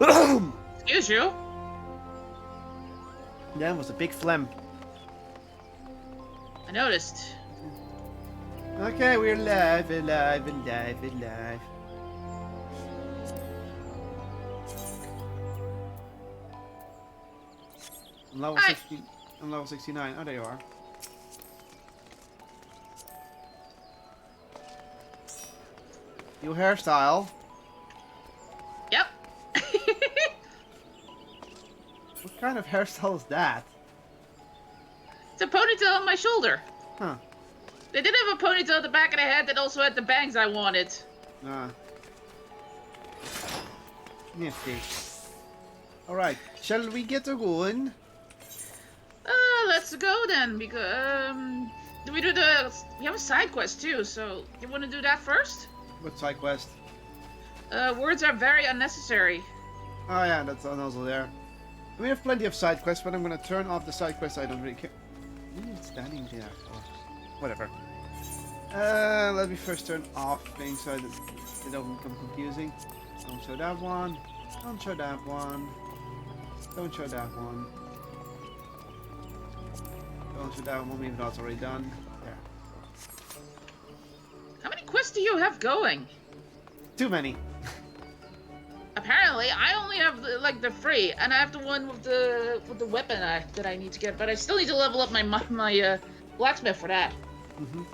Excuse you. That was a big phlegm. I noticed. Okay, we're alive, alive, alive, alive. I'm level 16. I'm level 69. Oh, there you are. New hairstyle. Yep. What kind of hairstyle is that? It's a ponytail on my shoulder. Huh. They did have a ponytail at the back of the head that also had the bangs I wanted. Ah. Nifty. Alright, shall we get going? Let's go then, because, do we do we have a side quest too, so you want to do that first? What side quest? Words are very unnecessary. Oh yeah, that's also there. We have plenty of side quests, but I'm gonna turn off the side quests. I don't really care. What are you standing there for? Whatever. Let me first turn off things so that it doesn't become confusing. Don't show that one. Don't show that one. Don't show that one. Don't show that one, even though it's already done. There. How many quests do you have going? Too many. Apparently, I only have the 3, and I have the one with the weapon that I need to get, but I still need to level up my blacksmith for that. Mhm.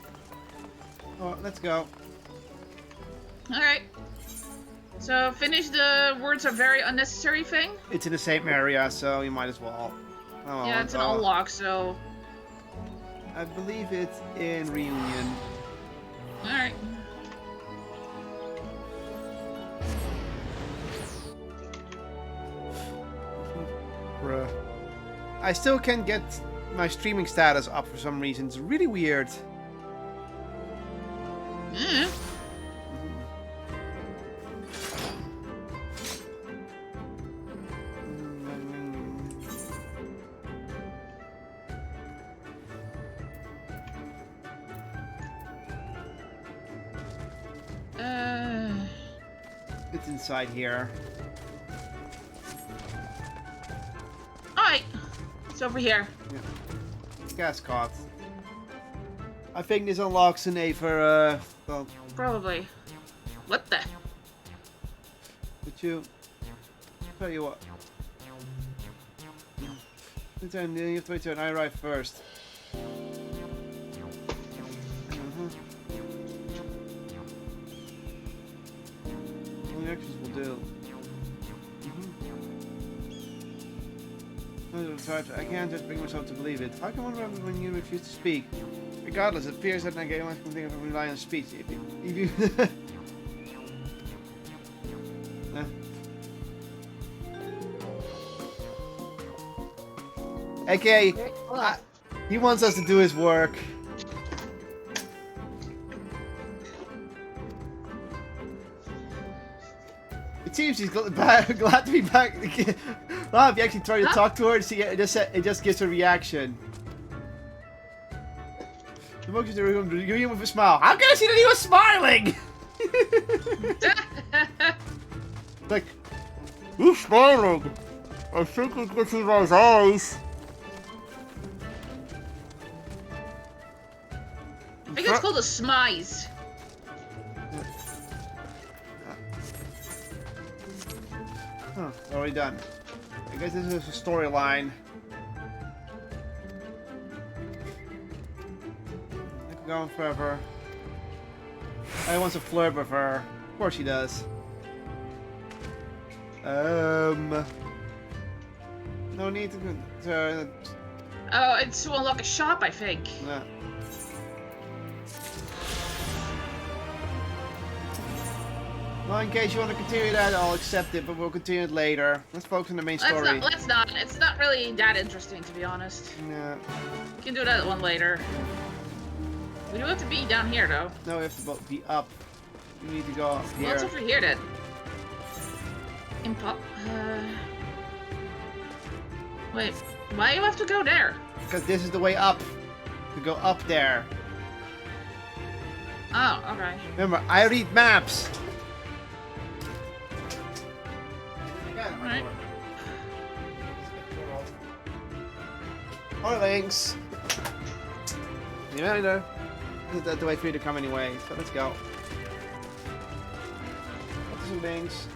Oh, let's go. All right. So finish the words are very unnecessary thing. It's in the same area, so you might as well. Oh, Yeah, it's an unlock, so. I believe it's in Reunion. All right. Bruh. I still can't get my streaming status up for some reason. It's really weird. Mm. It's inside here. Alright. It's over here. Yeah. Gas caught. I think this unlocks an A for, well... Probably. What the? But you... Tell you what. You have to wait till I arrive first. Only actions will do. I can't just bring myself to believe it. How come when you refuse to speak? Regardless, it appears that I can think of rely on speech. If you Okay, he wants us to do his work. It seems he's glad to be back. Well, if you actually try to talk to her, see, it just gives a reaction. The monkey in the room, you him with a smile. How can I see that he was smiling? Like, he's smiling. I think you can see those eyes. I think it's called a smize. Huh, already done. I guess this is a storyline. I could go on forever. I want to flirt with her. Of course she does. No need to Oh, it's to unlock a shop, I think. yeah. Well, in case you want to continue that, I'll accept it, but we'll continue it later. Let's focus on the main story. Let's not. It's not really that interesting, to be honest. Yeah. We can do that one later. We do have to be down here, though. No, we have to be up. We need to go up here. Well, it's over here, then. Wait, why do you have to go there? Because this is the way up. To go up there. Oh, okay. Remember, I read maps. Yeah, Right. Alright, Lynx. Yeah, I know. That's the way for you to come anyway, so let's go. What are some things?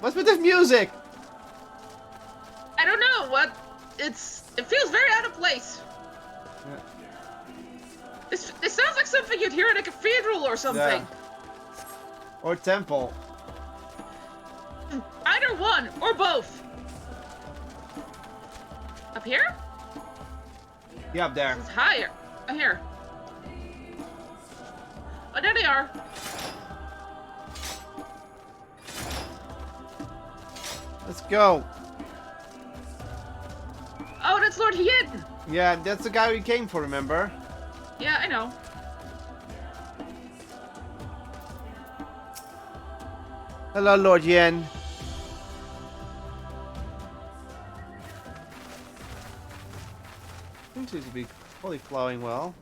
What's with this music? I don't know what. It feels very out of place. Yeah. This sounds like something you'd hear in a cathedral or something. Yeah. Or temple. Either one or both. Up here? Yeah, up there. It's higher. Here. Oh, there they are. Let's go. Oh, that's Lord Hien. Yeah, that's the guy we came for, remember? Yeah, I know. Hello, Lord Yen. Seems to be fully flowing well.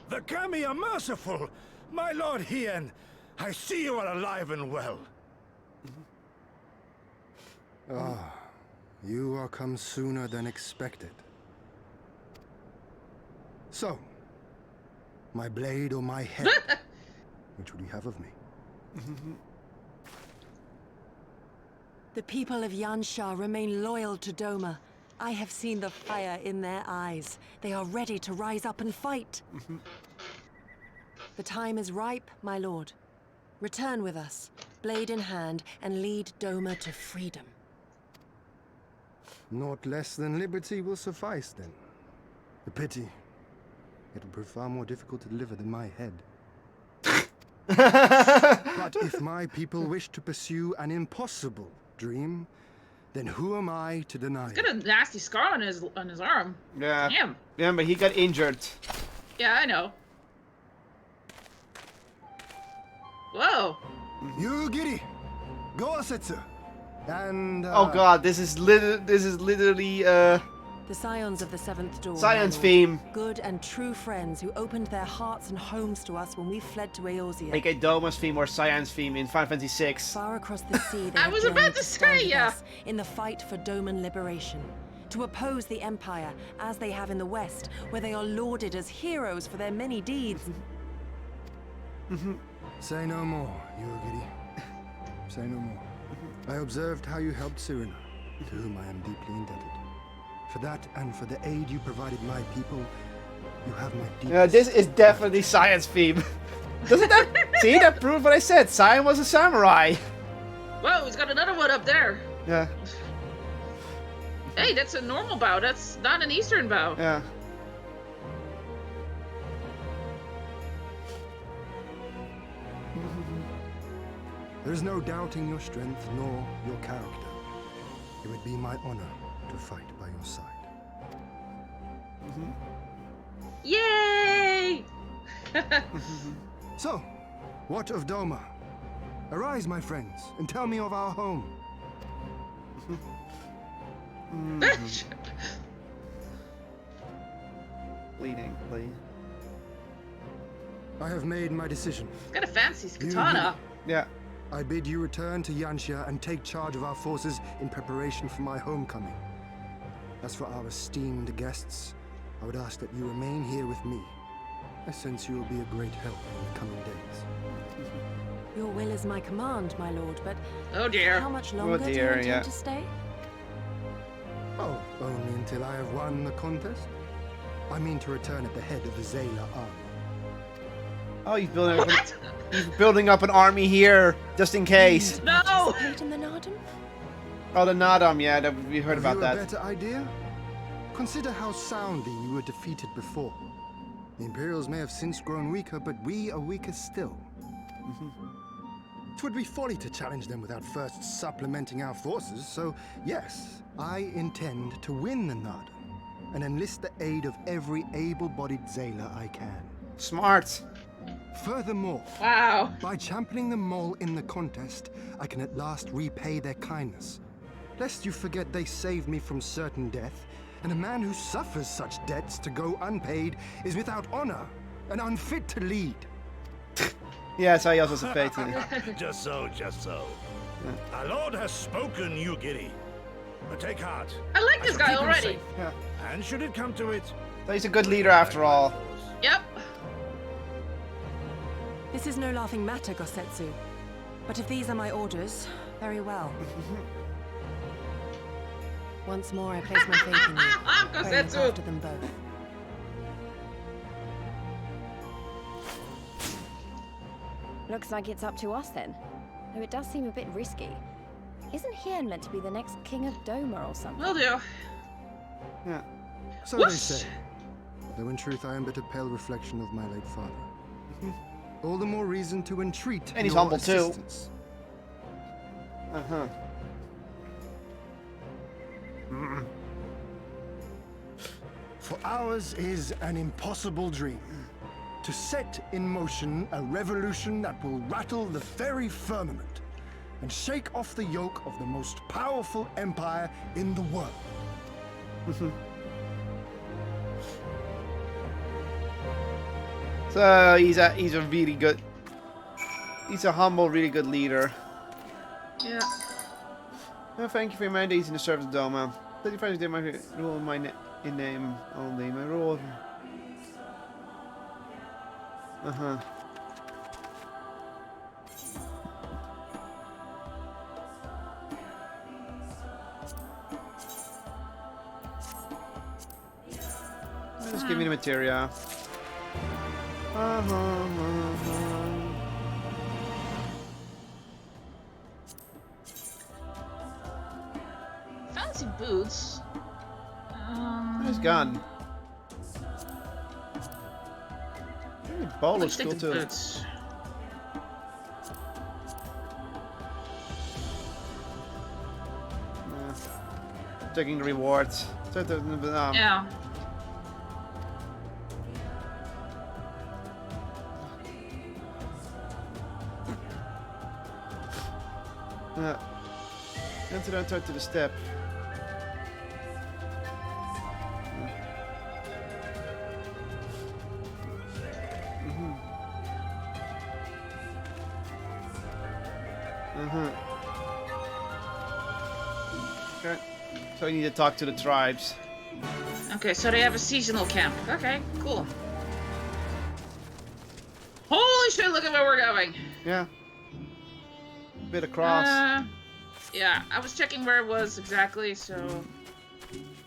The Kami are merciful! My Lord Hien, I see you are alive and well. Ah, you are come sooner than expected. So, my blade or my head? Which would you have of me? The people of Yansha remain loyal to Doma. I have seen the fire in their eyes. They are ready to rise up and fight. The time is ripe, my lord. Return with us, blade in hand, and lead Doma to freedom. Naught less than liberty will suffice, then. A pity. It will prove far more difficult to deliver than my head. But if my people wish to pursue an impossible dream, then who am I to deny He's got a nasty scar on his arm. Yeah. Damn. Yeah, but he got injured. Yeah, I know. Whoa. You giddy, go setsu, and Oh god, this is literally The scions of the Seventh Dawn. science my lord. theme. Good and true friends who opened their hearts and homes to us when we fled to Eorzea. Like a Domus theme or science theme in Final Fantasy VI. Far across the sea, they I have was journeyed about to stand say, with yeah. us in the fight for Doman liberation. To oppose the Empire, as they have in the West, where they are lauded as heroes for their many deeds. say no more, Yugiri. Say no more. I observed how you helped Serena, to whom I am deeply indebted. For that and for the aid you provided my people, you have my deepest... This is definitely science theme. Doesn't that see that prove what I said? Sion was a samurai. Whoa, he's got another one up there. Yeah. Hey, that's a normal bow. That's not an Eastern bow. Yeah. There is no doubting your strength nor your character. It would be my honor to fight by your side. Yay! So, what of Doma? Arise, my friends, and tell me of our home. Bleeding, bleed. I have made my decision. Got a fancy katana. Yeah. I bid you return to Yansha and take charge of our forces in preparation for my homecoming. As for our esteemed guests, I would ask that you remain here with me. I sense you will be a great help in the coming days. Your will is my command, my lord, but Oh dear. how much longer do you dear, intend yeah. to stay? Oh, only until I have won the contest? I mean to return at the head of the Zayla army. Oh, he's What? building up an army here just in case. No! Participate in the Nardum? Oh, the Nadam, yeah, we heard about Have you that. a better idea? Consider how soundly you were defeated before. The Imperials may have since grown weaker, but we are weaker still. 'Twould be folly to challenge them without first supplementing our forces, so yes, I intend to win the Nardum and enlist the aid of every able-bodied Zayla I can. Smart. Furthermore, Wow. by championing the mole in the contest, I can at last repay their kindness. Lest you forget they saved me from certain death, and a man who suffers such debts to go unpaid is without honor and unfit to lead. Yes, I also paid to. Just so, just so. Our Lord has spoken, you giddy. But take heart. I like this shall guy keep him already. safe. Yeah. And should it come to it, So he's a good leader after all. Yep. This is no laughing matter, Gosetsu. But if these are my orders, very well. Once more, I place my faith in you. I'm Pray look Kosetsu. after them both. Looks like it's up to us then. Though it does seem a bit risky. Isn't Hien meant to be the next king of Doma or something? Will do. Yeah. So Whoosh. they say. Though in truth I am but a pale reflection of my late father. All the more reason to entreat And he's your humble too. assistance. Uh-huh. For ours is an impossible dream. To set in motion a revolution that will rattle the very firmament and shake off the yoke of the most powerful empire in the world. So he's a really good. He's a humble, really good leader. Yeah. Oh, thank you for your mandates in the service of Doma. 35 did my rule in name only. My rule. Uh-huh. Just give me the materia. Fancy boots. Nice gun. Ball looks Let's take cool the too. boots. Taking the rewards. Yeah. Enter and talk to the step. Okay. So you need to talk to the tribes. Okay, so they have a seasonal camp. Okay, cool. Holy shit, look at where we're going. Yeah. Bit across. Yeah, I was checking where it was exactly, so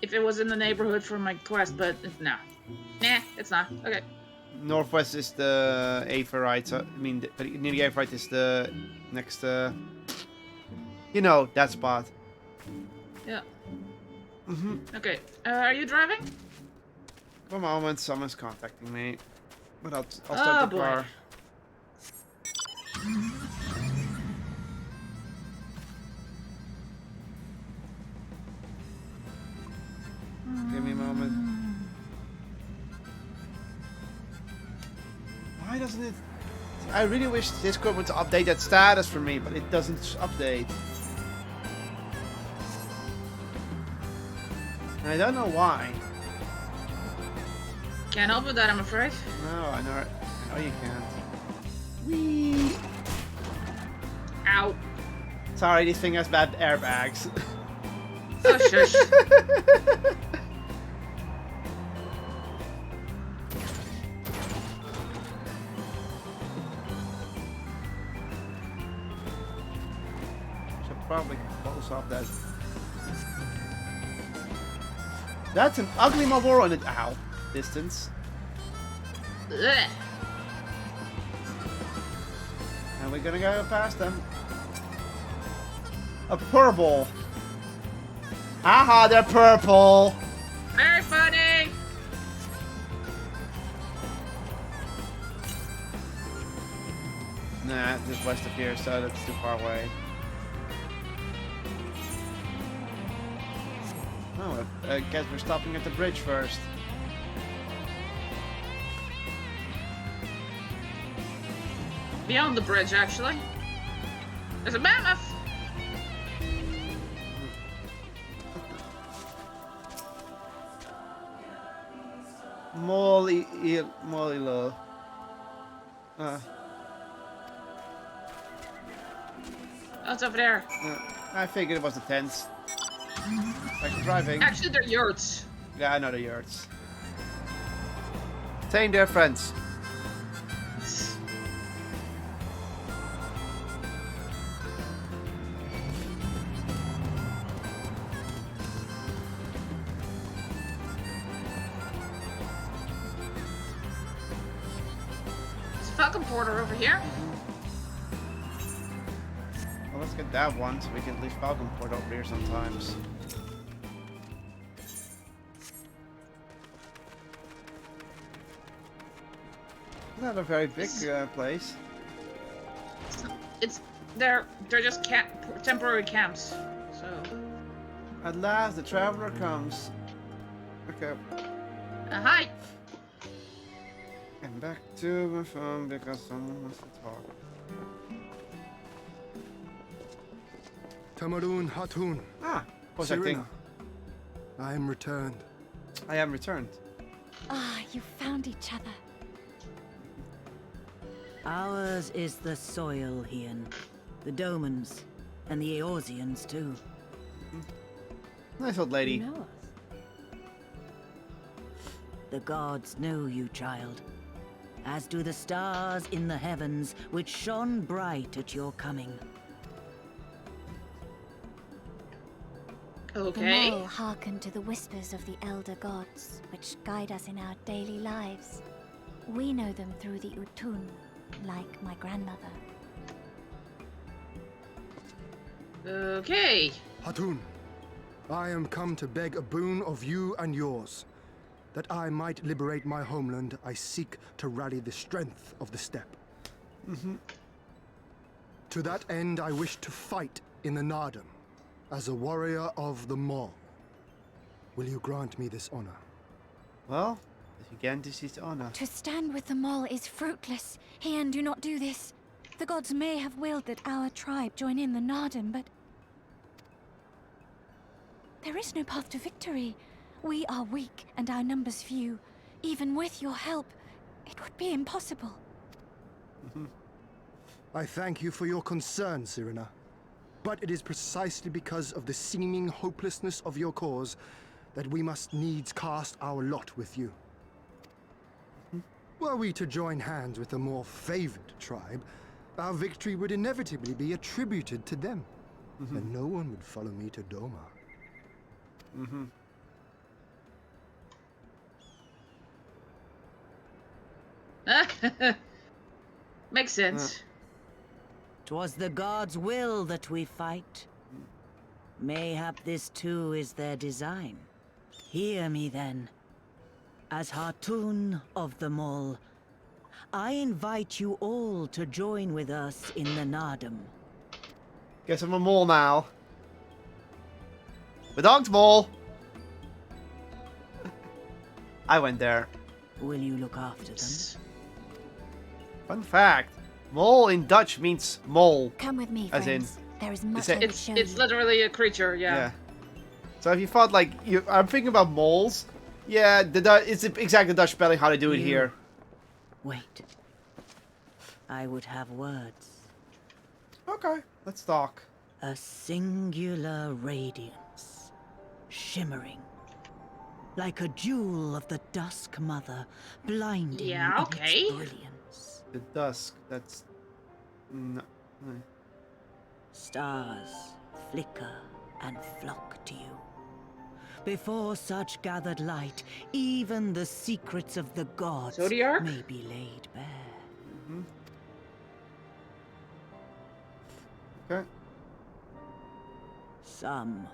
if it was in the neighborhood for my quest, but no. Nah, it's not. Okay. Northwest is the Aephorite. So, I mean, near the Aephorite is the next. You know that spot. Yeah. Okay, are you driving? For a moment, someone's contacting me. But I'll Oh, start the boy. car. Give me a moment. Why doesn't it? I really wish Discord would update that status for me, but it doesn't update. And I don't know why. Can't help with that, I'm afraid. No, I know you can't. Whee! Ow. Sorry, this thing has bad airbags. Oh, shush. Should probably close off that. That's an ugly Marlboro in it. Ow. Distance. Blech. And we're gonna go past them. A purple. Haha, they're purple. Very funny. Nah, just west of here, so that's too far away. Oh, I guess we're stopping at the bridge first. Beyond the bridge, actually. There's a mammoth. Molly low. Oh, it's over there. I figured it was the tents. Like driving. Actually, they're yurts. Yeah, I know the yurts. Same there, friends. There's a Falcon Porter over here. Well, let's get that one so we can leave Falcon Port over here sometimes. Not a very big place. They're just temporary camps. So. At last, the traveler comes. Okay. Hi. And back to my phone because someone wants to talk. Tamarun Hatun. Ah, voice acting. Serena, I am returned. I am returned. Ah, you found each other. Ours is the soil, Hien. The Domans. And the Eorzeans, too. Nice old lady. You know us. The gods know you, child. As do the stars in the heavens, which shone bright at your coming. Okay. The Mole hearken to the whispers of the elder gods, which guide us in our daily lives. We know them through the Utun, like my grandmother. Okay. Hatun, I am come to beg a boon of you and yours. That I might liberate my homeland, I seek to rally the strength of the steppe. To that end, I wish to fight in the Nardum as a warrior of the Mole. Will you grant me this honor? Well, again, this is honor. To stand with the Mole is fruitless. Hien, do not do this. The gods may have willed that our tribe join in the Nardum, but there is no path to victory. We are weak and our numbers few. Even with your help, it would be impossible. I thank you for your concern, Serena. But it is precisely because of the seeming hopelessness of your cause that we must needs cast our lot with you. Were we to join hands with a more favored tribe, our victory would inevitably be attributed to them. And no one would follow me to Doma. Makes sense. 'Twas the gods' will that we fight. Mayhap this too is their design. Hear me then. As Hatun of the Mole, I invite you all to join with us in the Nardum. Guess I'm a mole now. The dog's mole. I went there. Will you look after them? Fun fact. Mole in Dutch means mole. Come with me, As in, friends. There is much a- I will It's show it's you. literally a creature. Yeah. Yeah. So if you thought like I'm thinking about moles. Yeah, it's exactly the Dutch spelling how they do it You- here. Wait. I would have words. Okay, let's talk. A singular radiance, shimmering, like a jewel of the Dusk Mother, blinding Yeah, in okay. its brilliance. The dusk. That's no. Stars flicker and flock to you. Before such gathered light, even the secrets of the gods Zodiac? may be laid bare. Okay. Some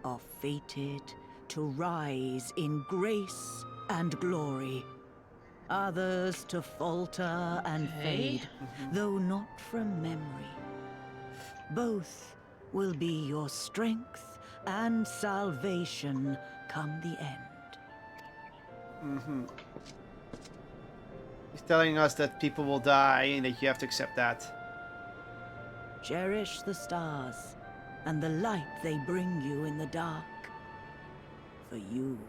are fated to rise in grace and glory. Others to falter and Okay. fade, though not from memory. Both will be your strength and salvation come the end. He's telling us that people will die and that you have to accept that. Cherish the stars and the light they bring you in the dark. For you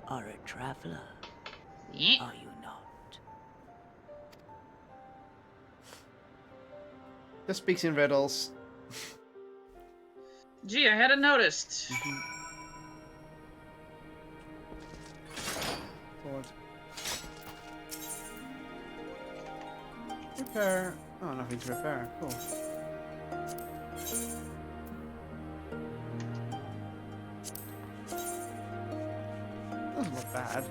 are a traveler, are you not? Just speaks in riddles. Gee, I hadn't noticed. Forward. Repair. Oh, nothing to repair. Cool. Doesn't look bad.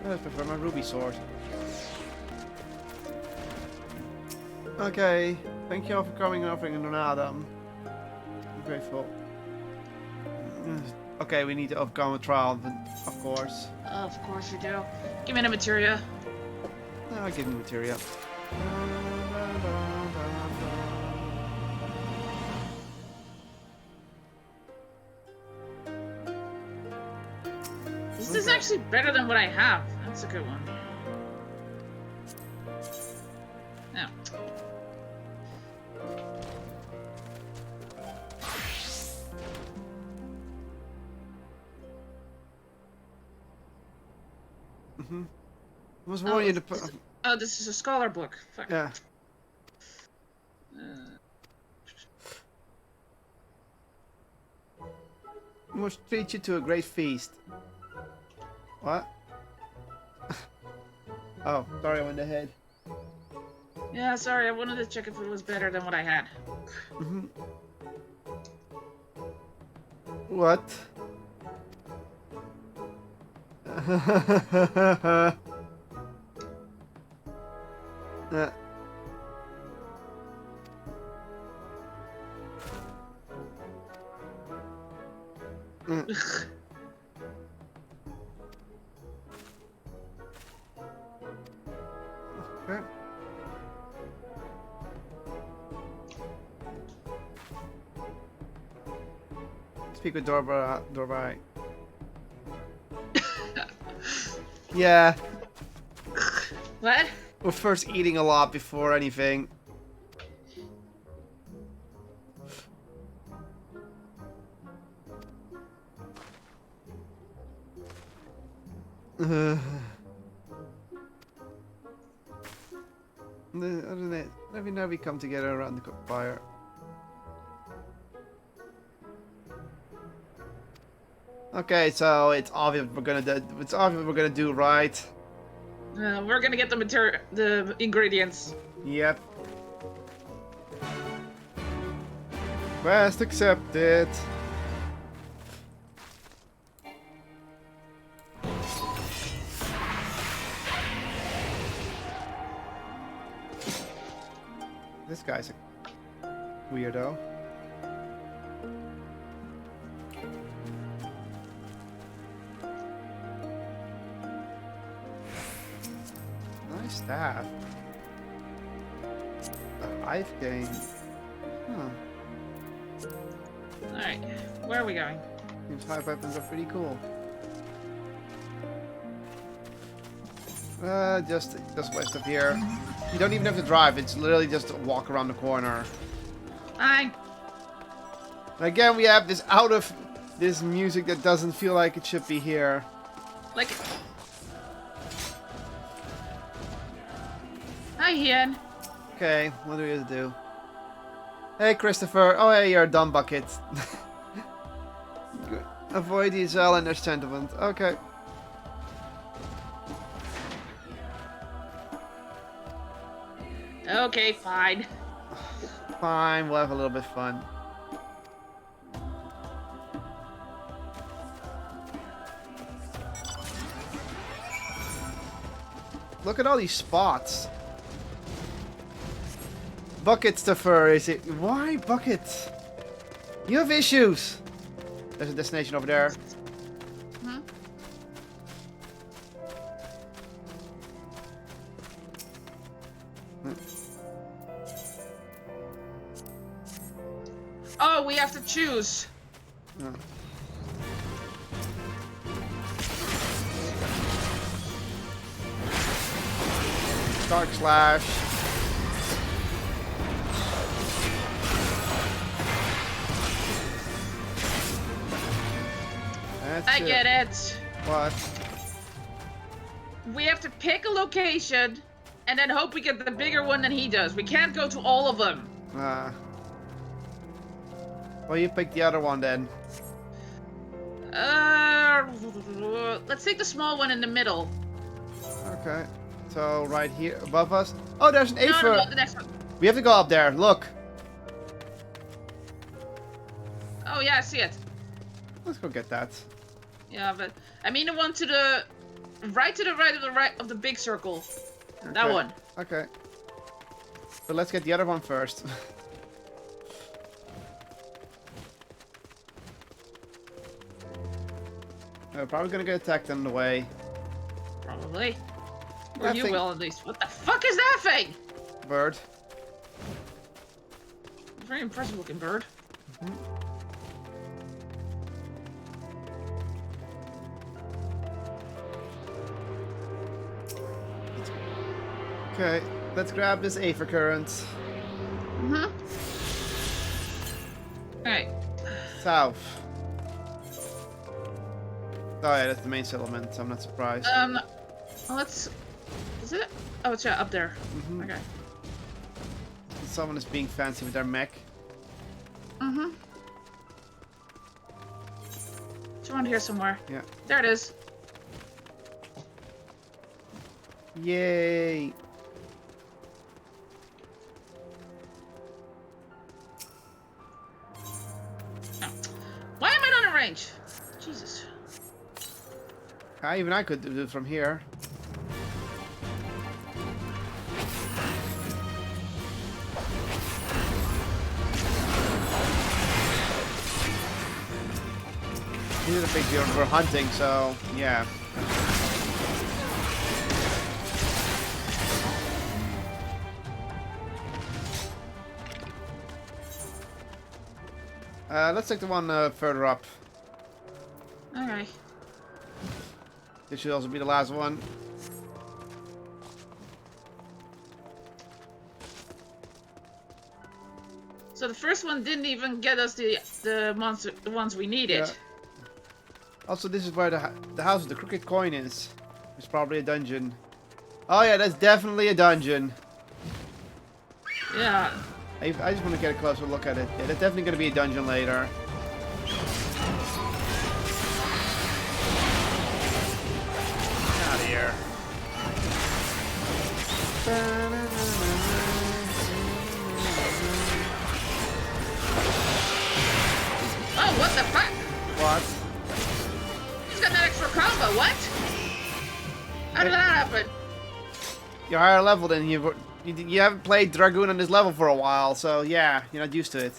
I prefer my ruby sword. Okay, thank you all for coming and offering an Adam. I'm grateful. Okay, we need to overcome a trial, but of course. Of course you do. Give me the materia. I'll give you materia. This is actually better than what I have. That's a good one. Now. I was warning you to put. Oh, this is a scholar book. Fuck. Yeah. We must treat you to a great feast. What? Oh, sorry, I went ahead. Yeah, sorry, I wanted to check if it was better than what I had. What? Okay. Speak with Dorbai. Yeah, What? we're first eating a lot before anything. Every now we come together around the fire. Okay, so it's obvious we're gonna do. It's obvious we're gonna do right. We're gonna get the ingredients. Yep. Quest accepted. This guy's a weirdo. Nice staff. The hive game. Huh. Alright, where are we going? These hive weapons are pretty cool. Just west of here. You don't even have to drive, it's literally just a walk around the corner. Fine. And again, we have this out of this music that doesn't feel like it should be here. Like. Hi, Ian. Okay, what do we have to do? Hey, Christopher. Oh, hey, you're a dumb bucket. Avoid the Zell and their sentiment. Okay. Okay, fine. Fine, we'll have a little bit fun. Look at all these spots. Buckets to fur, is it? Why buckets? You have issues. There's a destination over there. Hmm? Oh, we have to choose. Oh. Dark Slash. That's I get it. What? We have to pick a location and then hope we get the bigger one than he does. We can't go to all of them. Well, you pick the other one then. Let's take the small one in the middle. Okay. So right here above us. Oh, there's an No, Aether. no, the next one. We have to go up there. Look. Oh yeah, I see it. Let's go get that. Yeah, but I mean the one to the right of the big circle. That Okay. one. Okay. But let's get the other one first. We're probably gonna get attacked on the way. Probably. Or That you thing- will at least. What the fuck is that thing? Bird. Very impressive looking bird. Okay, let's grab this Aether current. Mm-hmm. Alright. South. Oh yeah, that's the main settlement, so I'm not surprised. Let's... Is it? Oh, it's up there. Mhm. Okay. Someone is being fancy with their mech. Mm-hmm. It's around here somewhere. Yeah. There it is. Yay! Why am I not in range? Jesus. Even I could do it from here. These are the big deal for hunting, so yeah. Let's take the one further up. Okay. This should also be the last one. So the first one didn't even get us the ones we needed. Yeah. Also, this is where the house with the crooked coin is. It's probably a dungeon. Oh yeah, that's definitely a dungeon. Yeah. I just want to get a closer look at it. Yeah, that's definitely going to be a dungeon later. Get out of here. Oh, what the fuck? What? He's got that extra combo. What? How did that happen? You're higher level than you haven't played Dragoon on this level for a while, so yeah, you're not used to it.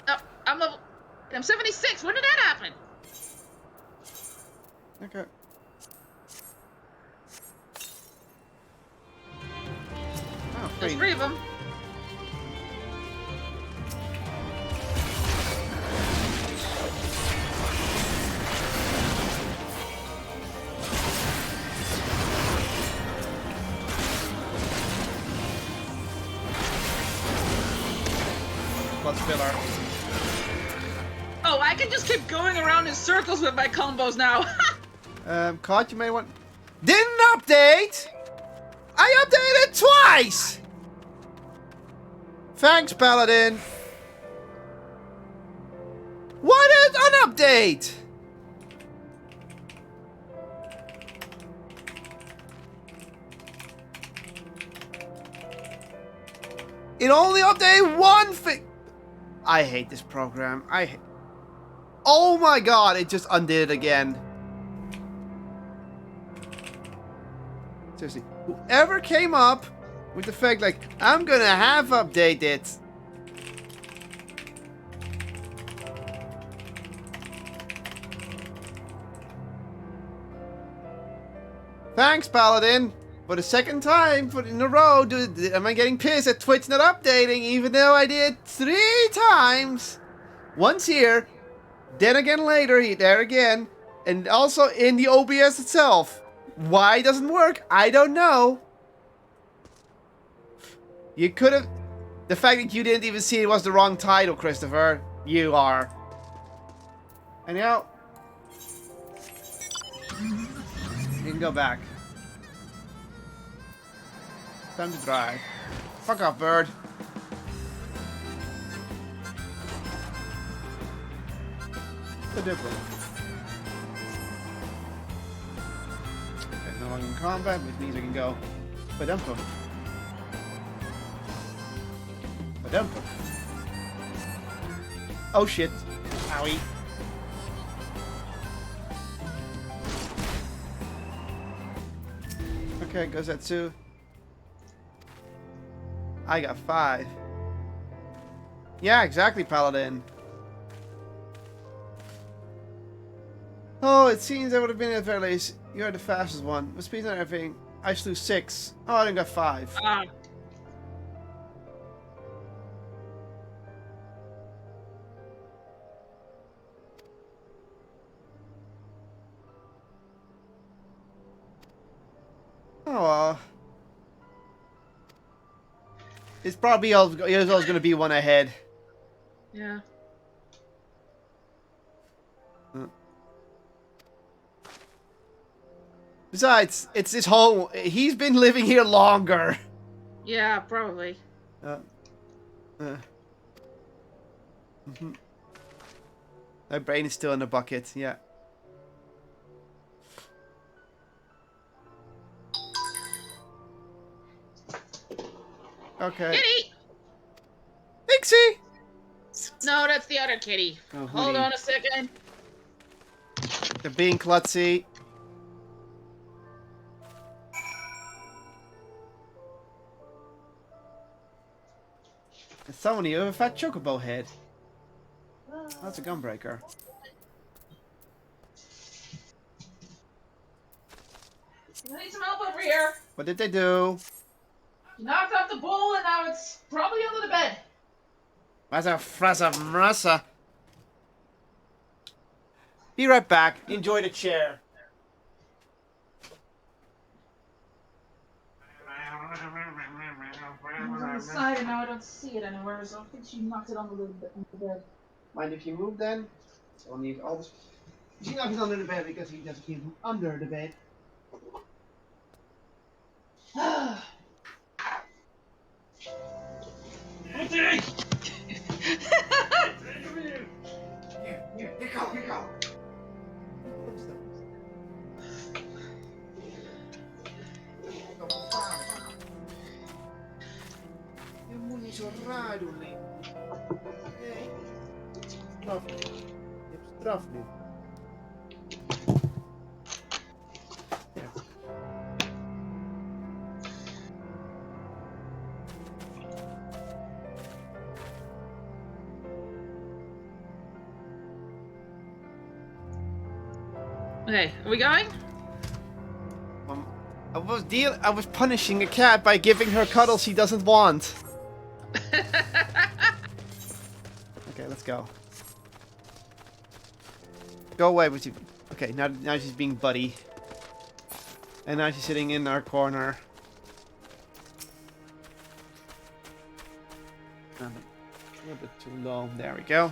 Oh, I'm 76. When did that happen? Okay. Oh, There's free. 3 of them. Plus filler. Oh, I can just keep going around in circles with my combos now. Caught, you may want... Didn't update! I updated twice! Thanks, Paladin. What is an update? It only updated one thing. I hate this program. Oh my god, it just undid it again. Seriously, whoever came up with the fact like, I'm gonna have update it. Thanks, Paladin. For the second time in a row, am I getting pissed at Twitch not updating, even though I did 3 times? Once here, then again later, there again, and also in the OBS itself. Why it doesn't work, I don't know. You could have... The fact that you didn't even see it was the wrong title, Christopher. You are. Anyhow. You can go back. time to drive. Fuck off, bird. The difference. Okay, no longer in combat, which means I can go. Ba-dum-pum. Ba-dum-pum. Oh shit. Owie. Okay, Gozetsu. I got 5. Yeah, exactly, Paladin. Oh, it seems I would have been at the very least. You are the fastest one. With speed and everything, I slew 6. Oh, I didn't got 5. Ah. Oh, well. It's probably always going to be one ahead. Yeah. Besides, it's his home. He's been living here longer. Yeah, probably. My brain is still in the bucket. Yeah. Okay. Kitty! Pixie! No, that's the other kitty. Oh, Hold Hootie. on a second. They're being klutzy. And someone here with a fat chocobo head. That's a gunbreaker. I need some help over here. What did they do? You knocked off the bowl and now it's probably under the bed. Massa frassa mrassa. Be right back. Enjoy the chair. It was on the side and now I don't see it anywhere, so I think she knocked it on the bed. Mind if you move then? So I'll need all this. She knocks it under the bed because he doesn't keep him under the bed. Here, go. Je moet niet zo raar doen, Link. Nee. Straf nu. Je hebt straf nu. Ja. Okay, are we going? I was punishing a cat by giving her cuddles she doesn't want. Okay, let's go. Go away with you. Okay, now she's being buddy. And now she's sitting in our corner. A little bit too low. There we go.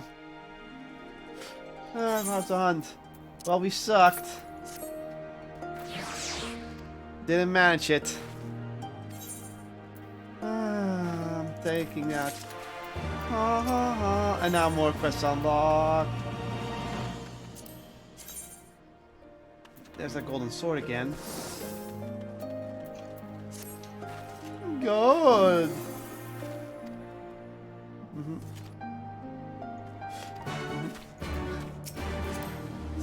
How's the hunt? Well, we sucked. Didn't manage it. I'm taking that. And now more quests unlocked. There's that golden sword again. Good.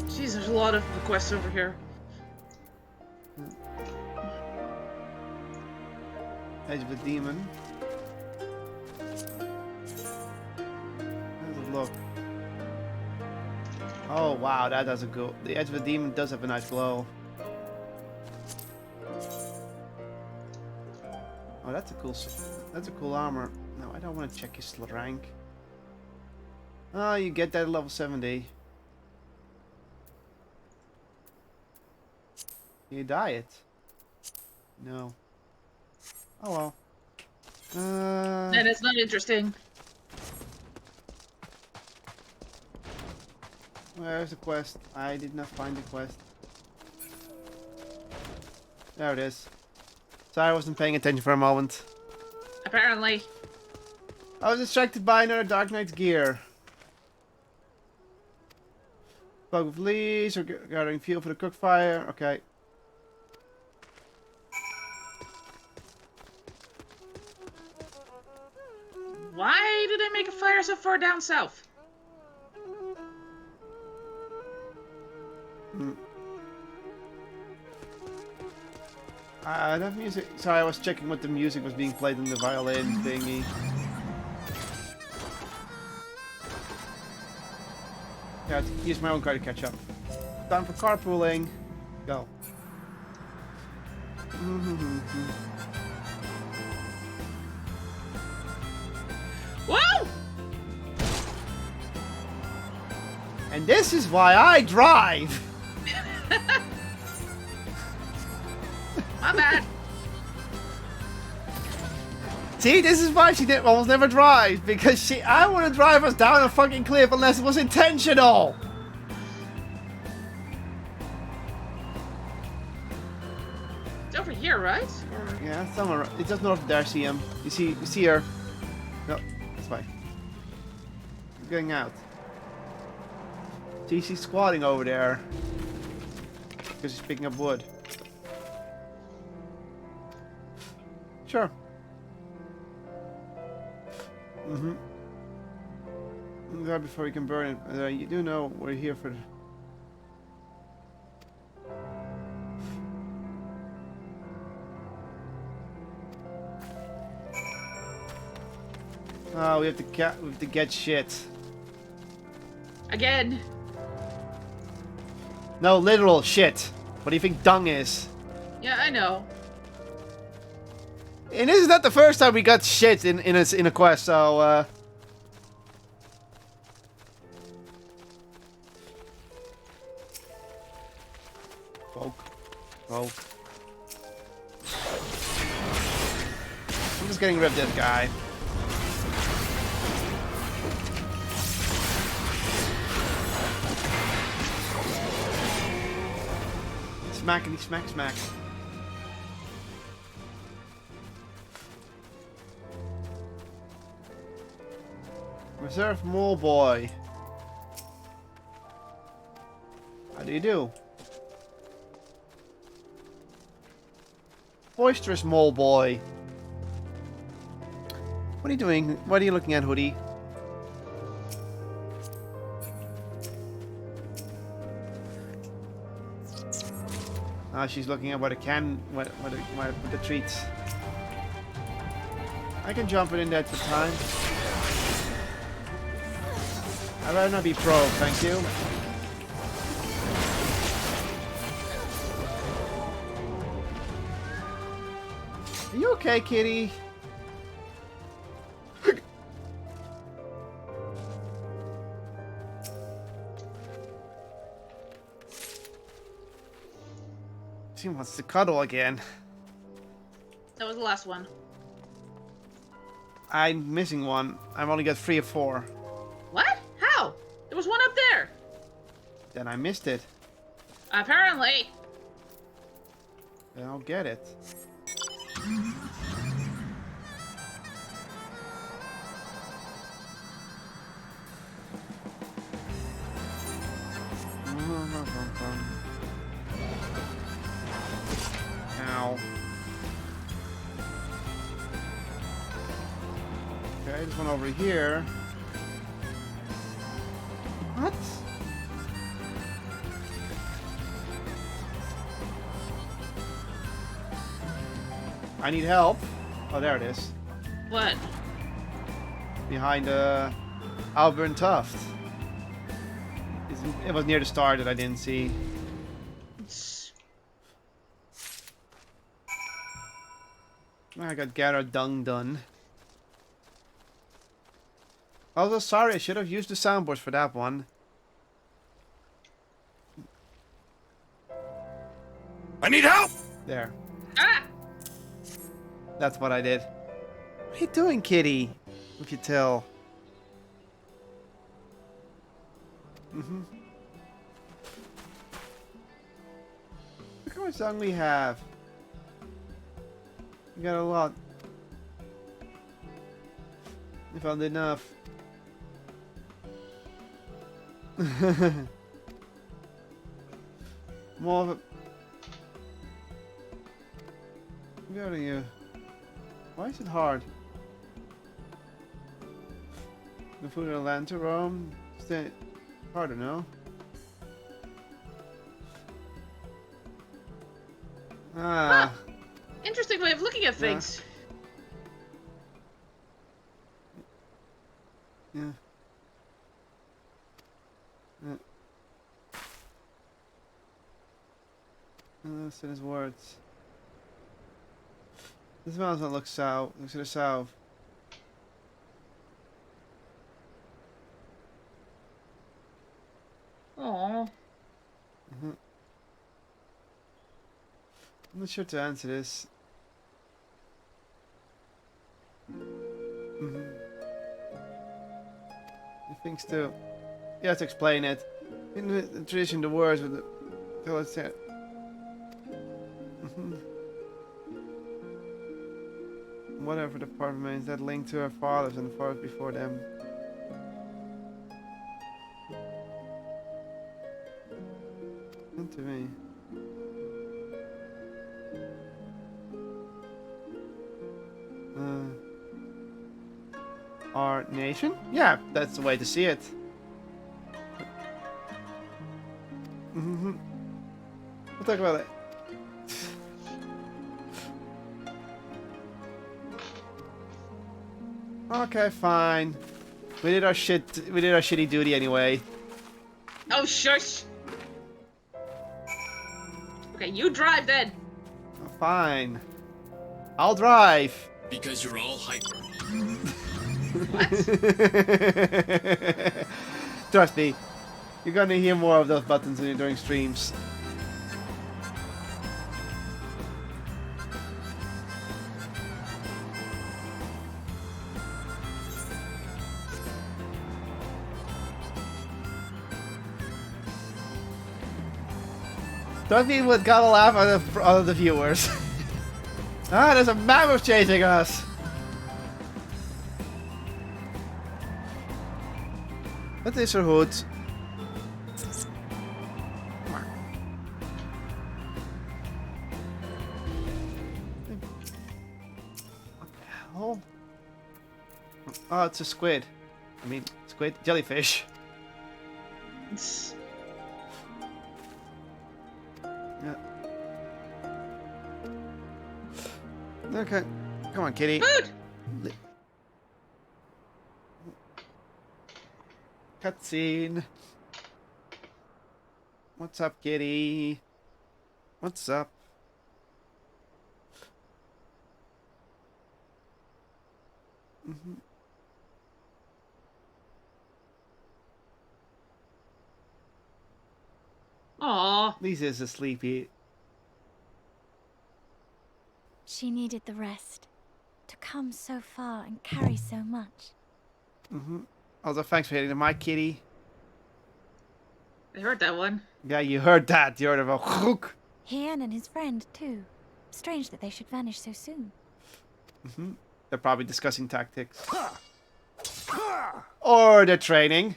Jeez, there's a lot of quests over here. Edge of the Demon. Let's look. Oh wow, that doesn't go. The Edge of the Demon does have a nice glow. Oh, that's a cool armor. No, I don't want to check his rank. Oh, you get that at level 70. You dye it? No. Oh well. And it's not interesting. Where's the quest? I did not find the quest. There it is. Sorry, I wasn't paying attention for a moment. Apparently. I was distracted by another Dark Knight's gear. Bug of leaves, or gathering fuel for the cook fire. Okay. Why did they make a fire so far down south? That music. Sorry, I was checking what the music was being played in the violin thingy. Yeah, use my own car to catch up. Time for carpooling. Go. Whoa! And this is why I drive. My bad. See, this is why she almost never drives, because I want to drive us down a fucking cliff unless it was intentional. It's over here, right? Or... Yeah, somewhere. It's just north of there. See him. You see her. No, it's fine. I'm going out. See, she's squatting over there because she's picking up wood. Sure. Grab before we can burn it. You do know we're here for. Oh, we have to get shit. Again. No, literal shit. What do you think dung is? Yeah, I know. And this is not the first time we got shit in a quest, so Poke. I'm just getting rid of this guy. Smackety smack. Reserve Mole Boy. How do you do? Boisterous Mole Boy. What are you doing? What are you looking at, Hoodie? Ah, she's looking at what it can, what the treats. I can jump it in there for time. I'd rather not be pro, thank you. Are you okay, kitty? She wants to cuddle again. That was the last one. I'm missing one. I've only got 3 or 4. What? How? There was one up there. Then I missed it. Apparently. Then I'll get it. Ow. Okay, there's one over here. What? I need help. Oh, there it is. What? Behind Auburn Tuft. It was near the star that I didn't see. I got gather dung done. Also, sorry, I should have used the soundboard for that one. I need help! There. Ah! That's what I did. What are you doing, kitty? With your tail. Look how much dung we have. You got a lot. You found enough. More of a... Where are you? Why is it hard? The food and land to roam? Stay harder, no? Ah. Huh. Interesting way of looking at things. Yeah. That's in his words. This mountain doesn't look south. Looks to the south. Aww. I'm not sure to answer this. He thinks to... You have to explain it. In the tradition, the words with the... Tell us that. Whatever the part remains, that link to our fathers and the fathers before them. And to me. Our nation? Yeah, that's the way to see it. We'll talk about it. Okay, fine. We did our shitty duty anyway. Oh, shush! Okay, you drive then! Oh, fine. I'll drive. Because you're all hyper. Trust me, you're gonna hear more of those buttons when you're doing streams. Trust me, what got a laugh out of the viewers. Ah, there's a mammoth chasing us. Wat is er goed? What the hell? Oh, it's a squid. I mean, squid, jellyfish. Yeah. Okay. Come on, kitty. Food! Cutscene. What's up, kitty? What's up? Aww. Lisa's a sleepy. She needed the rest. To come so far and carry so much. Also, thanks for hitting the mic, kitty. I heard that one. Yeah, you heard that. You heard about Groek. Hien and his friend, too. Strange that they should vanish so soon. They're probably discussing tactics. Or they're training.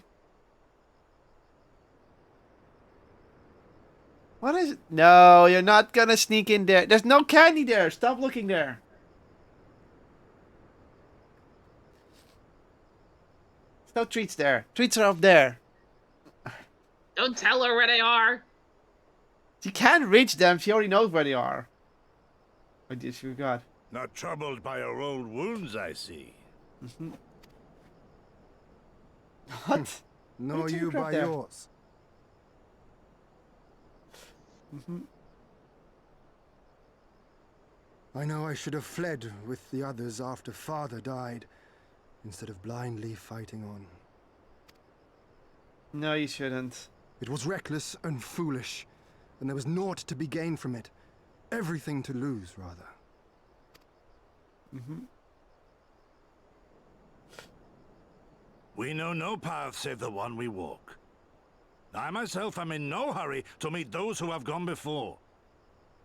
What is it? No, you're not gonna sneak in there. There's no candy there. Stop looking there. There's no treats there. Treats are up there. Don't tell her where they are. She can't reach them. She already knows where they are. What did she forgot? Not troubled by your old wounds, I see. What? Nor did you you grab by there? yours. I know I should have fled with the others after Father died, instead of blindly fighting on. No, you shouldn't. It was reckless and foolish, and there was naught to be gained from it. Everything to lose, rather. We know no path save the one we walk. I myself am in no hurry to meet those who have gone before.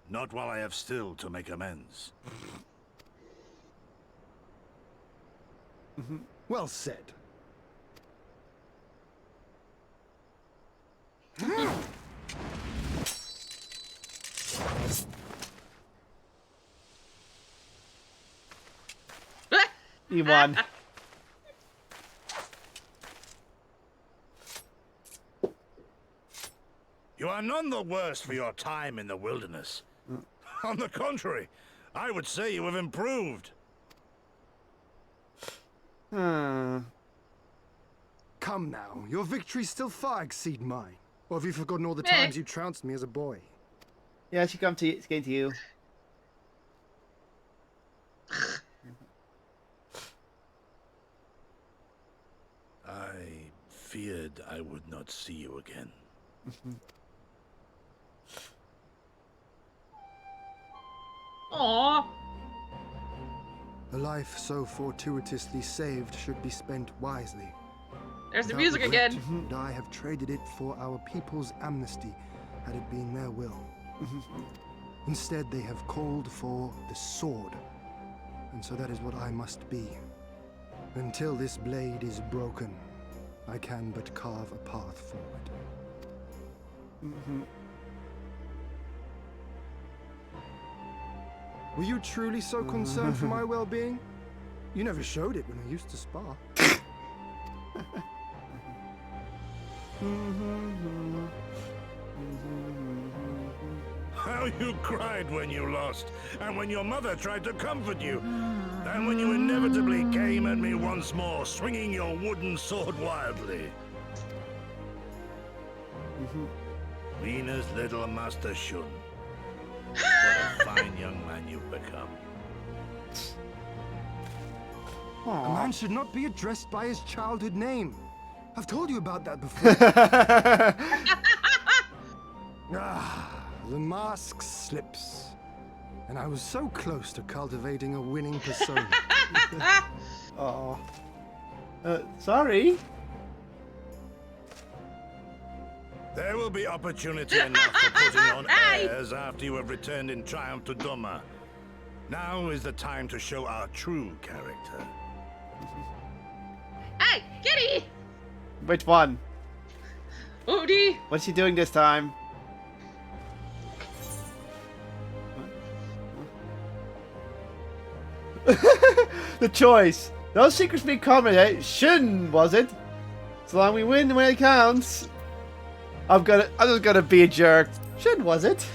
Not while I have still to make amends. Well said. He won. You are none the worse for your time in the wilderness. On the contrary, I would say you have improved. Come now, your victories still far exceed mine. Or have you forgotten all the times you trounced me as a boy? Yeah, she came to you. I feared I would not see you again. Aww. A life so fortuitously saved should be spent wisely. There's the Without music regret, again. would I have traded it for our people's amnesty had it been their will. Instead, they have called for the sword. And so that is what I must be. Until this blade is broken, I can but carve a path forward. Were you truly so concerned for my well-being? You never showed it when we used to spar. How you cried when you lost, and when your mother tried to comfort you. And when you inevitably came at me once more, swinging your wooden sword wildly. Lena's little Master Shun. What a fine young man you've become. A man should not be addressed by his childhood name. I've told you about that before. The mask slips. And I was so close to cultivating a winning persona. Oh. Sorry. There will be opportunity enough for putting on airs after you have returned in triumph to Doma. Now is the time to show our true character. Hey, kitty! Which one? Odie! What's she doing this time? The choice. Those secrets be coming, eh? Shouldn't, was it? So long we win when it counts. I'm just gonna be a jerk. Shouldn't, was it?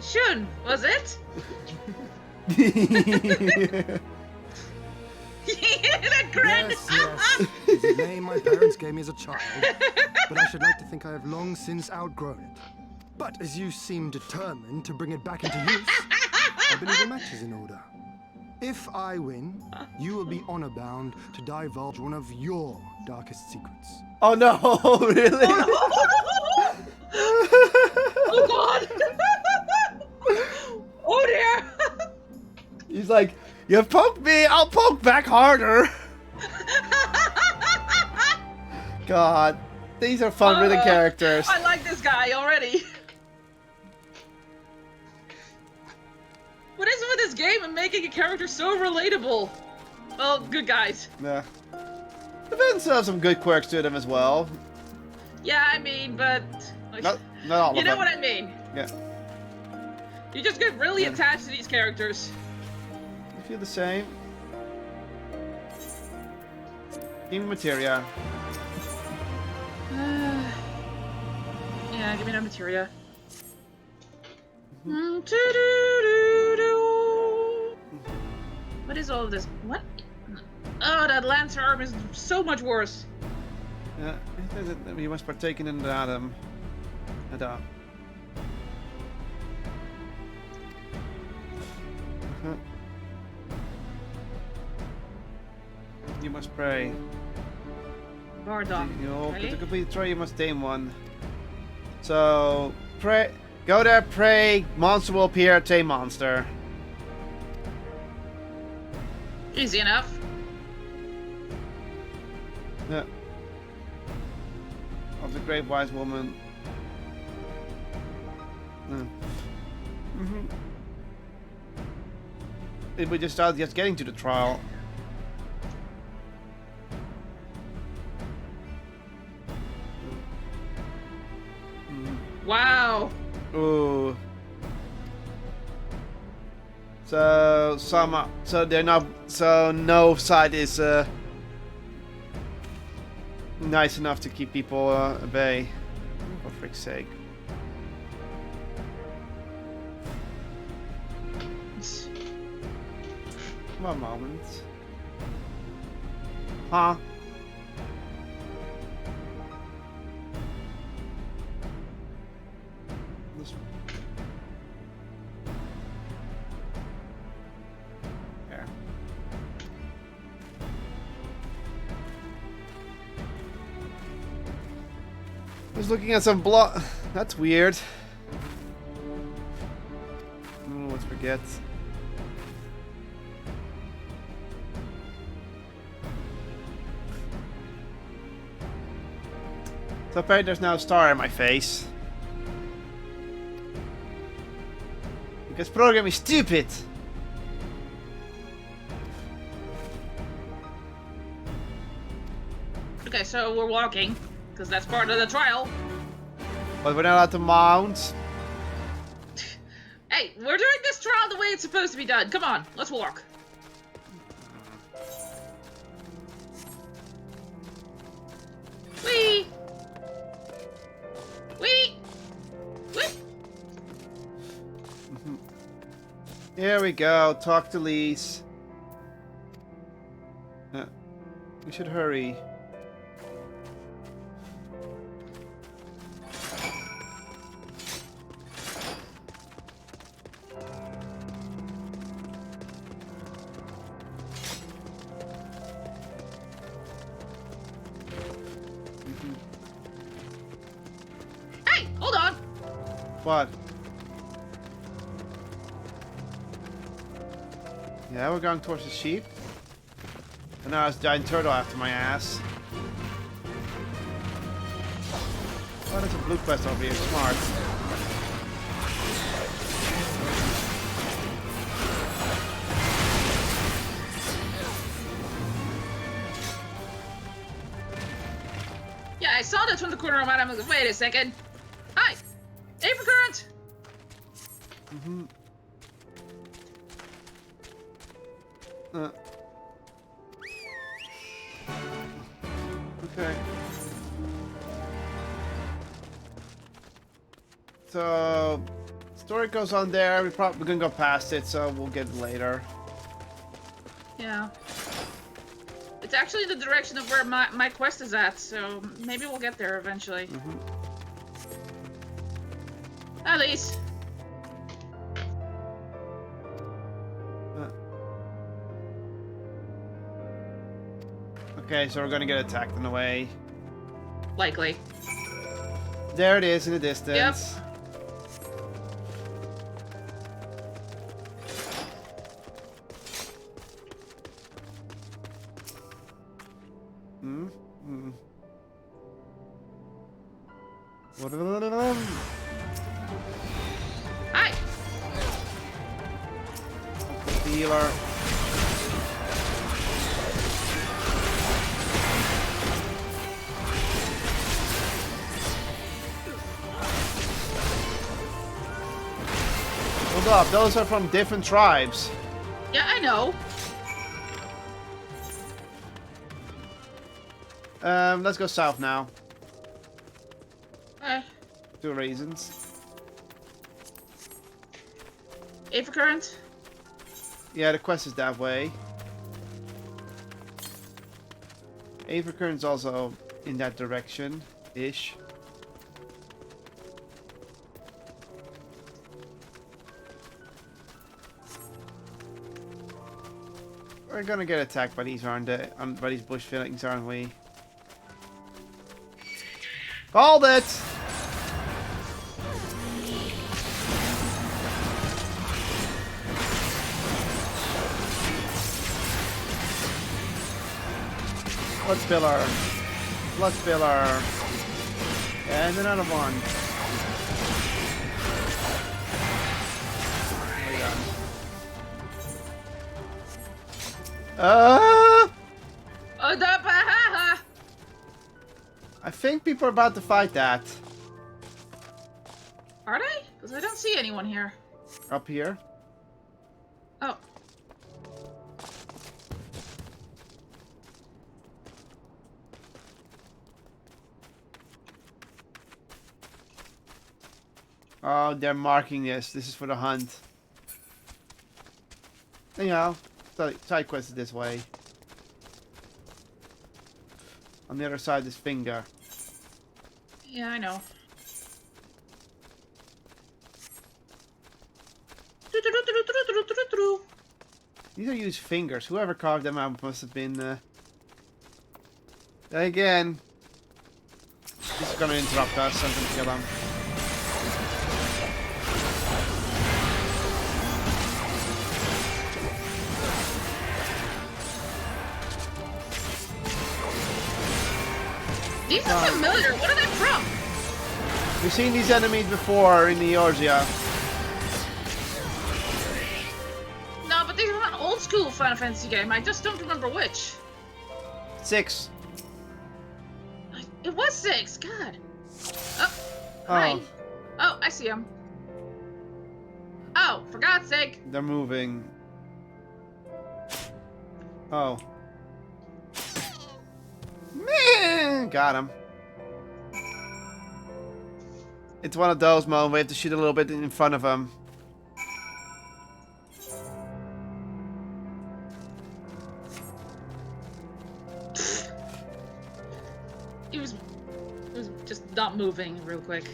Shun, was it? That grin! Yes. It's a name my parents gave me as a child. But I should like to think I have long since outgrown it. But as you seem determined to bring it back into use, I believe a match is in order. If I win, you will be honor-bound to divulge one of your darkest secrets. Oh no, really? Oh god! Oh dear! He's like, you poked me, I'll poke back harder. God, these are fun with the characters. I like this guy already. What is it with this game and making a character so relatable? Well, good guys. Yeah. The villains have some good quirks to them as well. Yeah, I mean, but... like, Not all of them. you know what I mean. Yeah. You just get really attached to these characters. I feel the same. Give me materia. Yeah, give me no materia. What is all of this? What? Oh, that Lancer arm is so much worse. Yeah, we must partake in that. You must pray. Bardon. To complete the try, you must tame one. So, pray. Go there, pray. Monster will appear. Tame monster. Easy enough. Yeah. Of the great wise woman. we just started just getting to the trial. Wow. Ooh. So they're not. So no side is nice enough to keep people at bay. For frick's sake. One moment. Huh? This one. There. I was looking at some blood. That's weird. Oh, let's forget. So apparently there's now a star in my face. Because program is stupid! Okay, so we're walking, because that's part of the trial. But we're not allowed to mount. Hey, we're doing this trial the way it's supposed to be done. Come on, let's walk. Whee! Whee! Whee! Here we go, talk to Lise. We should hurry. Hey, hold on! What? Yeah, we're going towards the sheep. And now there's a giant turtle after my ass. Oh, there's a blue quest over here. Smart. Yeah, I saw that from the corner of my eye. I was like, wait a second. Hi! Apricurrent! Mm-hmm. Okay. So, story goes on there. We're gonna go past it, so we'll get it later. Yeah. It's actually the direction of where my quest is at, so maybe we'll get there eventually. Mm-hmm. At least. Okay, so we're gonna get attacked in the way. Likely. There it is in the distance. Yep. Hmm? Hmm. Hi! Healer. Hold up, those are from different tribes. Yeah, I know. Let's go south now. Okay. 2 reasons. Apricurrent? Yeah, the quest is that way. Apricurrent's also in that direction-ish. We're gonna get attacked by these, aren't they? By these bush fillings, aren't we? Called it! Blood spiller. Blood spiller. And another one. Way done. I think people are about to fight that. Are they? Because I don't see anyone here. Up here. Oh. Oh, they're marking this. This is for the hunt. Anyhow, side quest is this way. On the other side is finger. Yeah, I know. These are used fingers. Whoever carved them out must have been... Again. This is gonna interrupt us. I'm gonna kill him. These are familiar. What are they from? We've seen these enemies before in the Eorzea. No, but these are an old school Final Fantasy game. I just don't remember which. 6. It was 6. God. Oh. Hi. Oh, Oh, I see him. Oh, for God's sake. they're moving. Oh. Man, got him. It's one of those moments we have to shoot a little bit in front of him. He was just not moving real quick.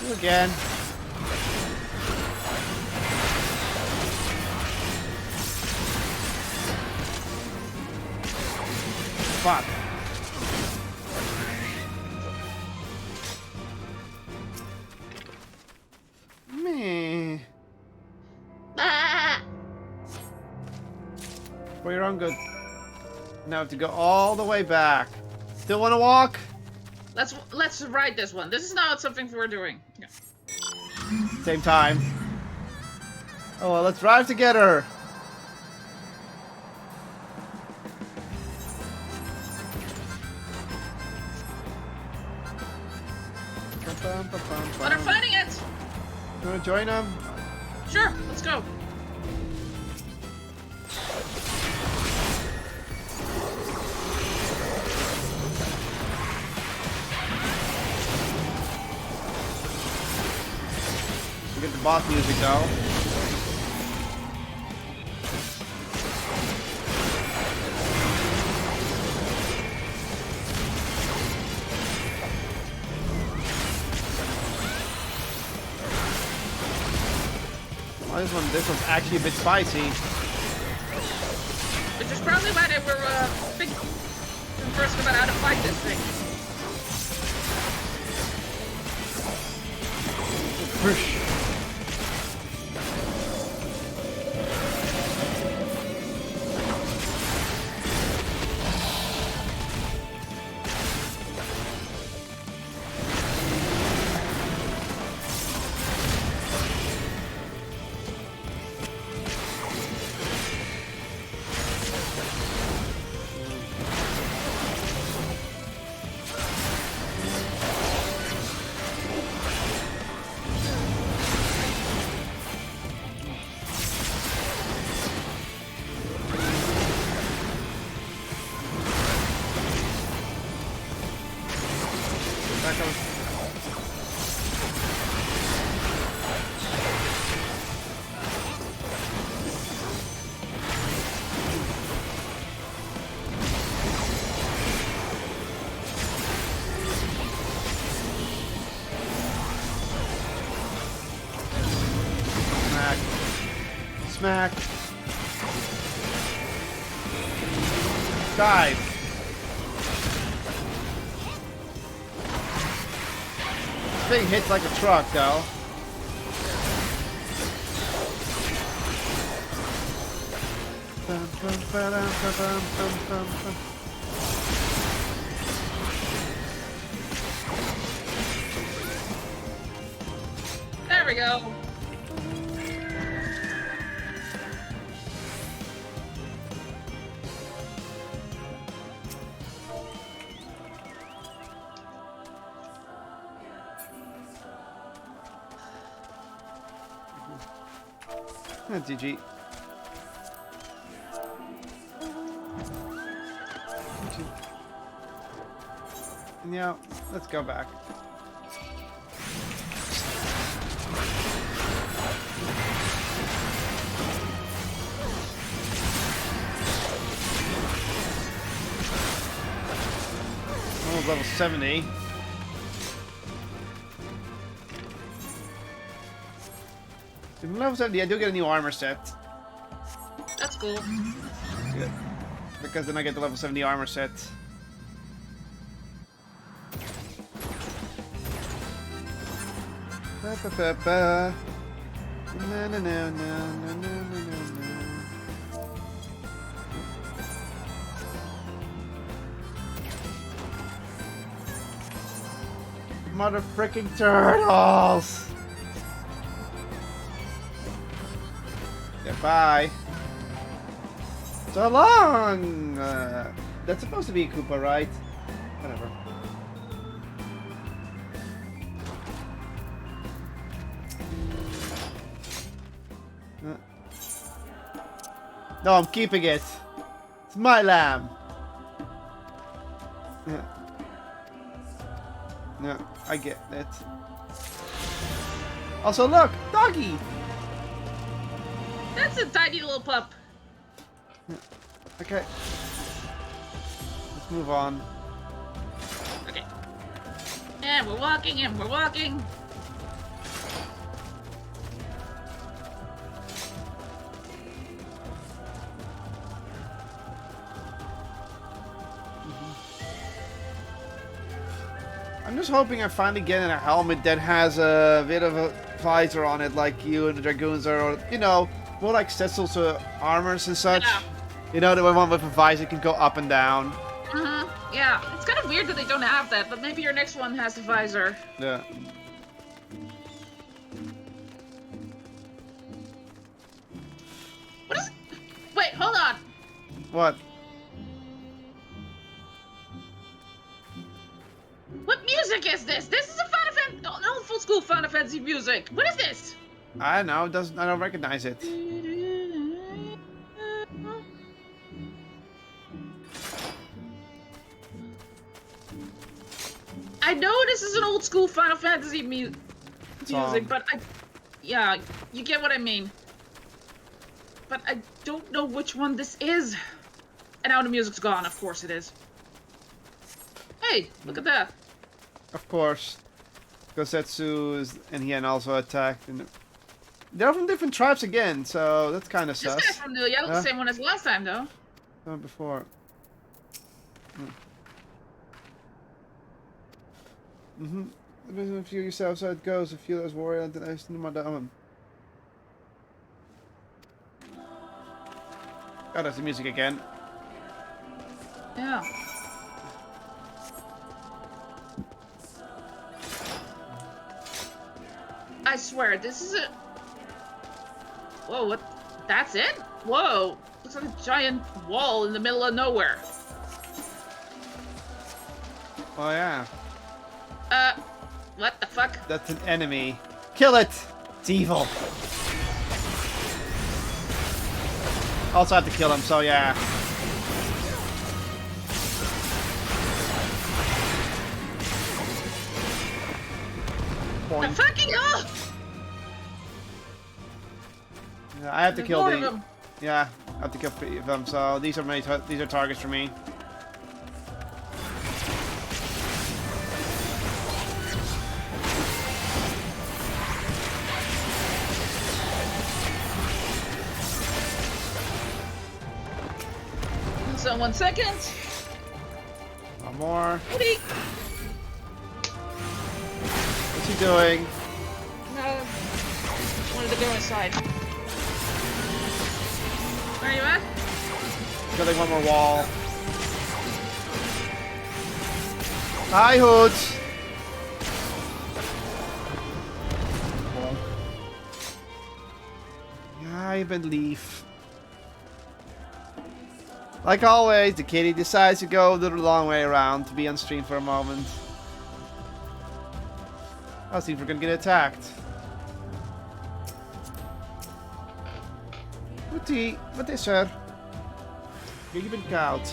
You again. Fuck. Me. Ah! For your own good. Now I have to go all the way back. Still want to walk? Let's ride this one. This is not something we're doing. Yeah. Same time. Oh well, let's drive together. But I'm fighting it. You wanna join them? Sure, let's go. We get the boss music though. Oh, this one's actually a bit spicy. Which is probably why they were big first about how to fight this thing. Whoosh. Smack. Dive. This thing hits like a truck, though. There we go. GG. Yeah, let's go back. Almost level 70. If I'm level 70, I do get a new armor set. That's cool. Good. Because then I get the level 70 armor set. Ba, ba, ba, ba. Na, na, na, na, na, na, na, na. Mother freaking turtles! Goodbye. So long! That's supposed to be a Koopa, right? Whatever. No, I'm keeping it. It's my lamb. No, I get it. Also, look, doggy. That's a tiny little pup. Okay. Let's move on. Okay. And we're walking, and we're walking. I'm just hoping I finally get in a helmet that has a bit of a visor on it, like you and the Dragoons are, or, you know, more like Cecil's armors and such. Yeah. You know, the one with a visor can go up and down. Yeah, it's kind of weird that they don't have that, but maybe your next one has the visor. Yeah. What is... Wait, hold on. What? What music is this? This is a Final Fantasy... Oh, no, full school Final Fantasy music. What is this? I don't know. It doesn't. I don't recognize it. I know this is an old school Final Fantasy music, but yeah, you get what I mean. But I don't know which one this is. And now the music's gone, of course it is. Hey, look at that. Of course. Gosetsu and Hien also attacked. And they're from different tribes again, so that's kind of This sus. guy's from the yellow, the same one as last time, though. Before. Feel yourself so it goes. Feel as warrior and I stand my down. Oh, that's the music again. Yeah. I swear, this is a... Whoa, what? That's it? Whoa. Looks like a giant wall in the middle of nowhere. Oh, yeah. What the fuck? That's an enemy. Kill it! It's evil. Also have to kill him, so yeah. The fucking hell! Yeah, I have to kill More of the... them. Yeah, I have to kill 3 of them, so these are targets for me. So 1 second. One more. Woody. What's he doing? No. Wanted to go inside. Where are you at? Killing one more wall. Hi, Hoods! Yeah, I've been leaf. Like always, the kitty decides to go the long way around to be on stream for a moment. I'll see if we're gonna get attacked. Wat is er? Je bent koud.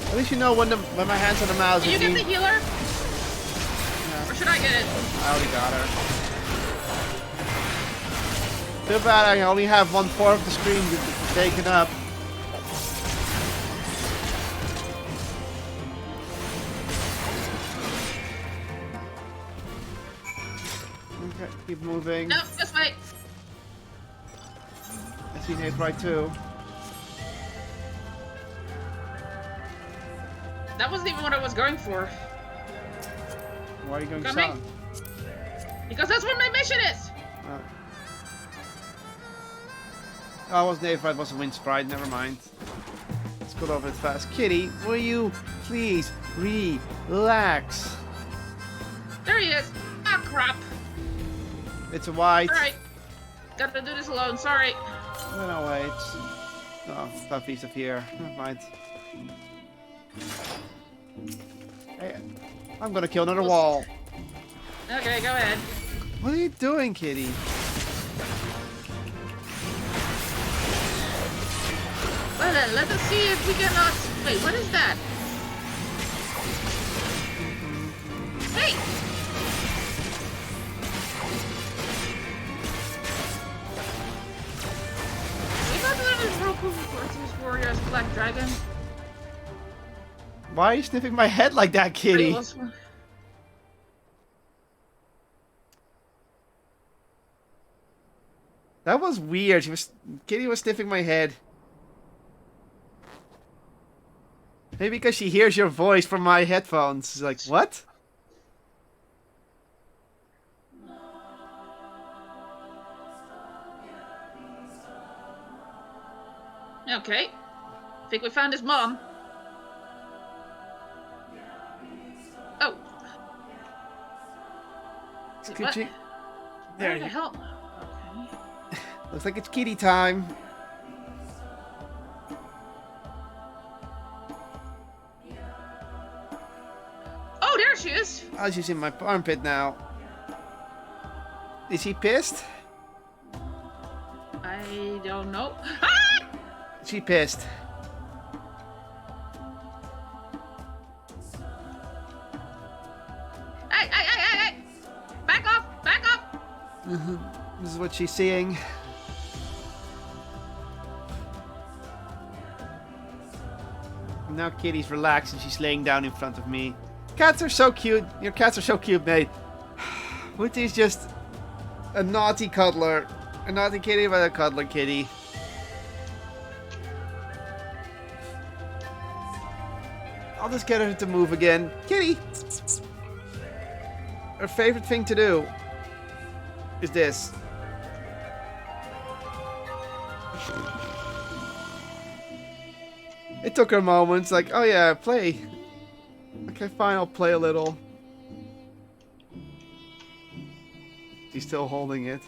At least you know when my hands on the mouse. Can you get the healer? Yeah. Or should I get it? I already got her. Too bad I only have 1/4 of the screen taken up. Okay, keep moving. No, just wait. I see Nate right too. That wasn't even what I was going for. Why are you going Coming? south? Because that's what my mission is! Oh, it wasn't Nate, it was a wind sprite, never mind. Let's go over it fast. Kitty, will you please relax? There he is! Ah, crap! It's a white. Alright. Gotta do this alone, sorry. No, wait. Oh, Puffy's up here. Never mind. Hey, I'm gonna kill another wall. Okay, go ahead. What are you doing, Kitty? Well then, let us see if we cannot... Wait, what is that? Hey! We got another Roku Fortress Warriors Black Dragon. Why are you sniffing my head like that, Kitty? Pretty awesome. That was weird. Kitty was sniffing my head. Maybe because she hears your voice from my headphones. She's like, what? Okay. Think we found his mom. Oh. Could you... There Where the you hell? Okay. Looks like it's Kitty time. Oh, there she is. Oh, she's in my armpit now. Is he pissed? I don't know. Ah! She pissed. Hey! Back up! This is what she's seeing. Now Kitty's relaxed and she's laying down in front of me. Cats are so cute. Your cats are so cute, mate. Woody's just a naughty cuddler. A naughty kitty, but a cuddler kitty. I'll just get her to move again. Kitty! Her favorite thing to do is this. It took her moments, like, oh yeah, play. Okay, fine, I'll play a little. She's still holding it.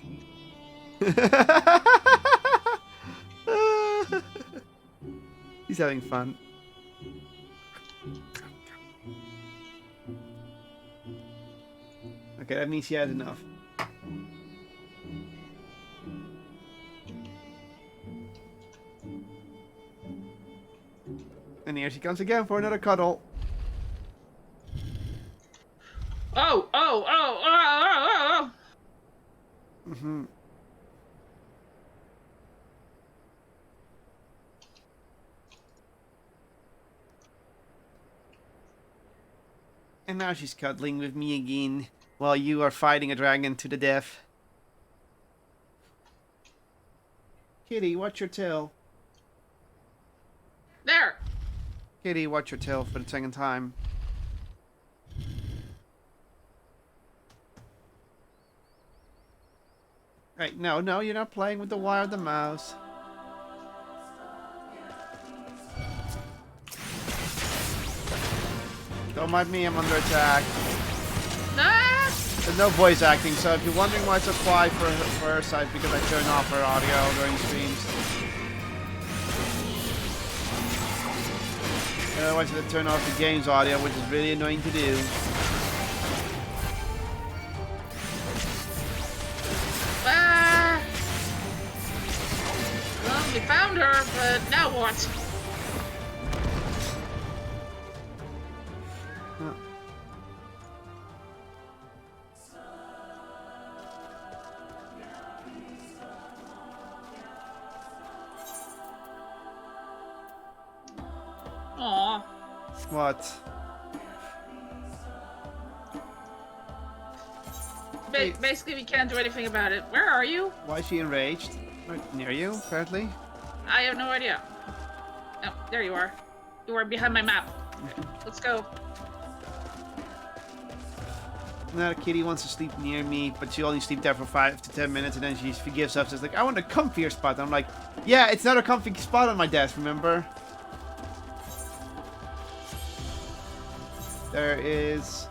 He's having fun. Okay, that means she had enough. And here she comes again for another cuddle. Oh! Mm-hmm. And now she's cuddling with me again while you are fighting a dragon to the death. Kitty, watch your tail. There! Kitty, watch your tail for the second time. Right, no, you're not playing with the wire of the mouse. Don't mind me, I'm under attack. Ah! There's no voice acting, so if you're wondering why it's so quiet for her side, because I turn off her audio during streams. Otherwise, I turn off the game's audio, which is really annoying to do. Ah! we found her, but now what? Aw. What? Basically, we can't do anything about it. Where are you? Why is she enraged? Right near you, apparently. I have no idea. Oh, there you are. You are behind my map. Let's go. Now the kitty wants to sleep near me, but she only sleeps there for 5 to 10 minutes, and then she gives up. She's like, I want a comfier spot. I'm like, yeah, it's not a comfy spot on my desk, remember? There is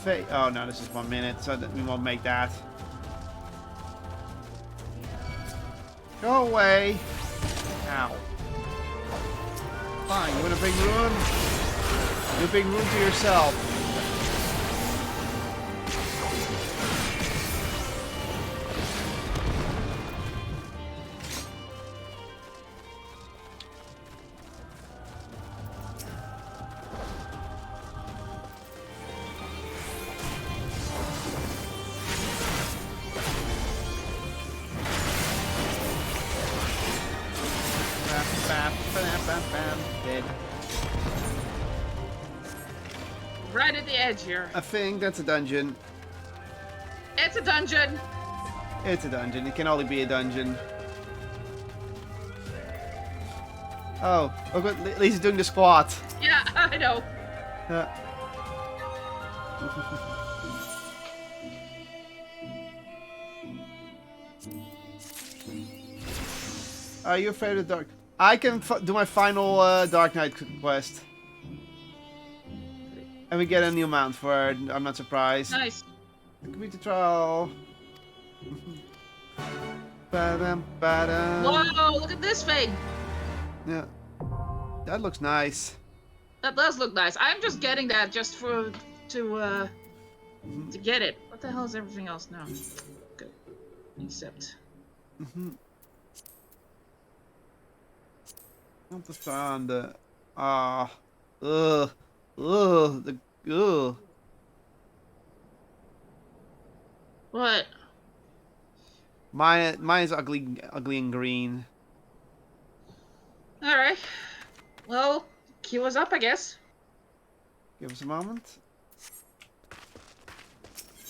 a oh no, this is 1 minute, so that we won't make that. Go away. Ow. Fine, you wanna bring ruin? You bring ruin to yourself. Dead. Right at the edge here. I think that's a dungeon. It's a dungeon. It's a dungeon. It can only be a dungeon. Oh, look what Lisa's doing the squat. Yeah, I know. Are you afraid of dark? I can do my final Dark Knight quest. And we get a new mount for it. I'm not surprised. Nice. Complete the trial. Ba-dum, ba-dum. Whoa, look at this thing. Yeah. That looks nice. That does look nice. I'm just getting that just to get it. What the hell is everything else now? Okay. Except. Not the sound. The What? Mine's ugly and green. All right. Well, queue us up, I guess. Give us a moment.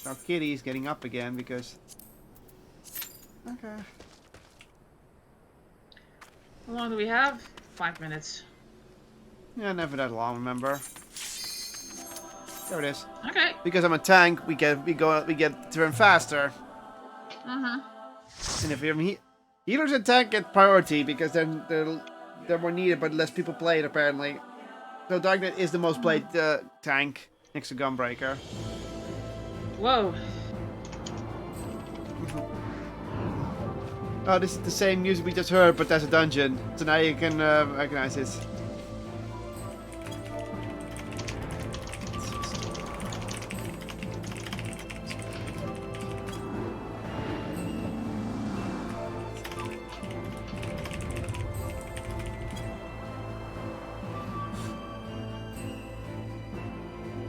Now Kitty's getting up again because. Okay. How long do we have? 5 minutes. Yeah, never that long. Remember? There it is. Okay. Because I'm a tank, we get turn faster. Mm-hmm. And if you're healers and tank get priority because then they're more needed, but less people play it apparently. So Dark Knight is the most played tank next to Gunbreaker. Whoa. Oh, this is the same music we just heard, but there's a dungeon. So now you can recognize this.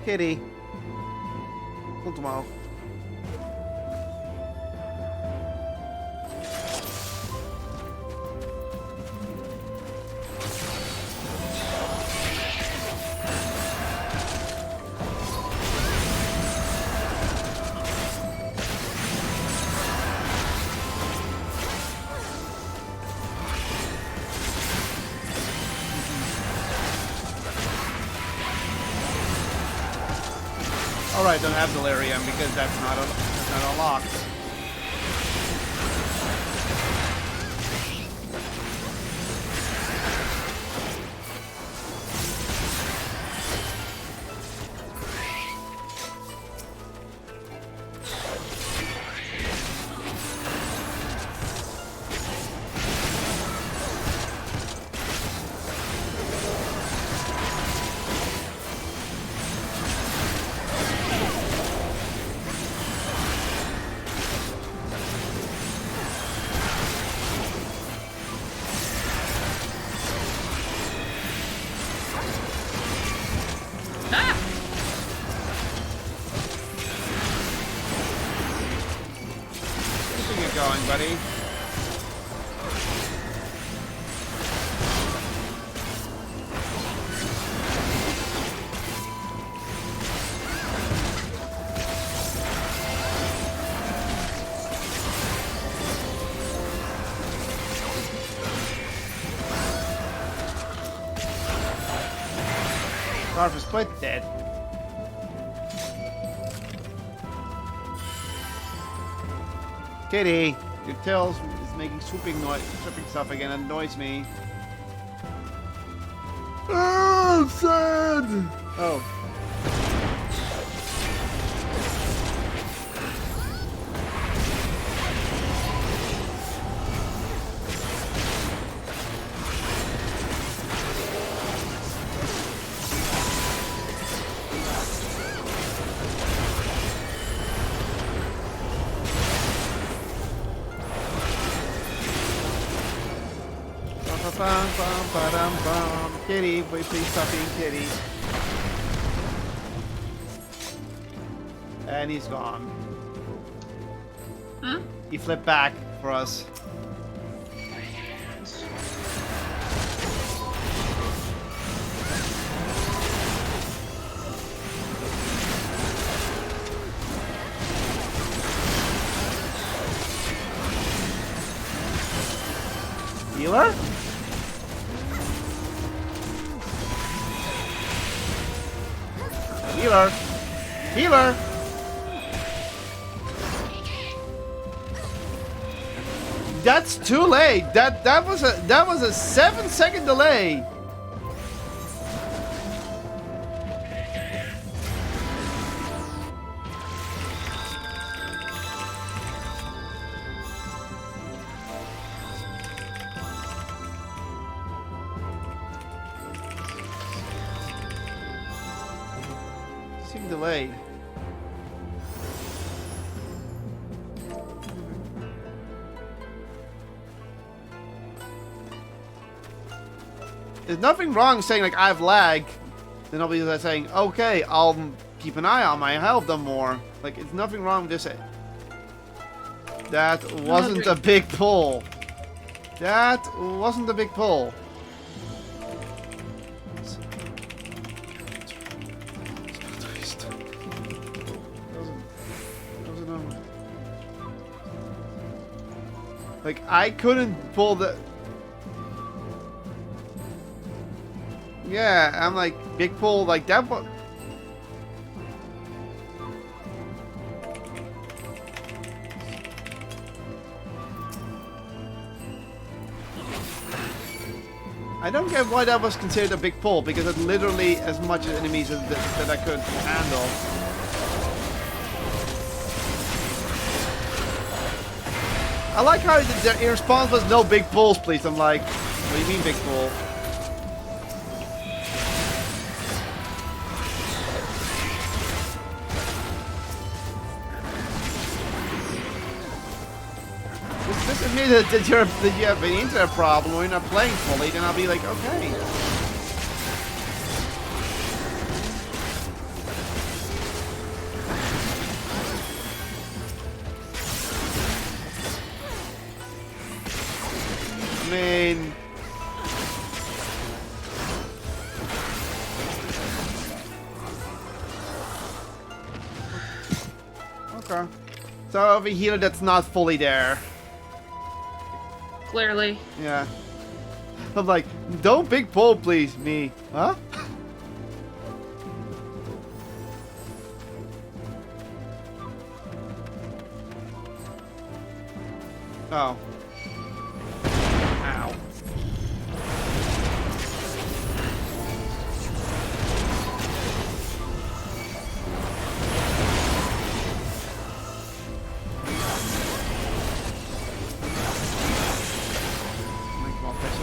Kitty. Komt omhoog. Alright, don't have delirium because that's not unlocked. going, buddy? Carver Split dead. Kitty, your tail is making swooping stuff again. It annoys me. Oh, I'm sad. Oh. Bum, bum, ba-dum, bum. Kitty, please stop being kitty. And he's gone. Huh? He flipped back for us. Healer? Healer! Healer! That's too late. That was a 7-second delay. Delayed. There's nothing wrong saying like I have lag. Then nobody's saying, okay, I'll keep an eye on my health more. Like it's nothing wrong with this. That wasn't a big pull. That wasn't a big pull. Like, I couldn't pull the... Yeah, I'm like, big pull, like, that one... I don't get why that was considered a big pull, because it's literally as much enemies that I could handle. I like how the response was no big pulls, please. I'm like, what do you mean big pull? This is me that you have an internet problem or you're not playing fully, then I'll be like, okay. I mean, okay. So over here, that's not fully there. Clearly. Yeah. I'm like, don't big pull, please, me. Huh? Oh. Ow.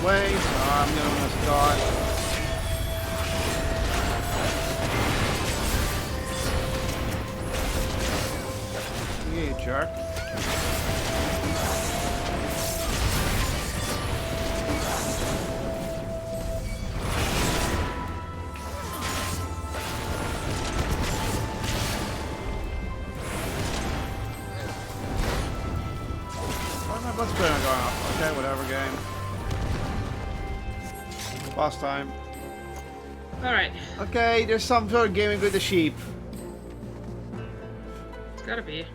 Away, so I'm gonna start. Yeah, you jerk. my blood spreader not going off? Okay, whatever, game. Boss time. Alright. Okay, there's some sort of gaming with the sheep. It's gotta be.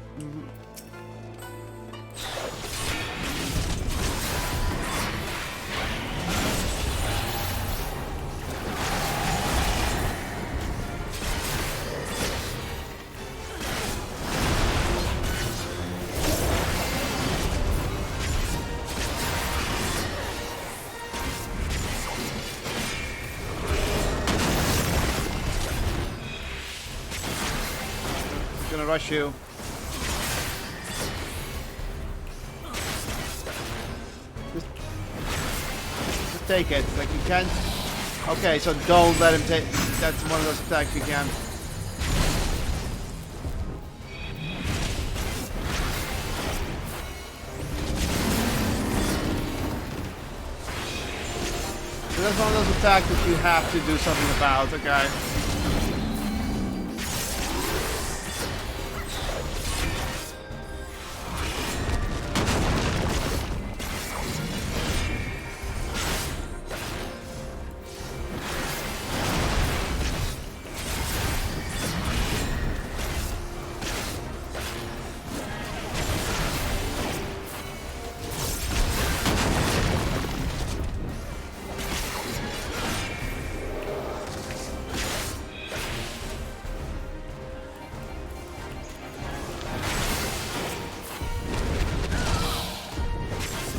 Gonna rush you. Just take it. Like you can't. Okay, so don't let him take. That's one of those attacks you can. So that's one of those attacks that you have to do something about. Okay.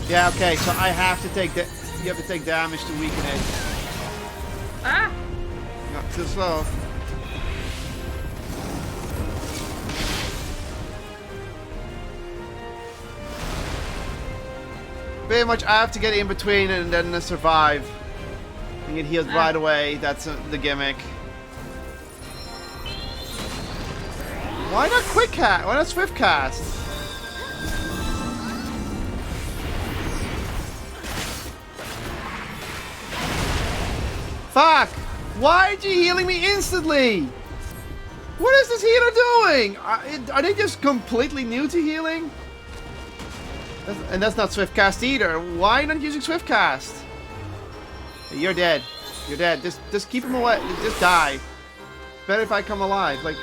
Yeah, okay, so I have to take that. You have to take damage to weaken it. Ah! Not too slow. Pretty much, I have to get in between and then survive. And get healed right away. That's the gimmick. Why not quick cast? Why not swift cast? Fuck! Why are you healing me instantly? What is this healer doing? Are they just completely new to healing? And that's not swift cast either. Why not using swift cast? Hey, you're dead. You're dead. Just keep him away. Just die. Better if I come alive. Like.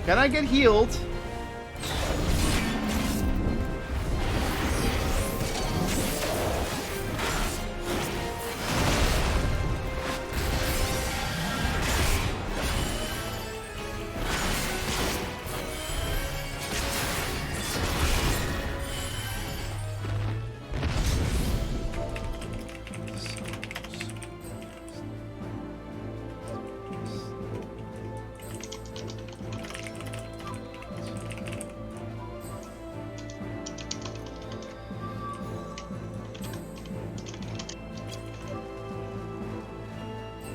Can I get healed?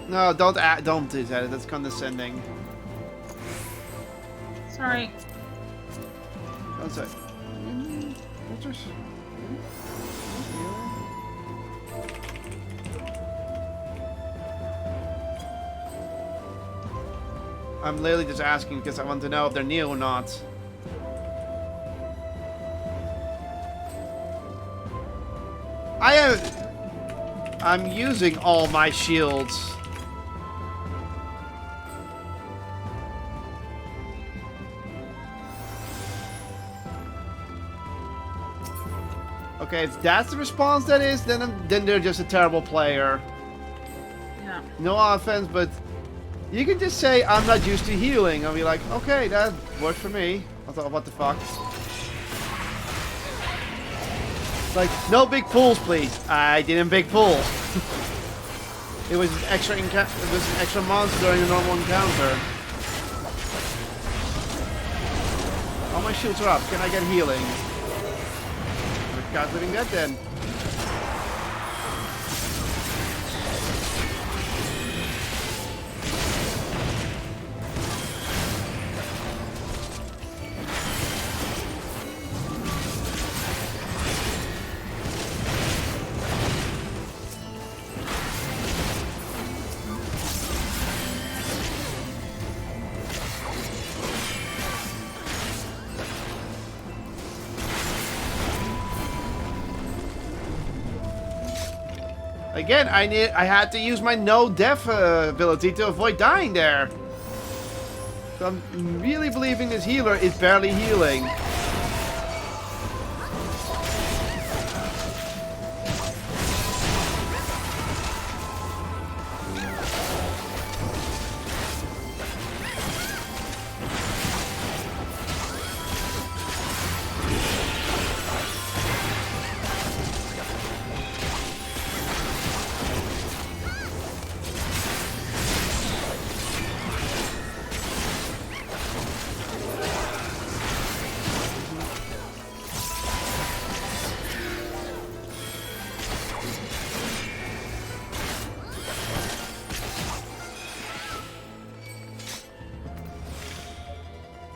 No, don't do that. That's condescending. Sorry. Don't say. I'm literally just asking because I want to know if they're new or not. I'm using all my shields. Okay, if that's the response that is, then they're just a terrible player. Yeah. No offense, but you can just say, I'm not used to healing. I'll be like, okay, that worked for me. I thought, what the fuck? Like, no big pulls, please. I didn't big pull. It was an extra monster during a normal encounter. All my shields are up. Can I get healing? God's living dead then. Again, I had to use my no death ability to avoid dying there. So I'm really believing this healer is barely healing.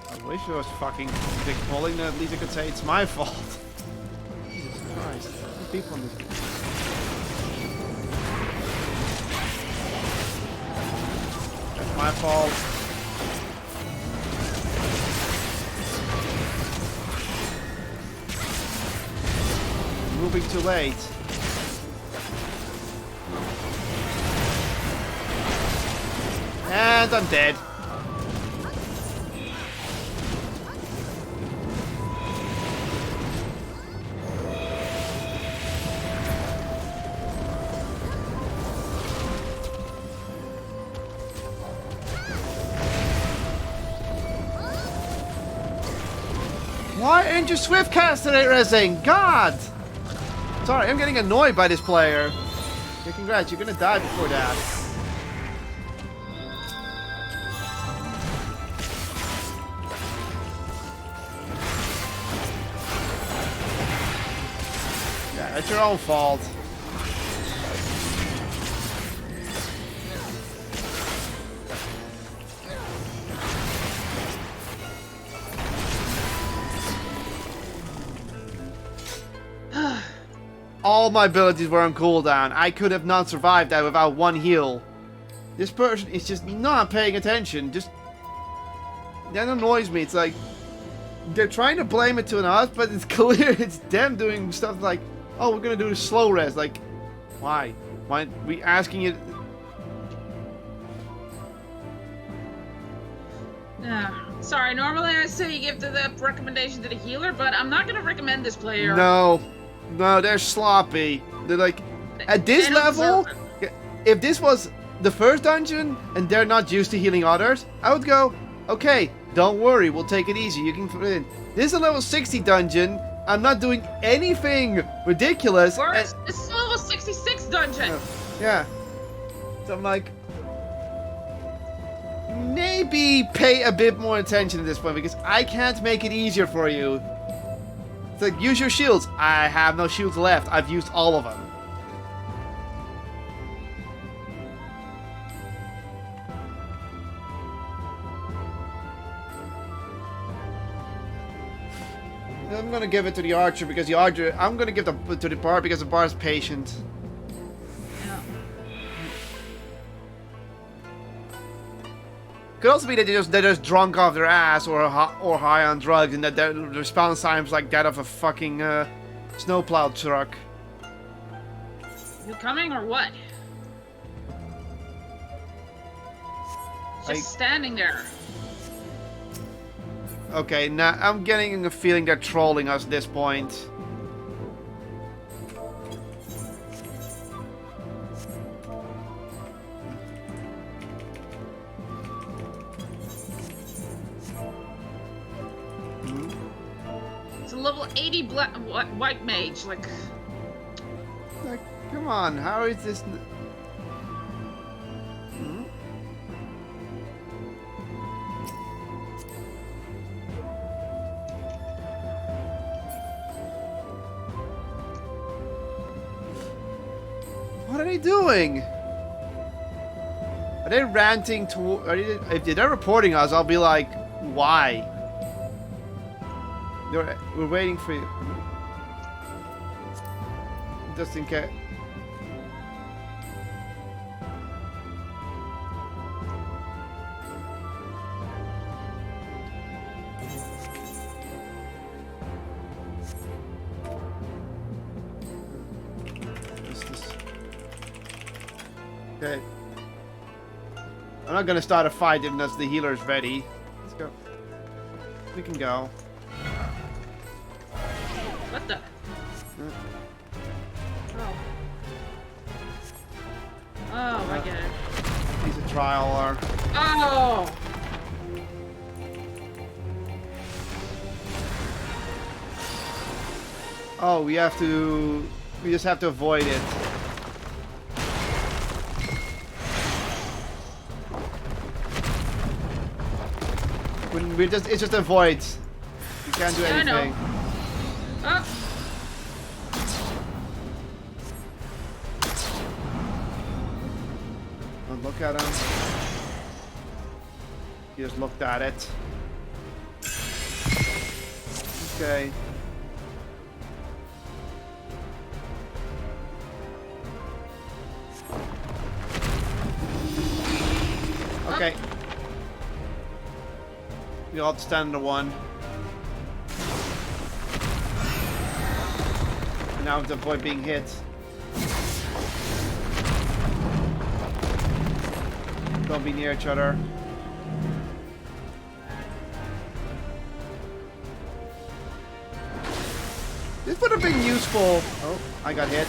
I wish I was fucking big pulling, at least I could say it's my fault. Jesus Christ. There's people on this. That's my fault. Moving too late. And I'm dead. Why aren't you swift casting it, Resing? God! Sorry, I'm getting annoyed by this player. Yeah, congrats, you're gonna die before that. Yeah, that's your own fault. All my abilities were on cooldown. I could have not survived that without one heal. This person is just not paying attention. Just that annoys me. It's like they're trying to blame it to us, but it's clear it's them doing stuff like, "Oh, we're gonna do a slow res." Like, why? Why are we asking it? Sorry, normally I say you give the recommendation to the healer, but I'm not gonna recommend this player. No, they're sloppy. They're like, at this level, if this was the first dungeon and they're not used to healing others, I would go, okay, don't worry, we'll take it easy. You can put it in. This is a level 60 dungeon. I'm not doing anything ridiculous. Worse, this is a level 66 dungeon. Yeah. So I'm like, maybe pay a bit more attention at this point because I can't make it easier for you. It's like, use your shields. I have no shields left. I've used all of them. I'm gonna give it to the archer because the archer. I'm gonna give it to the bard because the bard is patient. Could also be that they're just drunk off their ass or high on drugs, and that their response time's like that of a fucking snowplow truck. You coming or what? Just standing there. Okay, now I'm getting a feeling they're trolling us at this point. Level 80 white mage, like, come on, how is this? What are they doing? Are they ranting to? If they're reporting us, I'll be like, why? We're waiting for you. Just in case. Okay. I'm not gonna start a fight unless the healer's ready. Let's go. We can go. What the? Oh. Oh, I get it. He's a trialer. Oh! Oh, we just have to avoid it. It's just avoid. You can't do anything. I know. Oh. Don't look at him. He just looked at it. Okay. Okay. We all have to stand under one. And now we have to avoid being hit. Don't be near each other. This would have been useful. Oh, I got hit.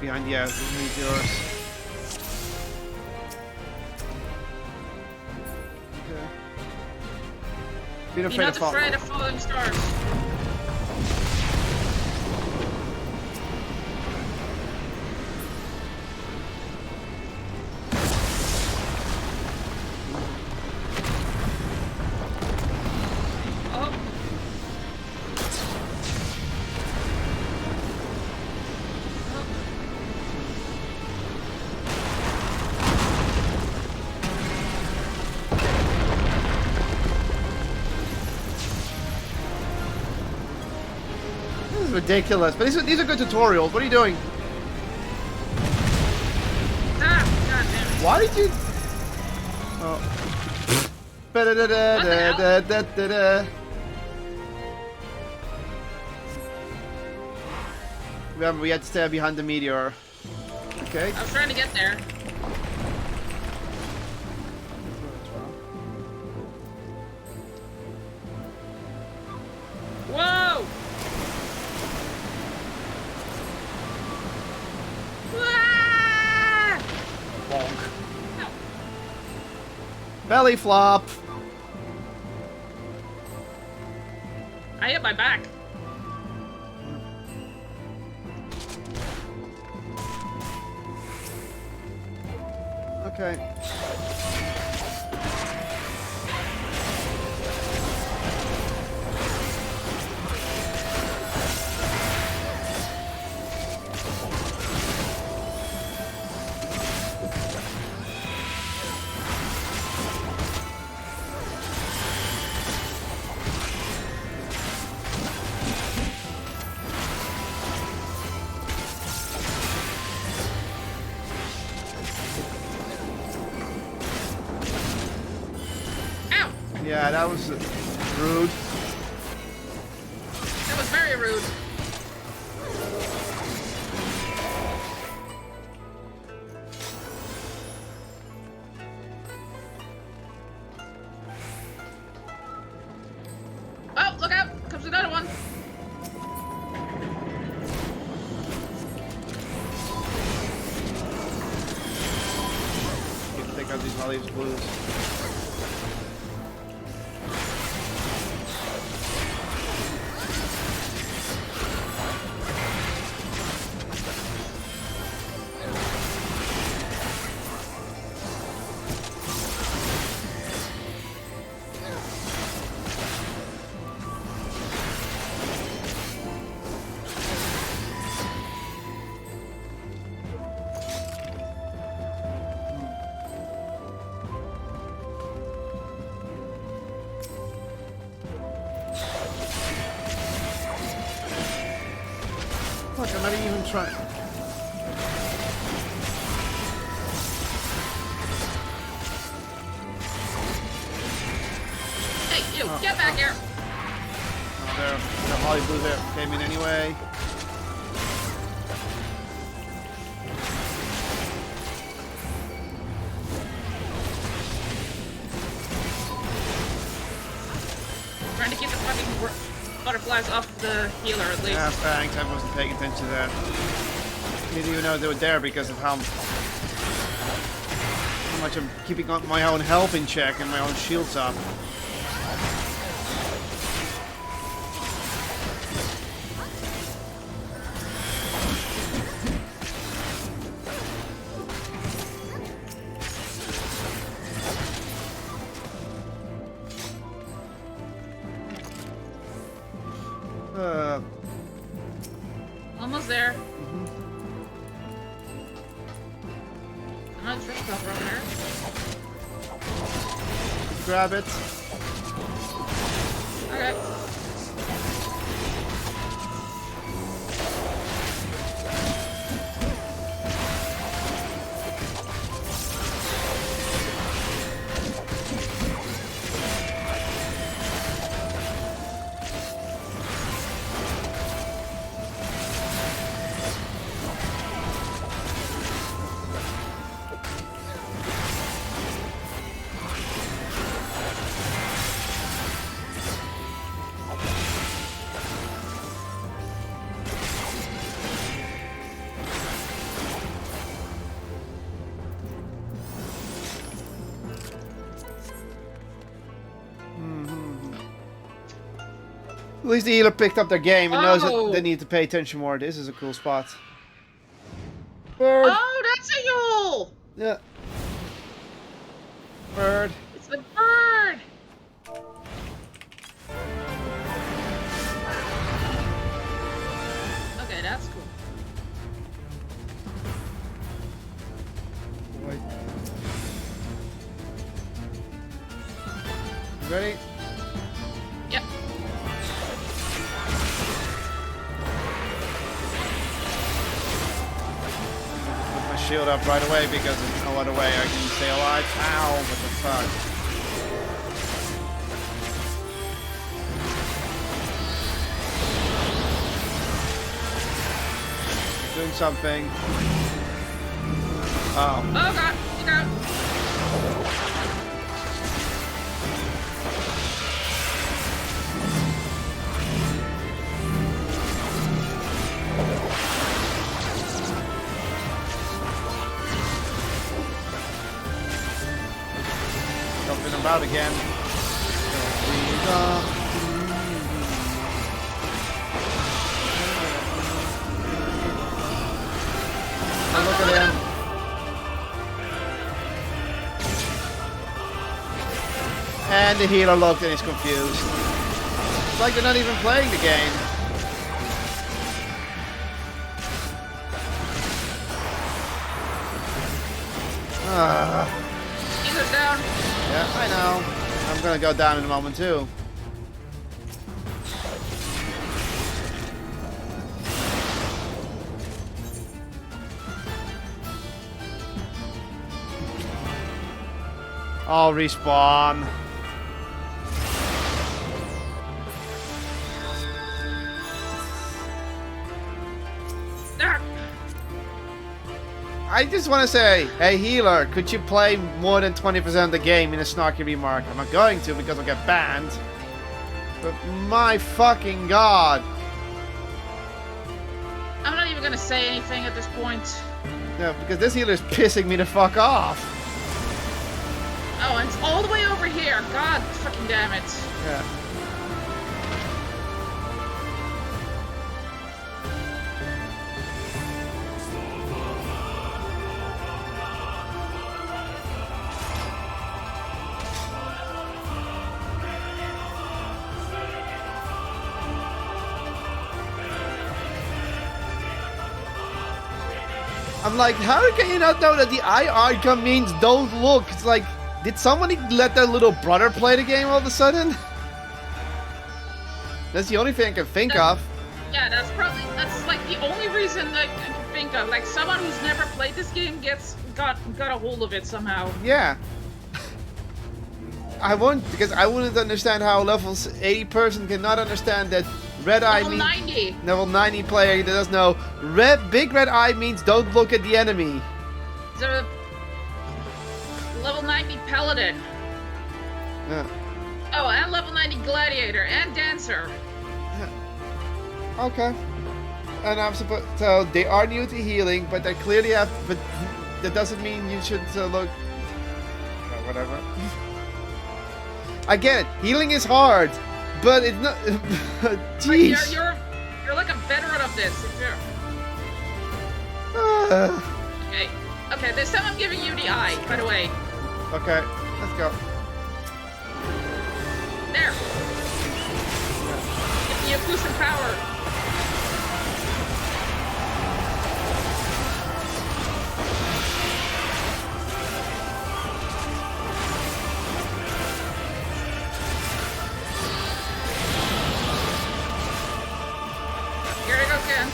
Behind the meteors. Okay. Be You're not afraid of falling stars. Ridiculous, but these are good tutorials. What are you doing? Ah, God damn it. Why did you? Oh. Remember, we had to stay behind the meteor. Okay. I was trying to get there. Whoa! Ah! Bonk. Belly flop. I hit my back. Okay. Yeah, that was rude. That was very rude. Oh, look out! Comes another one. Get to take out these all these blues. Fuck, I'm not even trying. Hey, you, get back here! Oh, there. The Holly Blue there came in anyway. Trying to keep the fucking butterflies off the healer at least. Yeah, thanks. I wasn't paying attention to that. Didn't even know they were there because of how much I'm keeping my own health in check and my own shields up. Almost there. Another trick stuff over there. Grab it. Okay. At least the healer picked up their game and knows that Oh. they need to pay attention more. This is a cool spot. Bird. Oh, that's a Yule! Yeah. Bird. It's the bird! Okay, that's cool. Wait. Ready? Yep. Put my shield up right away because there's no other way I can stay alive. Ow, what the fuck? Doing something. Oh. Oh god, you go. Jumping about again. Oh, look at him. And the healer looked and is confused. It's like they're not even playing the game. Healer's down. Yeah, I know. I'm gonna go down in a moment too. I'll respawn. Ah. I just want to say, hey healer, could you play more than 20% of the game in a snarky remark? I'm not going to because I'll get banned. But my fucking god. I'm not even gonna say anything at this point. No, because this healer is pissing me the fuck off. Oh, and it's all the way over here. God fucking damn it. Yeah. I'm like, how can you not know that the eye icon means don't look? It's like, did somebody let their little brother play the game all of a sudden? That's the only thing I can think of. Yeah, that's like the only reason I can think of. Like someone who's never played this game got a hold of it somehow. Yeah. I wouldn't understand how level 80 person cannot understand that red eye Level means 90. level 90 player that doesn't know big red eye means don't look at the enemy. The level 90 paladin. Yeah. Oh, and level 90 gladiator and dancer. Okay. And I'm supposed so they are new to healing, but they clearly have. But that doesn't mean you should look. Whatever. I get it. Healing is hard, but it's not. Jeez. You're like a veteran of this. Okay. This time I'm giving you the eye. By the way. Okay. Let's go. There. Give me a boost in power. Here I go again.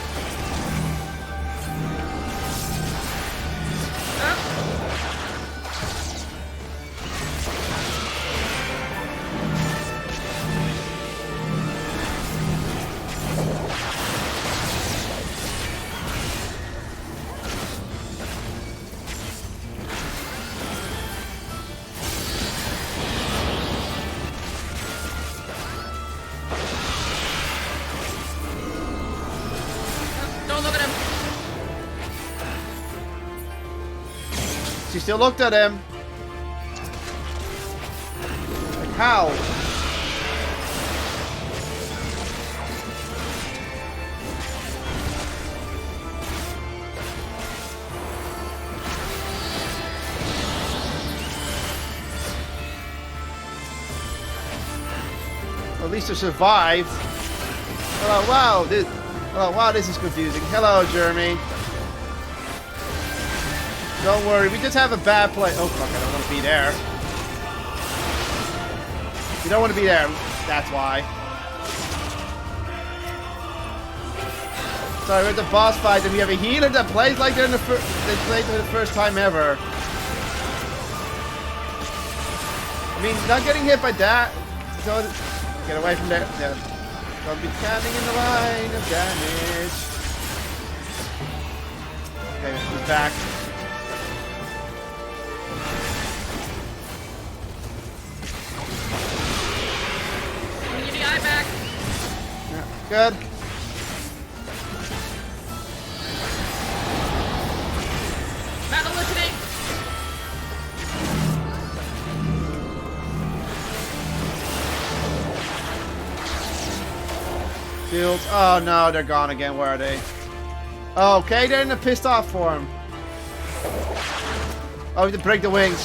Don't look at him. She still looked at him. Like how? At least I survived. Oh wow, this is confusing. Hello, Jeremy. Don't worry, we just have a bad play. Oh fuck, I don't want to be there. You don't want to be there. That's why. Sorry, we're at the boss fight, and we have a healer that plays like they played for the first time ever. I mean, not getting hit by that. So get away from there. Yeah. Don't be standing in the line of damage. Okay, he's back. Give me the eye back. Yeah, good. Battle listening. Shields. Oh no, they're gone again. Where are they? Okay, they're in a pissed off form. Oh, we have to break the wings.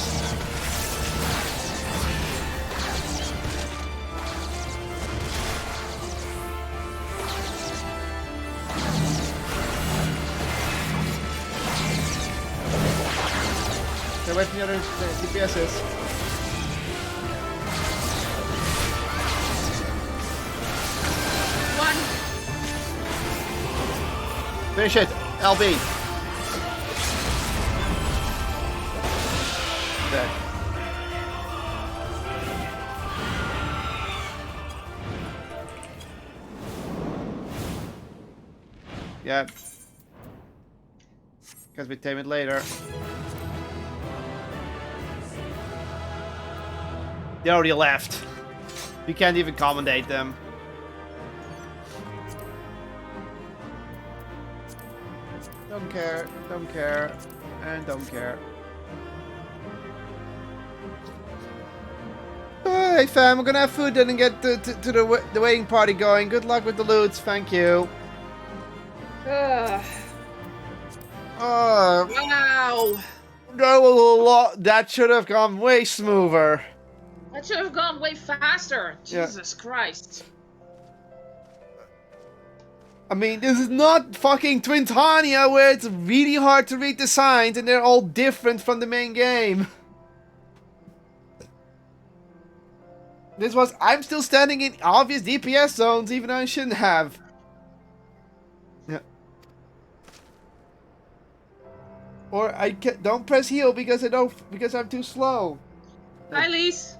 Stay away from the other DPSs. Finish it, LB. Dead. Yeah. Because we tame it later. They already left. We can't even commendate them. Don't care, and don't care. Hey fam, we're gonna have food then and get to the waiting party going. Good luck with the loots, thank you. Wow. That was a lot. That should have gone way smoother. That should have gone way faster. Yeah. Jesus Christ. I mean, this is not fucking Twintania where it's really hard to read the signs and they're all different from the main game. This was, I'm still standing in obvious DPS zones even though I shouldn't have. Or I can't, don't press heal because because I'm too slow. Hi, Lise.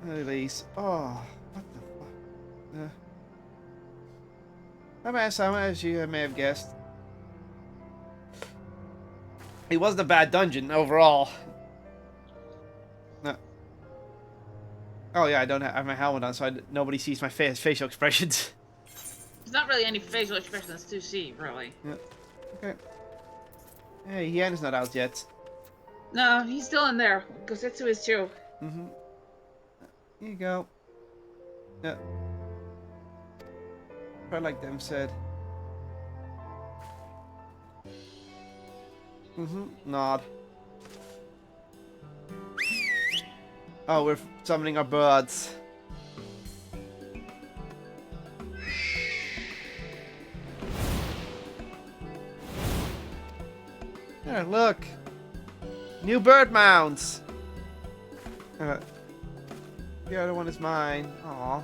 At least. Oh, what the fuck? As you may have guessed, it wasn't a bad dungeon overall. No. Oh yeah, I don't have my helmet on, so nobody sees my facial expressions. There's not really any facial expressions to see, really. Yeah. Okay. Hey, Ian is not out yet. No, he's still in there. Gosetsu is too. Mm-hmm. Here you go. Yeah. Probably like them said. Mm-hmm. Nod. Oh, we're summoning our birds. There, look. New bird mounts. The other one is mine. Aww.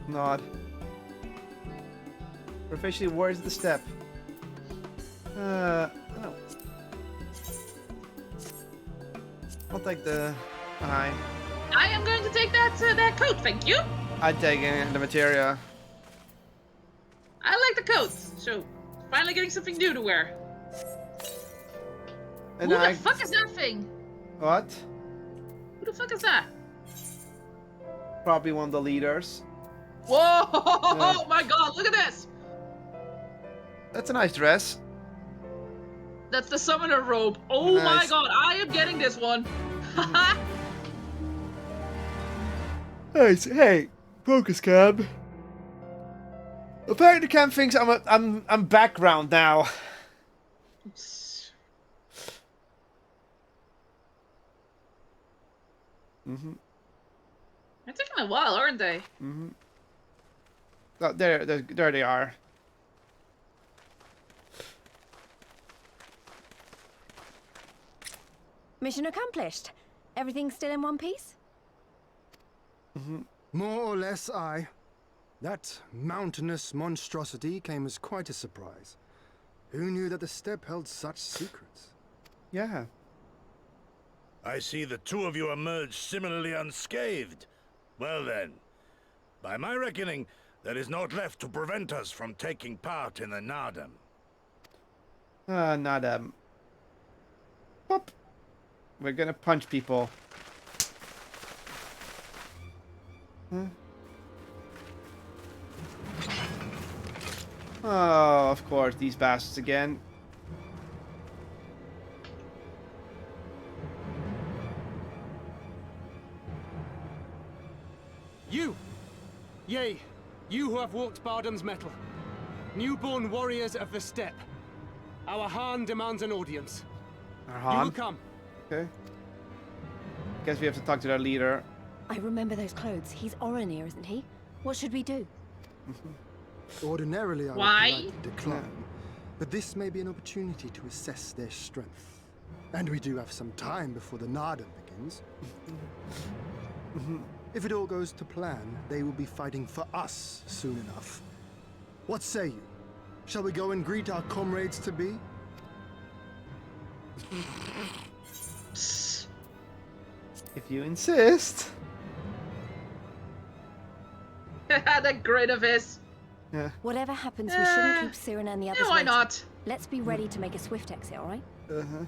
Nod. We're officially where's the step? Oh. I'll take the behind. I am going to take that coat, thank you. I'd take the materia. I like the coat, so finally getting something new to wear. And Who the fuck is that thing? What? Who the fuck is that? Probably one of the leaders. Whoa! Oh my god, look at this! That's a nice dress. That's the summoner robe. Oh my Nice. god, I am getting this one. Haha. Hey, focus cam. Apparently, Cam thinks I'm background now. Mhm. They're taking a while, aren't they? Mhm. Oh, there they are. Mission accomplished. Everything still in one piece? More or less, aye. That mountainous monstrosity came as quite a surprise. Who knew that the steppe held such secrets? Yeah. I see the two of you emerged similarly unscathed. Well then, by my reckoning, there is naught left to prevent us from taking part in the Nardam. Not Pop. We're gonna punch people. Huh? Oh, of course, these bastards again. You! Yea, you who have walked Bardam's metal. Newborn warriors of the steppe. Our Han demands an audience. Our You will Han? come. Okay. Guess we have to talk to their leader. I remember those clothes. He's Oronir, isn't he? What should we do? Ordinarily, I Why? would politely decline, but this may be an opportunity to assess their strength. And we do have some time before the Nardam begins. If it all goes to plan, they will be fighting for us soon enough. What say you? Shall we go and greet our comrades-to-be? If you insist. That grin of his. Yeah. Whatever happens, we shouldn't keep Siren and the others Yeah, why waiting. not? Let's be ready to make a swift exit, alright? Uh-huh.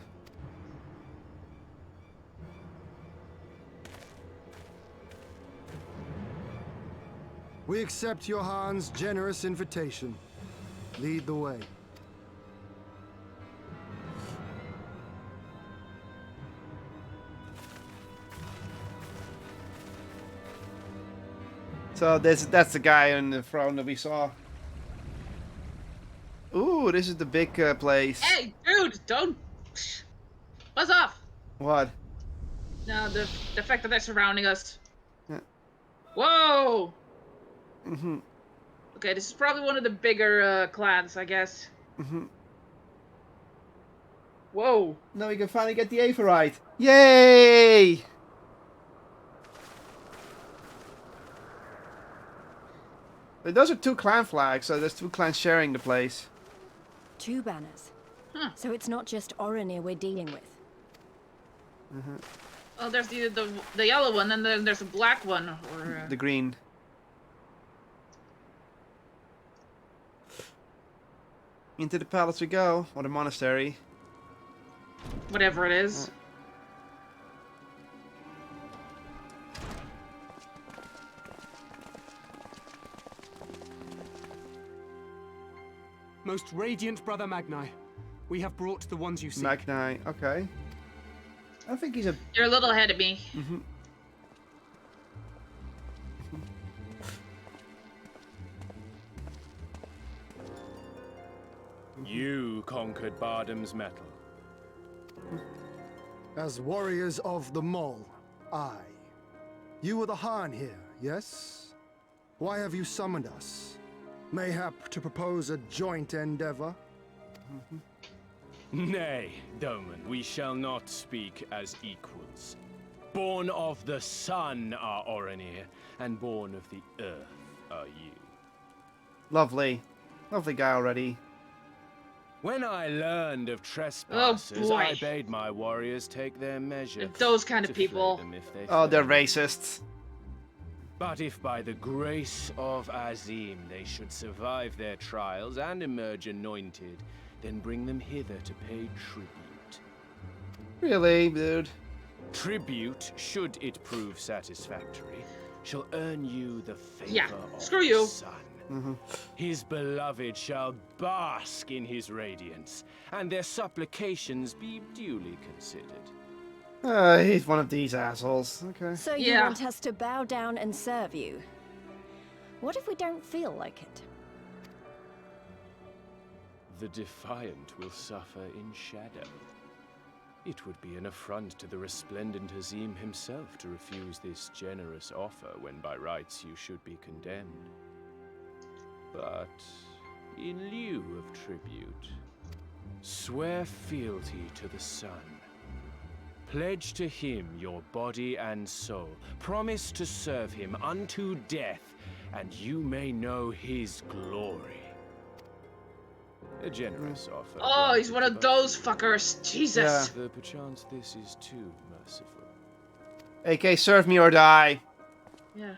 We accept your Han's generous invitation. Lead the way. So that's the guy on the throne that we saw. Ooh, this is the big place. Hey, dude, don't. Buzz off. What? No, the fact that they're surrounding us. Yeah. Whoa. Mm-hmm. Okay, this is probably one of the bigger clans, I guess. Mm-hmm. Whoa. Now we can finally get the Ava right. Yay! But those are 2 clan flags, so there's 2 clans sharing the place. 2 banners. Huh. So it's not just Orenir we're dealing with. Well, there's the yellow one, and then there's a black one. Or, The green. Into the palace we go, or the monastery. whatever it is. Most radiant brother Magni, we have brought the ones you seek. Magni, okay. I think he's a... You're a little ahead of me. You conquered Bardam's metal. As warriors of the Mole, aye. You were the Khan here, yes? Why have you summoned us? Mayhap to propose a joint endeavor? Nay, Doman, we shall not speak as equals. Born of the sun are Orenir, and born of the earth are you. Lovely. Lovely guy already. When I learned of trespassers, Oh, I boy. bade my warriors take their measure. Those kind of to flay people. them if they Oh, they're fell. racists. But if by the grace of Azim they should survive their trials and emerge anointed, then bring them hither to pay tribute. Really, dude? Tribute, should it prove satisfactory, shall earn you the favor Yeah, of screw the you. sun. His beloved shall bask in his radiance, and their supplications be duly considered. He's one of these assholes. Okay. So you Yeah. want us to bow down and serve you? What if we don't feel like it? The defiant will suffer in shadow. It would be an affront to the resplendent Azim himself to refuse this generous offer when by rights you should be condemned. But in lieu of tribute, swear fealty to the sun. Pledge to him your body and soul. Promise to serve him unto death, and you may know his glory. A generous offer. Oh, he's one granted of to those both. fuckers. Jesus. Though perchance this is too merciful. AK, serve me or die. Yeah.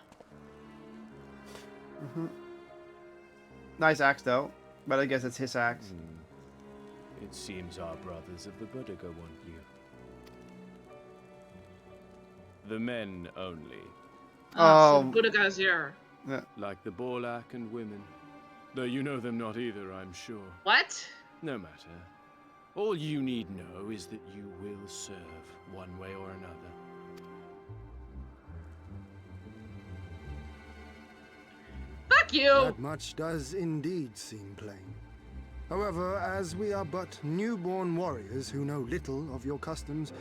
Nice axe, though. But I guess it's his axe. It seems our brothers of the Buddha want you. The men only, Oh, Oh. so Budaga's here. like the Borlak and women. Though you know them not either, I'm sure. What? No matter. All you need know is that you will serve one way or another. Fuck you! That much does indeed seem plain. However, as we are but newborn warriors who know little of your customs,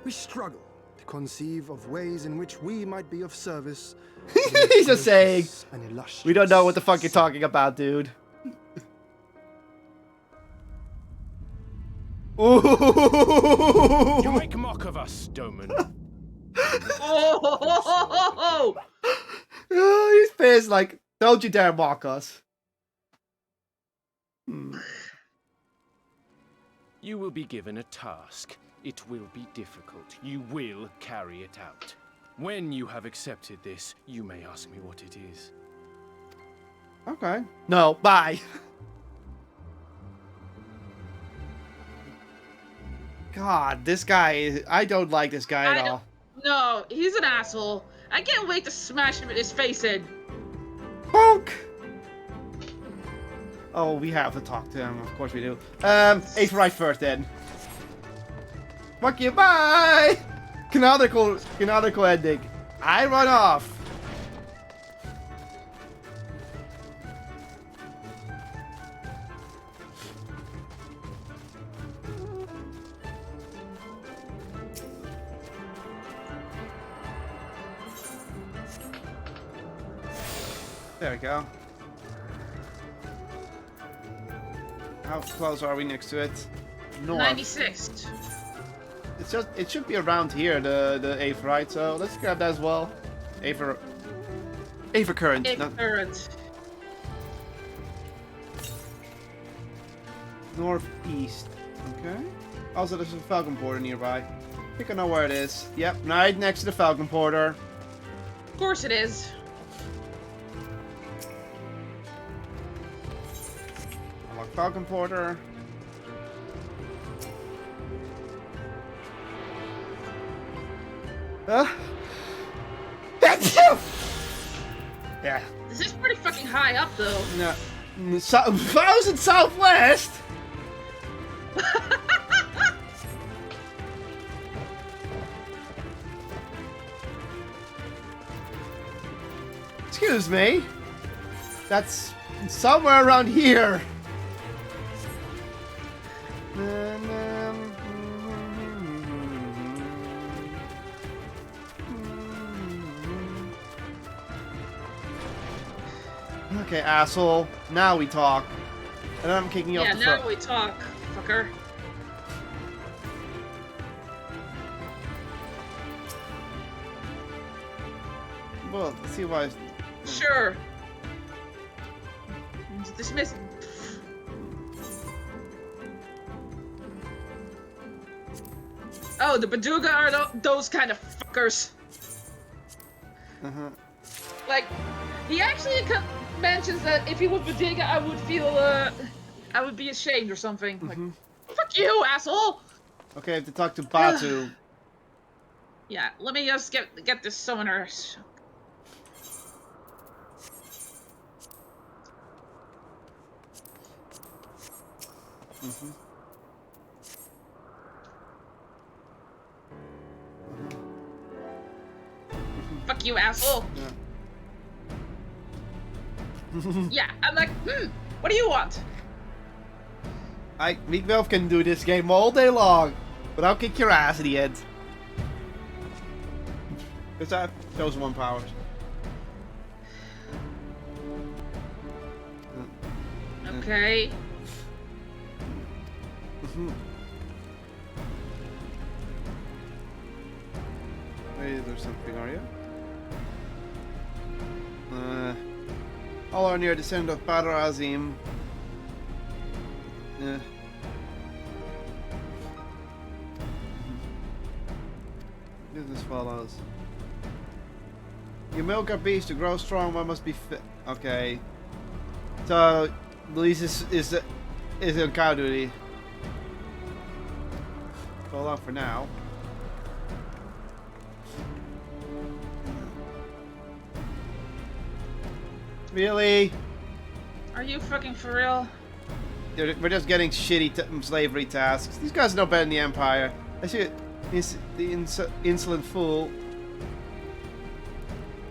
we struggle to conceive of ways in which we might be of service. He's just saying, and illustrious. we don't know what the fuck you're talking about, dude. Ooh. You make mock of us, Doman. Oh! He's pissed, like, don't you dare mock us. You will be given a task. It will be difficult. You will carry it out. When you have accepted this, you may ask me what it is. Okay. No, bye. God, this guy, I don't like this guy at all. No, he's an asshole. I can't wait to smash him in his face in. Bonk! Oh, we have to talk to him. Of course we do. Ace right first then. Fuck you, bye! Canonical ending. I run off. There we go. How close are we next to it? North. 96. It's just, it should be around here, the Aether, right? So let's grab that as well. Aether current. Ignorant. northeast. Okay. Also, there's a Falcon Porter nearby. I think I know where it is. Yep, right next to the Falcon Porter. Of course it is. Unlock Falcon Porter. That's you! Yeah. This is pretty fucking high up, though. No. If I was in Southwest. Excuse me. That's somewhere around here. Okay, asshole. Now we talk. And then I'm kicking you off the Yeah, now we talk, fucker. Well, let's see why. Sure. Dismiss. Oh, the Baduga are those kind of fuckers. Like, he actually mentions that if he was Baduga, I would feel, I would be ashamed or something. Like, fuck you, asshole! Okay, I have to talk to Batu. Yeah, let me just get this summoner. Fuck you, asshole. Yeah, I'm like, what do you want? Meek Velv can do this game all day long, but I'll kick your ass in the end. Because I have chosen one powers. Okay. Maybe there's something, are you? All are near the center of Badr Azim. This follows. You milk a beast to grow strong, one must be fit. Okay. So, Luis is on cow duty. Hold on for now. Really? Are you fucking for real? We're just getting shitty slavery tasks. These guys are no better than the Empire. I see it. He's the insolent fool.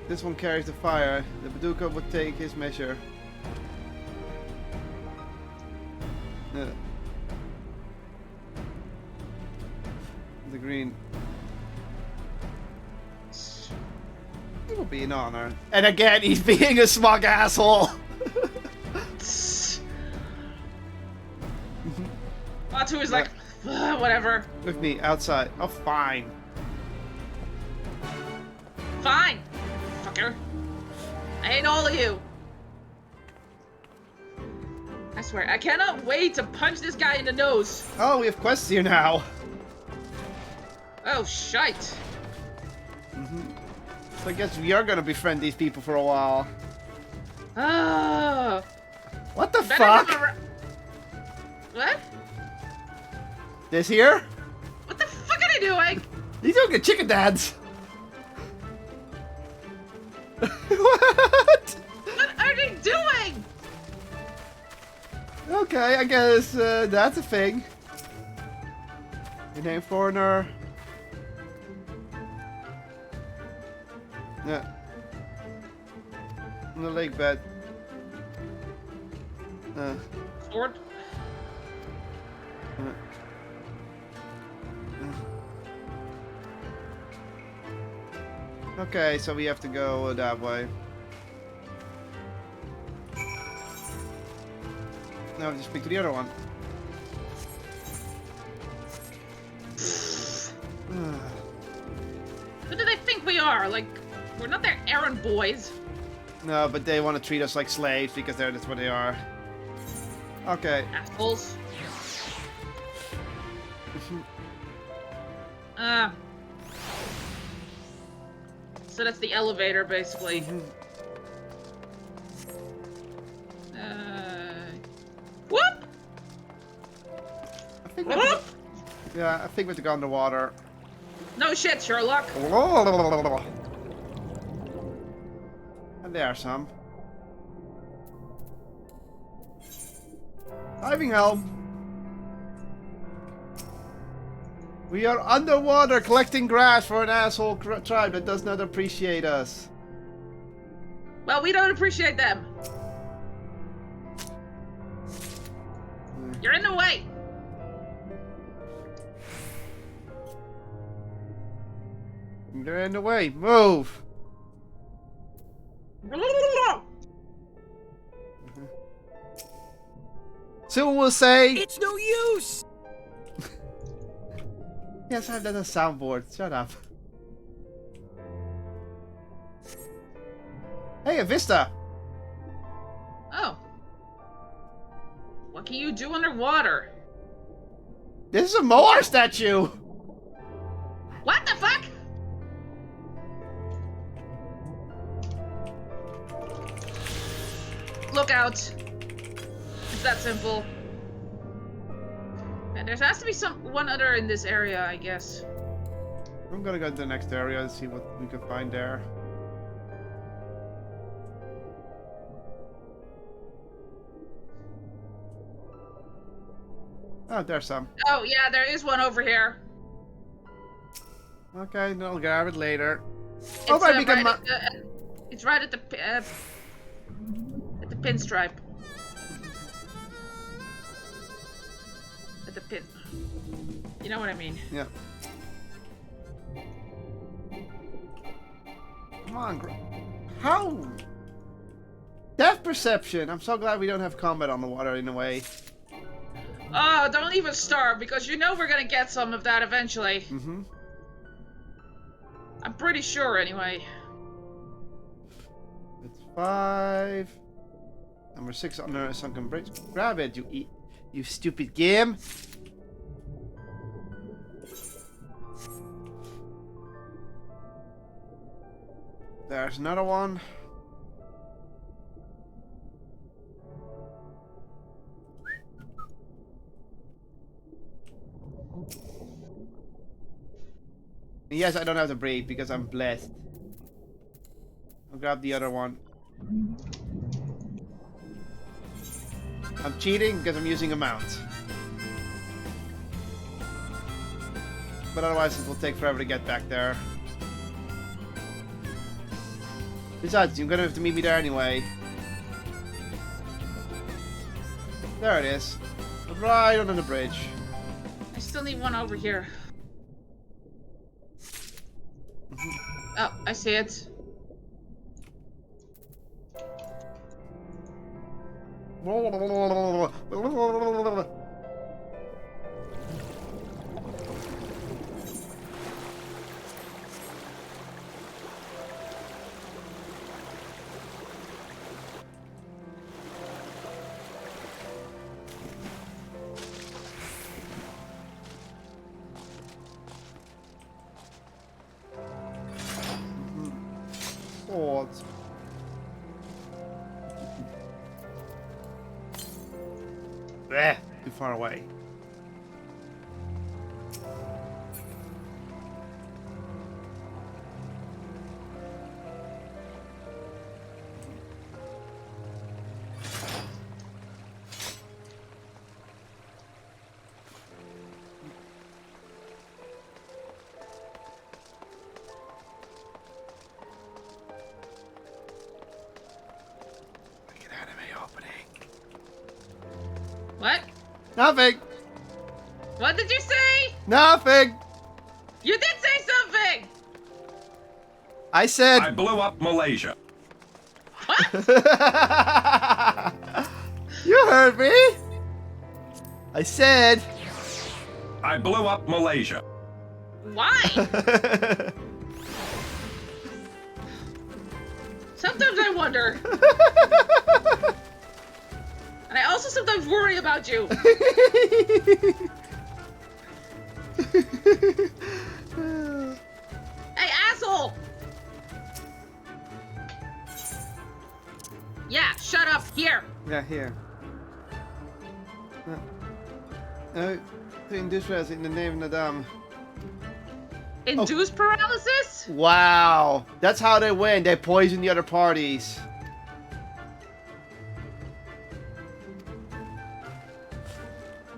This one carries the fire. The Baduka would take his measure. The green. It will be an honor. And again, he's being a smug asshole. Batu is like, whatever. With me, outside. Oh, fine. Fine, fucker. I ain't all of you. I swear, I cannot wait to punch this guy in the nose. Oh, we have quests here now. Oh, shite. So I guess we are gonna befriend these people for a while. Oh. What the fuck? What? This here? What the fuck are they doing? He's doing a chicken dance. What? What are they doing? Okay, I guess that's a thing. Your name, foreigner. Yeah. In the lake bed. Sword? Okay, so we have to go that way. Now we have to speak to the other one. Who do they think we are? Like, we're not their errand boys. No, but they want to treat us like slaves because that's what they are. Okay. Assholes. So that's the elevator, basically. Whoop! I think we have to go, yeah, I think we have to go underwater. No shit, Sherlock. And there are some. Diving helm. We are underwater collecting grass for an asshole tribe that does not appreciate us. Well, we don't appreciate them. You're in the way. They're in the way. Move. Someone will say, It's no use! yes, I've done a soundboard. Shut up. Hey, a vista. Oh. What can you do underwater? This is a Moar statue. What the fuck? Look out. It's that simple. And there has to be one other in this area, I guess. I'm gonna go to the next area and see what we can find there. Oh, there's some. Oh, yeah, there is one over here. Okay, then I'll grab it later. It's, Oh, right, we can it's right at the pinstripe. At the pin. You know what I mean? Yeah. Come on, how? Depth perception. I'm so glad we don't have combat on the water in a way. Oh, don't even start, because you know we're gonna get some of that eventually. Mm-hmm. I'm pretty sure, anyway. It's 5. Number 6 under a sunken bridge. Grab it, you stupid game. There's another one. Yes, I don't have to breathe because I'm blessed. I'll grab the other one. I'm cheating because I'm using a mount. But otherwise it will take forever to get back there. Besides, you're gonna have to meet me there anyway. There it is. Right under the bridge. I still need one over here. Oh, I see it. Swords. Bleh, too far away. What? Nothing. What did you say? Nothing. You did say something! I said. I blew up Malaysia. You heard me. I said. I blew up Malaysia. Why? Sometimes I wonder. And I also sometimes worry about you. Yeah, shut up, here! Yeah, here. To induce rest in the name of Nadam. Induce paralysis? Wow, that's how they win. They poison the other parties.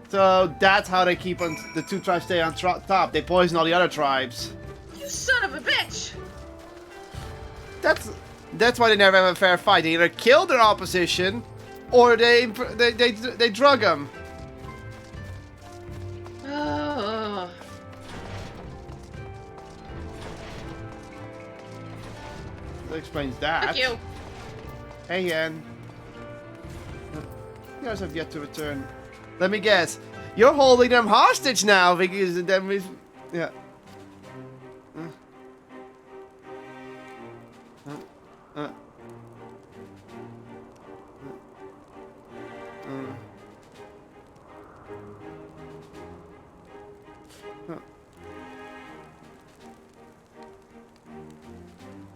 So that's how they keep on the two tribes stay on top. They poison all the other tribes. You son of a bitch! That's why they never have a fair fight. They either kill their opposition, or they drug them. Oh. That explains that. Fuck you. Hey, Yen. You guys have yet to return. Let me guess. You're holding them hostage now because them is... Yeah.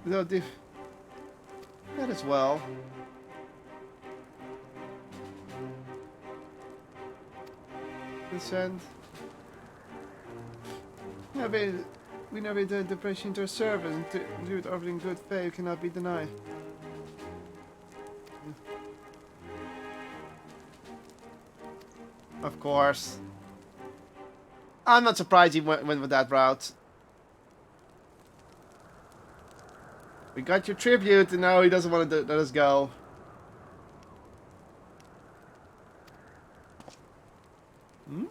No, that as well. Descend. Yeah, but we never did depression into our service and to do it offering good faith cannot be denied. Of course. I'm not surprised he went with that route. We got your tribute, and now he doesn't want to let us go. Hmm?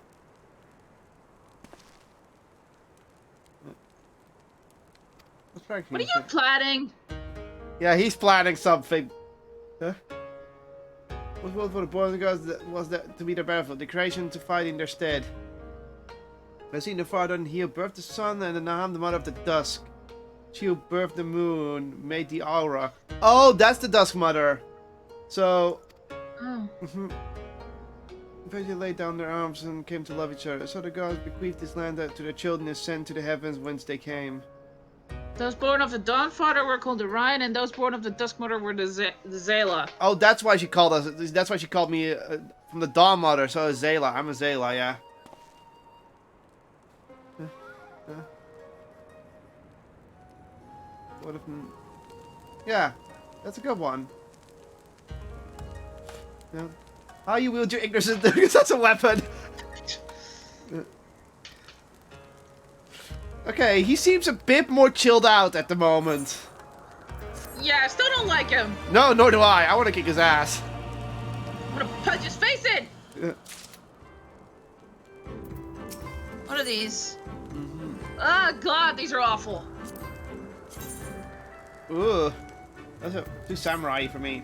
What are you planning? Yeah, he's planning something. Huh? What's well for the boys and girls was that to be their benefit, the creation to fight in their stead. I've seen the father and he who birthed the sun, and the Naham, the mother of the dusk. She who birthed the moon, made the aura. Oh, that's the Dusk Mother. So... Oh. They laid down their arms and came to love each other. So the gods bequeathed this land to their children and sent to the heavens whence they came. Those born of the Dawn Father were called the Ryan, and those born of the Dusk Mother were the Zayla. Oh, that's why she called us. That's why she called me from the Dawn Mother. So Zayla. I'm a Zayla, yeah. What if... Yeah, that's a good one. Yeah. How you wield your ignorance because that's a weapon. Okay, he seems a bit more chilled out at the moment. Yeah, I still don't like him. No, nor do I. I want to kick his ass. I'm gonna punch his face in. What are these? Oh god, these are awful. Ooh, that's too samurai for me.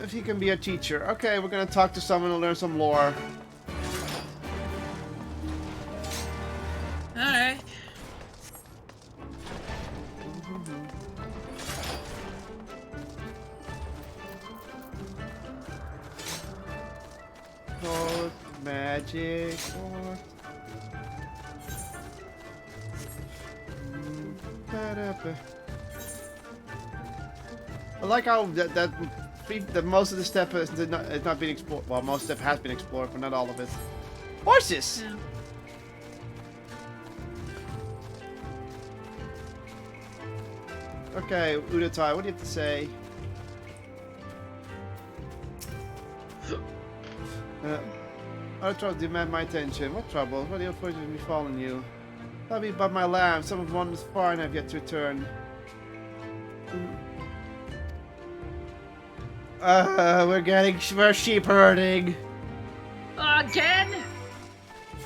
If he can be a teacher. Okay, we're gonna talk to someone and learn some lore. Alright. Code, magic, or... I like how that most of the step is not being explored. Well, most step has been explored, but not all of it. Horses. Yeah. Okay, Udatai, what do you have to say? Other troubles demand my attention. What trouble? What ill fortune has befallen you? Tell me about my lamb. Some of one is far and have yet to return. We're sheep herding. Again?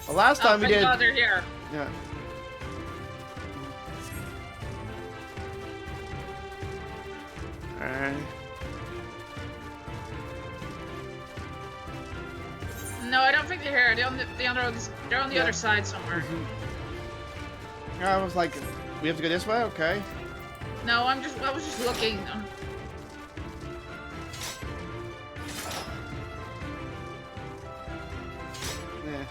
Well, last time we did. Oh, they're here. Yeah. No, I don't think they're here. They're on the other side somewhere. I was like, we have to go this way? Okay. No, I was just looking. Yeah.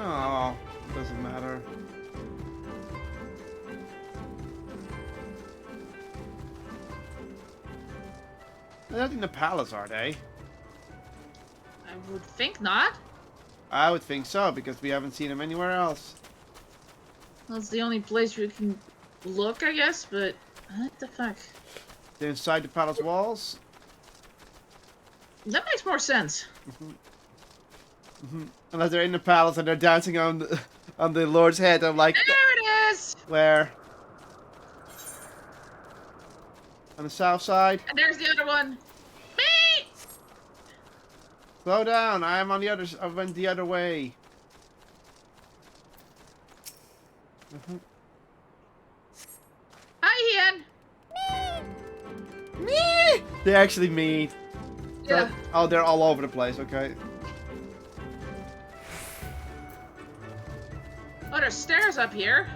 Oh, doesn't matter. They're not in the palace, are they? I would think not. I would think so, because we haven't seen them anywhere else. That's the only place we can look, I guess, but what the fuck? They're inside the palace walls. That makes more sense. Unless they're in the palace and they're dancing on the Lord's head. I'm like, there it is! where? On the south side? And there's the other one. Me! Slow down, I am on the other. I went the other way. Hi, Ian. Me! They actually meet. Yeah. Oh, they're all over the place. Okay. Oh, there's stairs up here.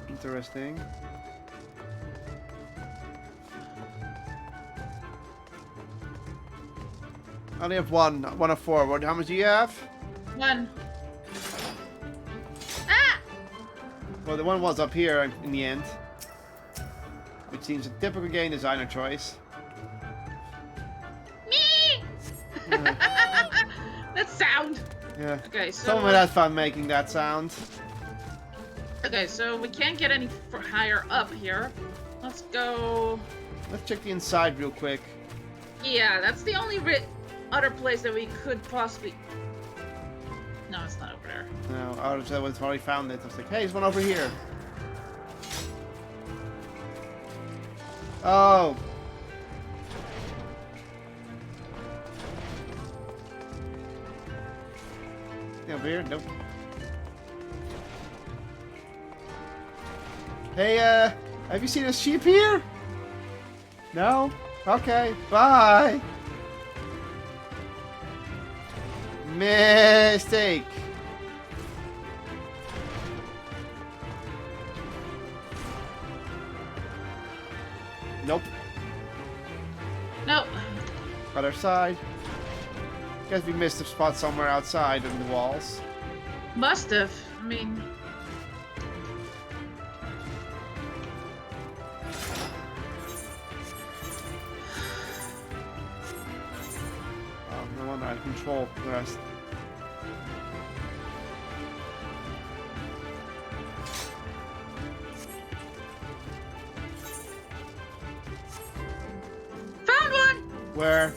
Interesting. I only have one of four. How much do you have? One. Ah! Well, the one was up here in the end. Which seems a typical game designer choice. Me! That sound. Yeah. Okay, so... Someone had fun making that sound. Okay, so we can't get any higher up here. Let's go... Let's check the inside real quick. Yeah, that's the only other place that we could possibly... No, it's not over there. No, I would have already found it. I was like, hey, there's one over here. Oh. Over here? Nope. Hey, have you seen a sheep here? No? Okay, bye. Mistake. Nope. Nope. Other side. Guess we missed a spot somewhere outside in the walls. Must have. I mean... No wonder I control the rest. Found one! Where?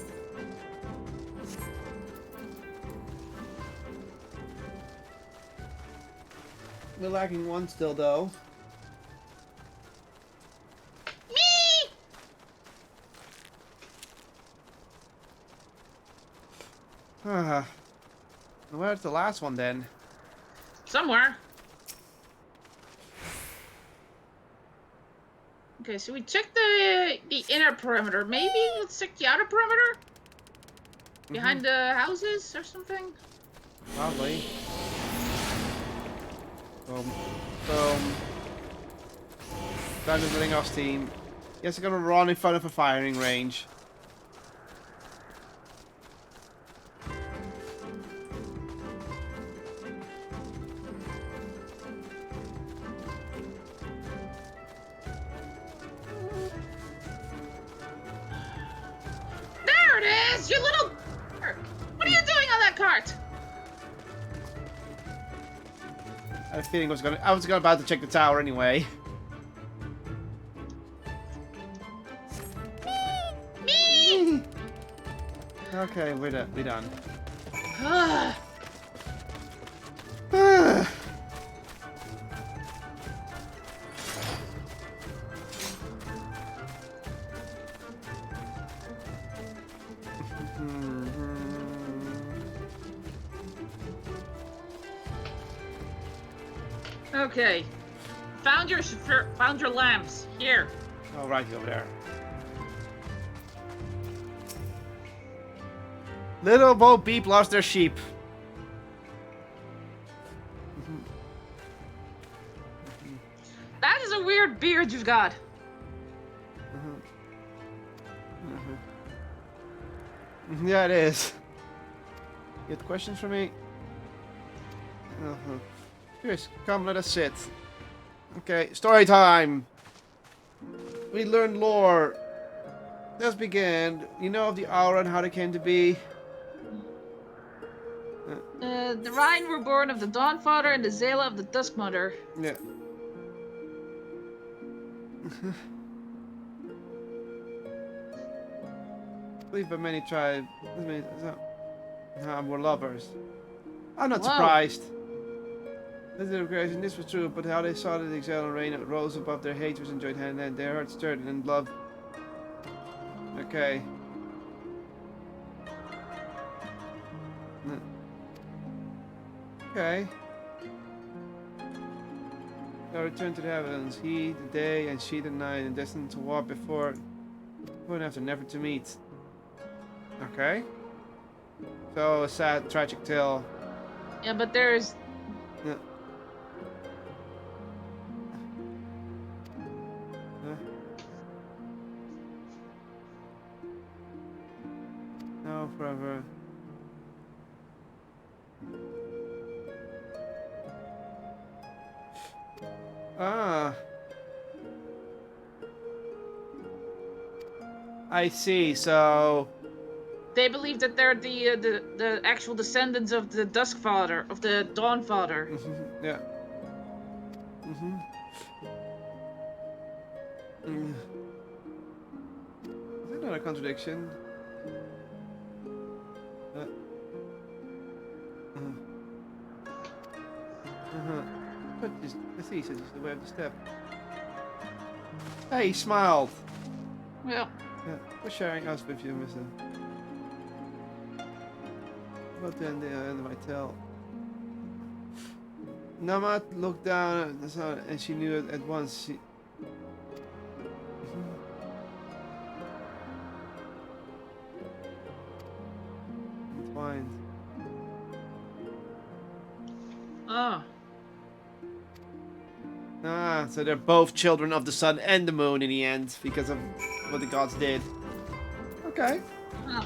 We're lacking one still, though. Me! Where's the last one then? Somewhere. Okay, so we checked the inner perimeter. Maybe let's check the outer perimeter? Behind the houses or something? Probably. Boom. Boom. Time is running off steam. Yes, I'm gonna run in front of a firing range. There it is! You little... What are you doing on that cart? I had a feeling I was about to check the tower anyway. Me! Okay, we're done. Okay. Found your lamps. Here. Oh, right over there. Little Bo Peep lost their sheep. That is a weird beard you've got. Yeah, it is. You had questions for me? Chris, come, let us sit. Okay, story time. We learned lore. Let's begin. You know of the Aura and how they came to be? The Rhine were born of the Dawnfather and the Zela of the Duskmother. Yeah. Believed by many tribes. We're lovers. I'm not surprised. This was true, but how they saw that the exile and rain rose above their hatreds enjoyed hand in hand. Their hearts stirred and love. Okay. Okay. They'll return to the heavens. He the day and she the night, and destined to walk before and after, never to meet. Okay. So a sad, tragic tale. Yeah, but there's. Yeah. No, forever. Ah. I see, so... They believe that they're the actual descendants of the Duskfather, of the Dawnfather. Yeah. Mm-hmm. Is that not a contradiction? But I see, so just the way of the step. Hey, he smiled. Well. Yeah, we're sharing us with you, mister. But then the end of my tale. Namat looked down at the sun and she knew it at once. She... Entwined. Oh. Ah, so they're both children of the sun and the moon in the end because of what the gods did. Okay. Oh.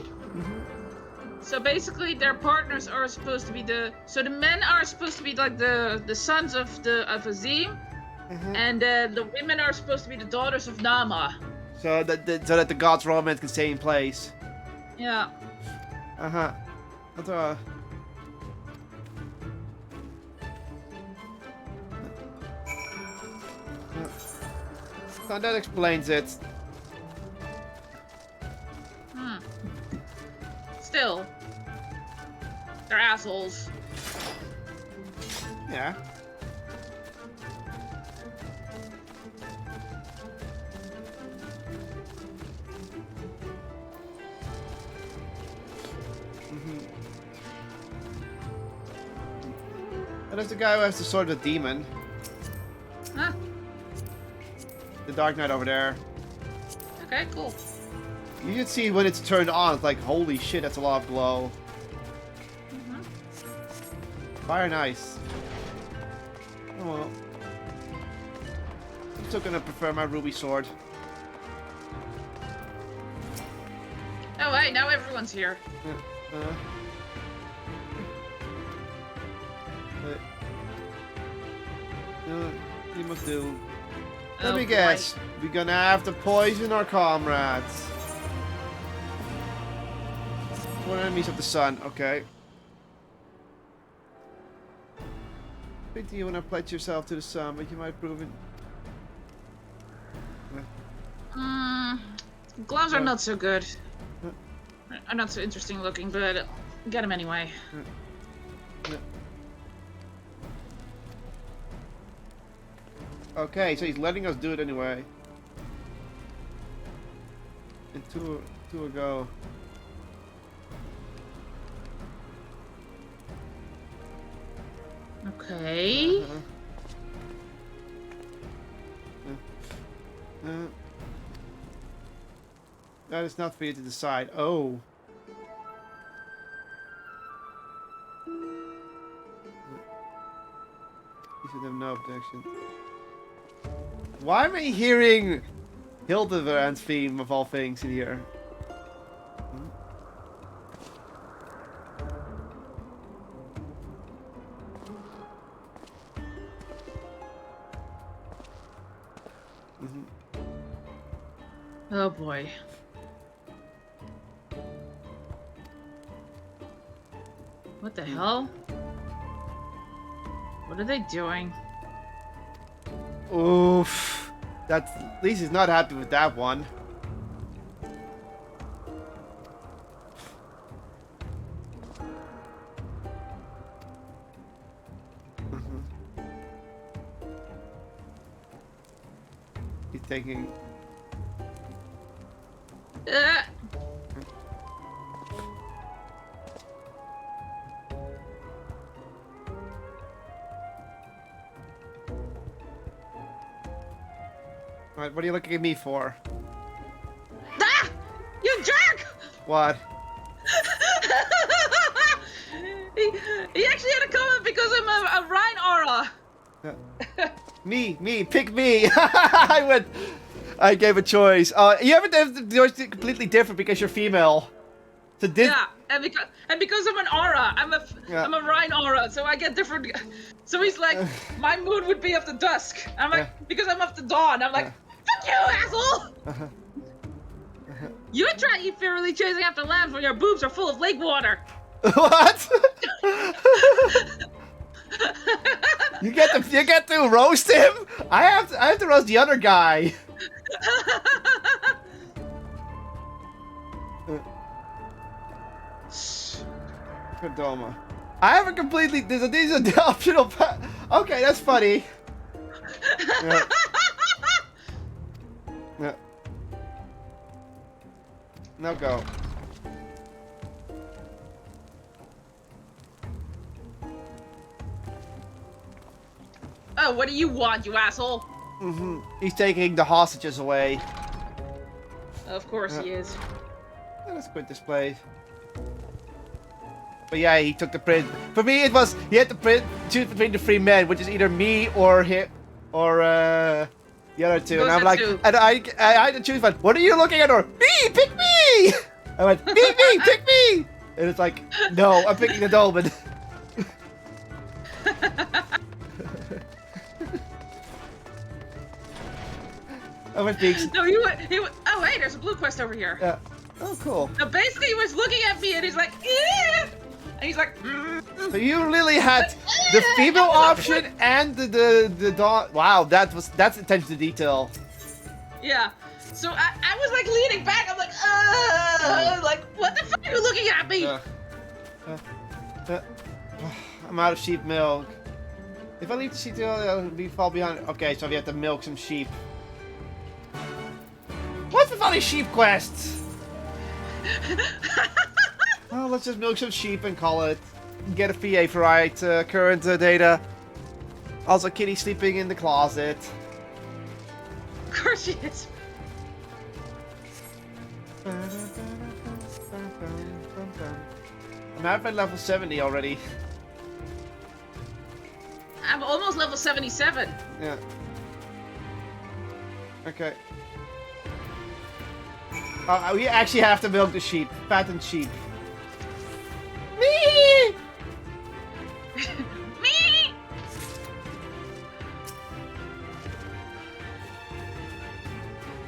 So basically, their partners are supposed to be the. So the men are supposed to be like the sons of Azim, and the women are supposed to be the daughters of Nama. So that the gods' romance can stay in place. Yeah. That's So that explains it. Still, they're assholes. Yeah. And there's the guy who has the sword of the demon. Huh? The Dark Knight over there. Okay, cool. You can see when it's turned on, it's like, holy shit, that's a lot of glow. Fire and ice. Oh well. I'm still gonna prefer my ruby sword. Oh, hey, now everyone's here. You must do. Let me guess. We're gonna have to poison our comrades. We're enemies of the sun. Okay. Pity you wanna pledge yourself to the sun, but you might prove it. Gloves are not so good. Are not so interesting looking, but get them anyway. Okay, so he's letting us do it anyway. And two ago. Okay. That is not for you to decide. Oh. You should have no objection. Why am I hearing Hildebrand's theme of all things in here? Oh boy. What the hell? What are they doing? Oof. That's, at least he's not happy with that one. He's taking... Alright, what are you looking at me for? Ah! You jerk! What? he actually had a comment because I'm a Rhine aura. Me, pick me! I gave a choice. You have to choice completely different because you're female. So this... Yeah, and because I'm an aura, I'm a Rhine aura, so I get different. So he's like, my moon would be of the dusk. I'm like, because I'm of the dawn. I'm like, fuck you, asshole! You're fearfully chasing after lambs when your boobs are full of lake water. What? You get to roast him? I have to roast the other guy. Kodama. I have a completely... These are the optional... Okay, that's funny. Yeah. Yeah. Now go. Oh, what do you want, you asshole? He's taking the hostages away. Of course he is. Let's quit this place. But yeah, he took the print. For me, it was he had to choose between the three men, which is either me or him or the other two. And I'm like, and I had to choose one. What are you looking at? Or me, pick me. I went, me, pick me. And it's like, no, I'm picking the dolmen. I went big. No, he went. Oh, hey, there's a blue quest over here. Yeah. Oh, cool. So basically, he was looking at me and he's like, eh! And he's like, So you really had the female option and the dog. Wow, that's attention to detail. Yeah. So I was like leaning back. I'm like, what the fuck are you looking at me? I'm out of sheep milk. If I leave the sheep, I'll fall behind. Okay, so we have to milk some sheep. What's with all these sheep quests? Well, let's just milk some sheep and call it. Get a VA for right current data. Also, Kitty sleeping in the closet. Of course she is. I'm at level 70 already. I'm almost level 77. Yeah. Okay. We actually have to milk the sheep. Fatten sheep. Me! Me!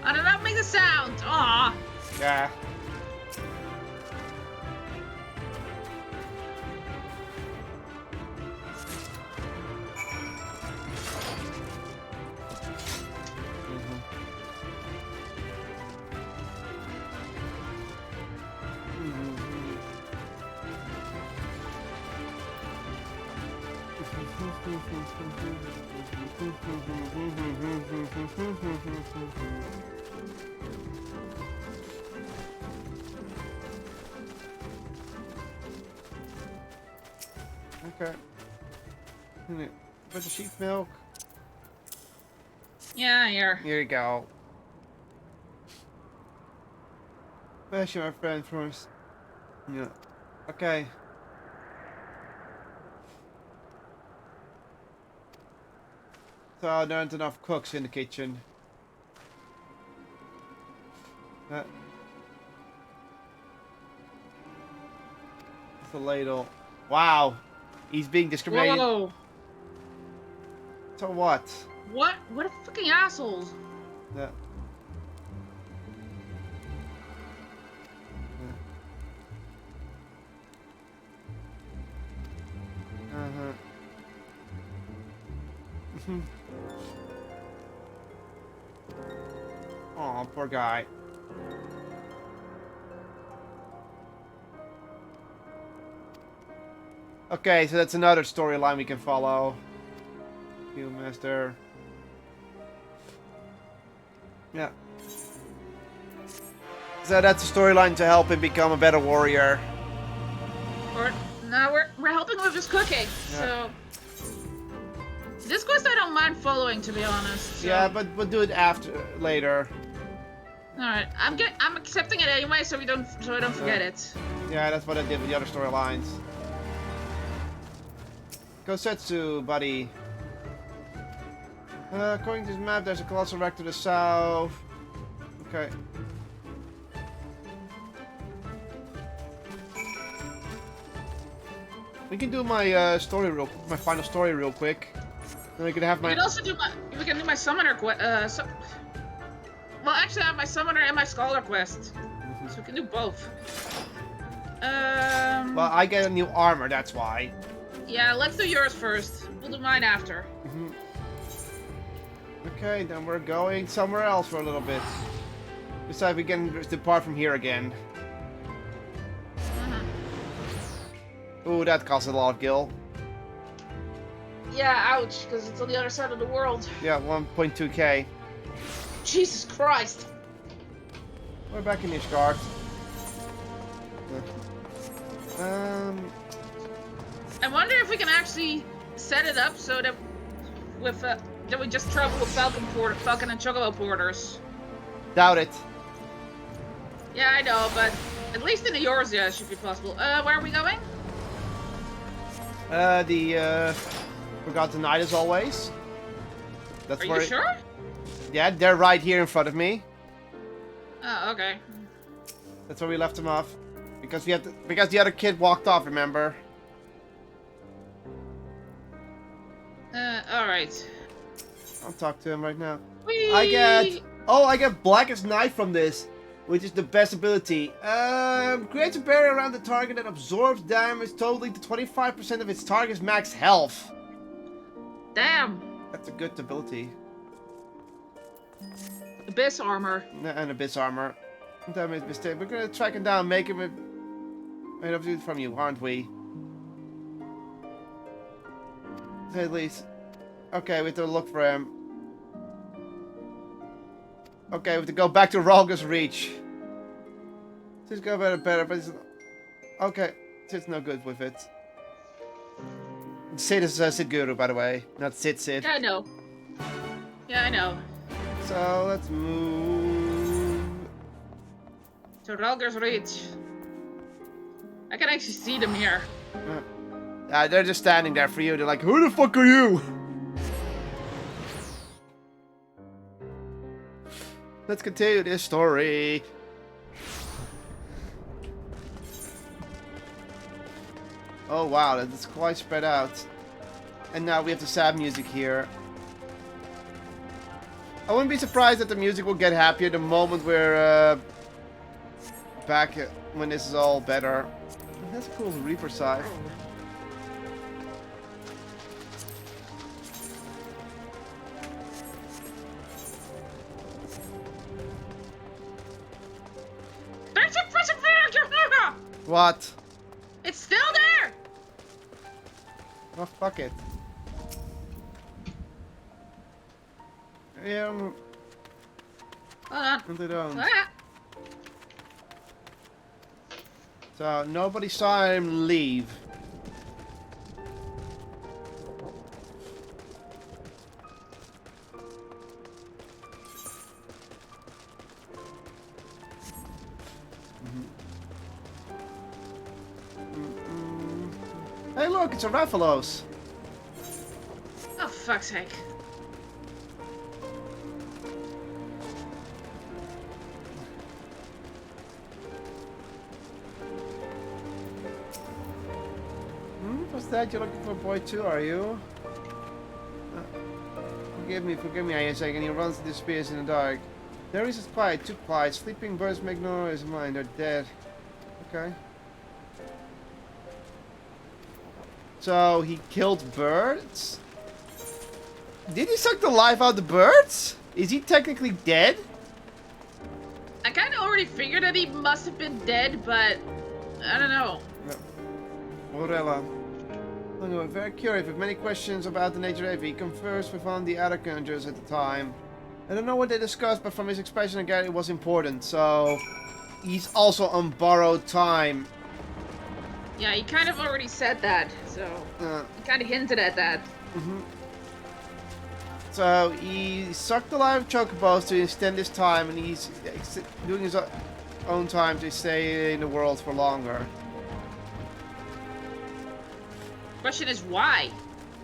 I did not make the sound. Aw. Yeah. Okay. Put the sheep milk. Yeah, here. Here you go. Especially my friend first. Yeah. Okay. So there aren't enough cooks in the kitchen. It's a ladle. Wow. He's being discriminated. Whoa. So what? What? What a fucking assholes. Yeah. Oh, poor guy. Okay, so that's another storyline we can follow. Master. Yeah. So that's a storyline to help him become a better warrior. Or no, we're helping with his cooking. Yeah. So this quest I don't mind following, to be honest. So. Yeah, but we'll do it later. All right, I'm accepting it anyway, so I don't forget it. Yeah, that's what I did with the other storylines. Kosetsu, buddy. According to this map, there's a colossal wreck to the south. Okay. We can do my my final story real quick. Then we can have my. We can also do my summoner quest. Well, actually, I have my summoner and my scholar quest, so we can do both. Well, I get a new armor. That's why. Yeah, let's do yours first. We'll do mine after. Okay, then we're going somewhere else for a little bit. Besides, we can depart from here again. Ooh, that costs a lot of gil. Yeah, ouch, because it's on the other side of the world. Yeah, 1.2k. Jesus Christ. We're back in Ishgard. I wonder if we can actually set it up so that that we just travel with Falcon and Chocobo porters. Doubt it. Yeah, I know, but at least in the Eorzea it should be possible. Where are we going? The Forgotten Night as always. That's Are where you sure? Yeah, they're right here in front of me. Oh, okay. That's where we left them off. Because because the other kid walked off, remember? Alright. I'll talk to him right now. Whee! I get Blackest Knife from this, which is the best ability. Creates a barrier around the target that absorbs damage totaling to 25% of its target's max health. Damn. That's a good ability. Abyss armor. And Abyss armor. That made a mistake. We're gonna track him down, make him made up from you, aren't we? At least. Okay, we have to look for him. Okay, we have to go back to Ralga's Reach. Just go better, but it's... Okay, Sid's no good with it. Sid is Sid Guru, by the way, not Sid. Yeah, I know. Yeah, I know. So, let's move... To Ralga's Reach. I can actually see them here. They're just standing there for you. They're like, who the fuck are you? Let's continue this story. Oh wow, that's quite spread out. And now we have the sad music here. I wouldn't be surprised that the music will get happier the moment we're back when this is all better. That's a cool Reaper scythe. What? It's still there! Oh, fuck it. Yeah, hold on. they don't. Ah. So, nobody saw him leave. Hey look, it's a Rathalos. Oh, fuck's sake. What's that? You're looking for a boy too, are you? forgive me, I say, and he runs and disappears in the dark. There is quiet, too quiet. Sleeping birds make no noise of mine, they're dead. Okay. So, he killed birds? Did he suck the life out of the birds? Is he technically dead? I kind of already figured that he must have been dead, but I don't know. No. Morella. We're very curious with many questions about the nature of it. He conversed with one of the other conjurers at the time. I don't know what they discussed, but from his expression I get it was important, so he's also on borrowed time. Yeah, he kind of already said that, so he kind of hinted at that. So he sucked the life of chocobos to extend his time, and he's doing his own time to stay in the world for longer. Question is why?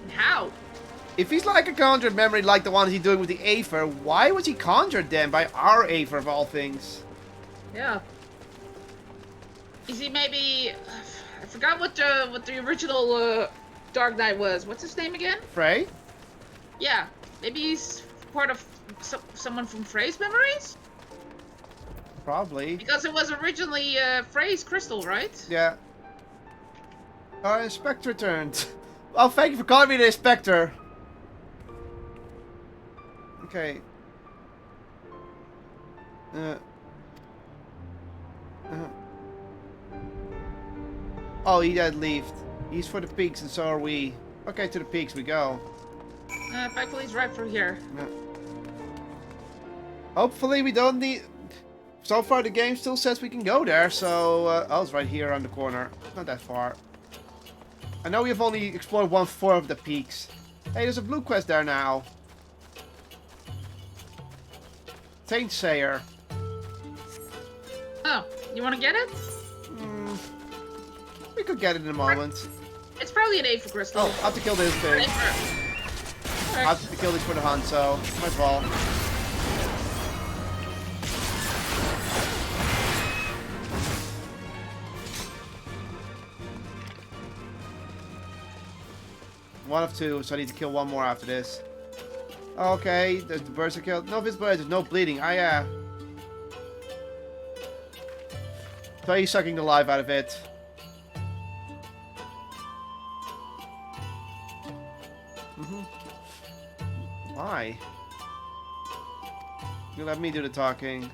And how? If he's like a conjured memory like the ones he's doing with the Aether, why was he conjured then by our Aether of all things? Yeah. Is he maybe... I forgot what the original Dark Knight was. What's his name again? Frey? Yeah. Maybe he's part of someone from Frey's memories? Probably. Because it was originally Frey's crystal, right? Yeah. Our inspector returned. Oh, thank you for calling me the inspector. Okay. Oh, he had left. He's for the peaks and so are we. Okay, to the peaks we go. Thankfully he's right through here. Yeah. Hopefully we don't need... So far the game still says we can go there, so... oh, it's right here on the corner. Not that far. I know we've only explored 1/4 of the peaks. Hey, there's a blue quest there now. Saint Sayer. Oh, you want to get it? We could get it in a moment. It's probably an Aether crystal. Oh, I have to kill this thing. I have to kill this for the hunt, so might as well. One of two, so I need to kill one more after this. Okay, the birds are killed. No, this bird, there's no bleeding. Ah, yeah. So he's sucking the life out of it. Why? You let me do the talking.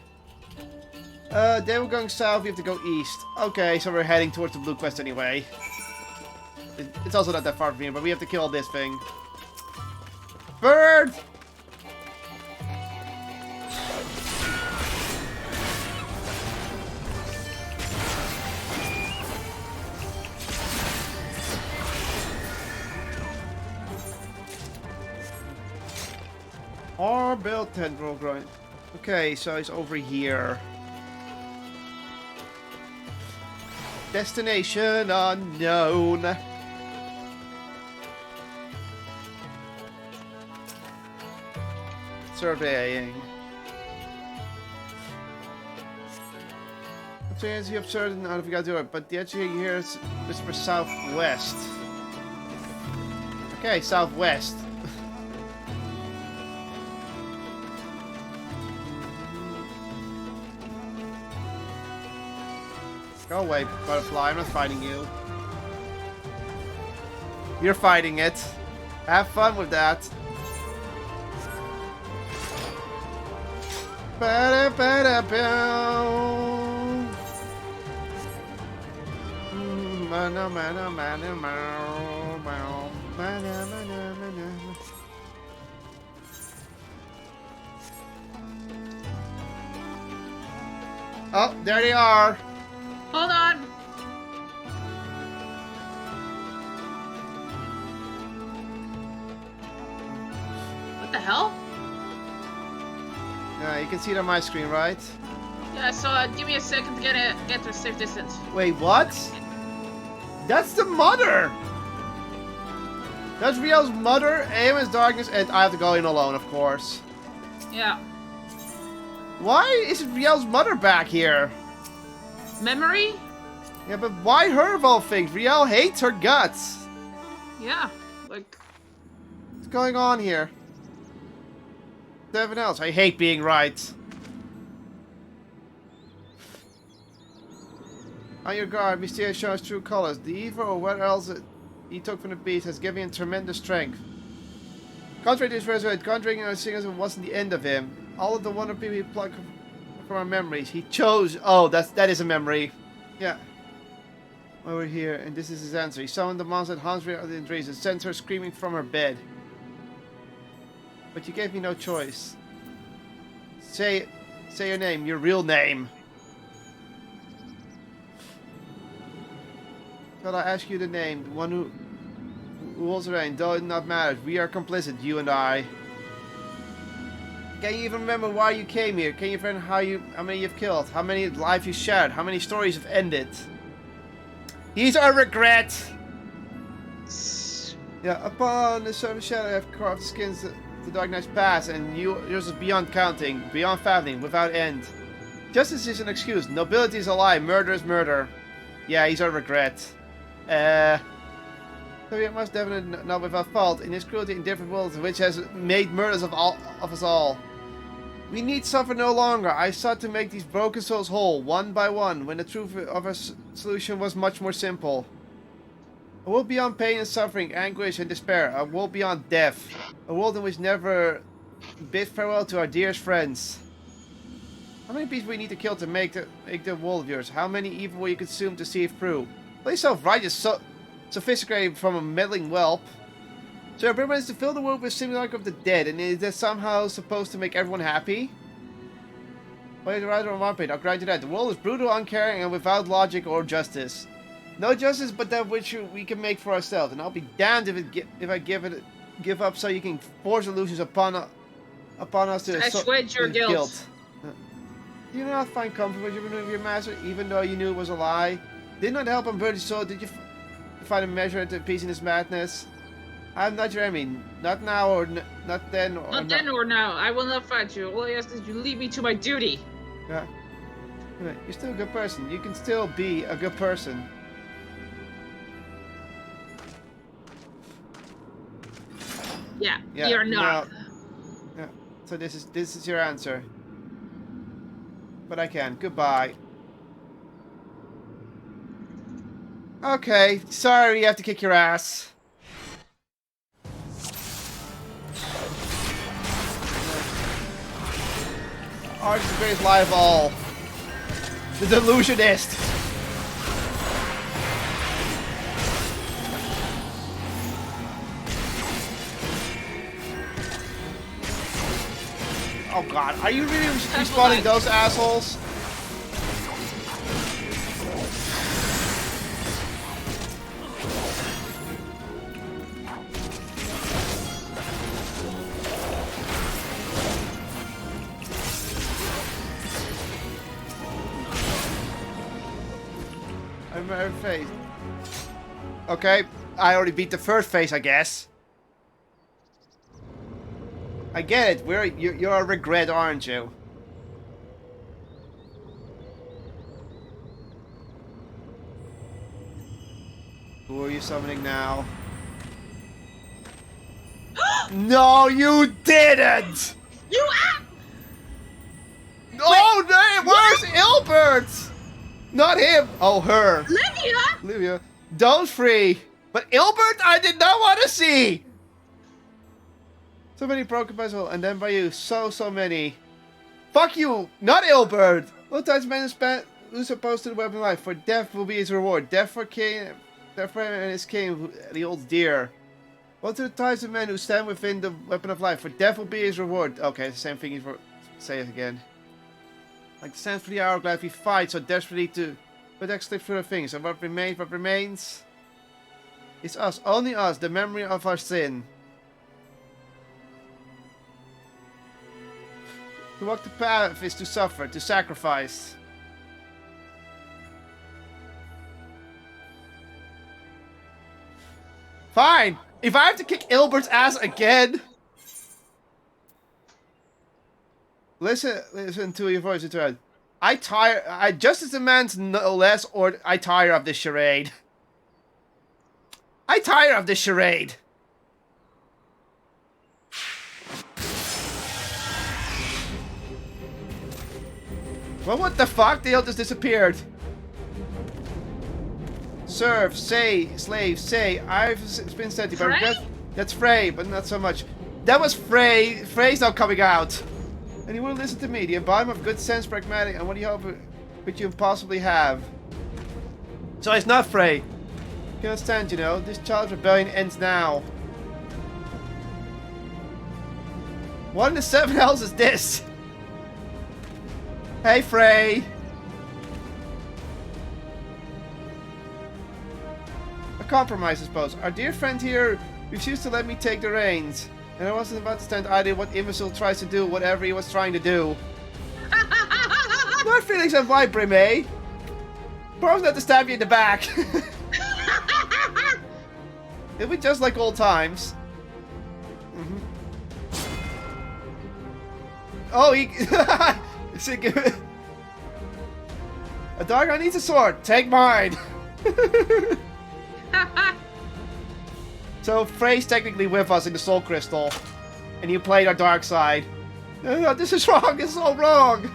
They were going south, we have to go east. Okay, so we're heading towards the blue quest anyway. It's also not that far from here, but we have to kill this thing. Bird! Bell tendril growing. Okay, so it's over here. Destination unknown. Surveying. As you observed, I don't know if you got to do it, but the edge here is whisper southwest. Okay, southwest. Go away, butterfly. I'm not fighting you. You're fighting it. Have fun with that. Oh, there they are. Hold on. What the hell? Yeah, you can see it on my screen, right? Yeah, so give me a second to get to a safe distance. Wait, what? That's the mother! That's Riel's mother, aim is darkness, and I have to go in alone, of course. Yeah. Why is Riel's mother back here? Memory? Yeah, but why her of all things? Riel hates her guts. Yeah, like... What's going on here? everyone else. I hate being right. On your guard, Mysterious shows true colors. The evil or what else he took from the beast has given him tremendous strength. Contrary to his resurrection, conjuring our singers wasn't the end of him. All of the wonder people he plucked from our memories. He chose. Oh, that is a memory. Yeah. Well, we're here, and this is his answer. He summoned the monster that haunts her out in the trees and sent her screaming from her bed. But you gave me no choice. Say your name, your real name. Shall I ask you the name? The one who holds the reign, though it not matters. We are complicit, you and I. Can you even remember why you came here? Can you remember how many you've killed? How many lives you shared? How many stories have ended? He's a regret! Yeah, upon the surface shadow I have carved the skins the dark nights pass, and yours is beyond counting, beyond fathoming, without end. Justice is an excuse, nobility is a lie, murder is murder. Yeah, he's a regret. So we must definitely not without fault in his cruelty in different worlds, which has made murders of us all. We need suffer no longer. I sought to make these broken souls whole, one by one, when the truth of our solution was much more simple. A world beyond pain and suffering, anguish and despair. A world beyond death. A world in which never bid farewell to our dearest friends. How many people we need to kill to make the world of yours? How many evil will you consume to see it through? Play self-righteous, sophisticated from a meddling whelp. So your purpose is to fill the world with simulacra of the dead, and is that somehow supposed to make everyone happy? Well, you're right on one point, I'll grant you that. The world is brutal, uncaring, and without logic or justice. No justice but that which we can make for ourselves, and I'll be damned if I give up so you can force illusions upon us to assuage your guilt. Do you not find comfort with your master, even though you knew it was a lie? Did not help him burn his soul. Did you find a measure to peace in his madness? I am not your enemy. Not now or not then or not then or now. I will not fight you. All I ask is you lead me to my duty. Yeah. You're still a good person. You can still be a good person. Yeah, you're not. No. Yeah. So this is your answer. But I can. Goodbye. Okay, sorry you have to kick your ass. Arch is the greatest lie of all. The delusionist. Oh god, are you really respawning those assholes? I remember every phase. Okay, I already beat the first phase, I guess. I get it. You're a regret, aren't you? Who are you summoning now? No, you didn't! You No, no, where's Ilbert? Not him. Oh, her. Livia. Those three. But Ilbert, I did not want to see. So many broken by soul, and then by you, so many. Fuck you, not Ilbert. What times man who's opposed to the weapon of life, for death will be his reward. Death for him and his king, the old deer. What to the types of men who stand within the weapon of life, for death will be his reward. Okay, the same thing. Say it again. Like the sands for the hourglass, we fight so desperately to protect slip through the things, and what remains is us, only us, the memory of our sin. To walk the path is to suffer, to sacrifice. Fine! If I have to kick Ilbert's ass again... Listen to your voice, Eternal. I just as demands no less, or I tire of this charade. I tire of this charade. Well, what the fuck? They all just disappeared. Serve, say, slave, say. I've been sent. That's Frey, but not so much. That was Frey. Frey's not coming out. And you wouldn't listen to me. The embodiment of good sense, pragmatic, and what do you hope could you possibly have? So it's not Frey. You understand, you know? This child's rebellion ends now. What in the 7 hells is this? Hey, Frey. A compromise, I suppose. Our dear friend here refused to let me take the reins. And I wasn't about to stand idly what imbecile tries to do, whatever he was trying to do. My feelings are vibrant, eh? Promise not to stab you in the back. It'll be just like old times. Oh, he... A dark guy needs a sword. Take mine. So Frey's technically with us in the Soul Crystal, and you played our dark side. No, this is wrong. This is all wrong.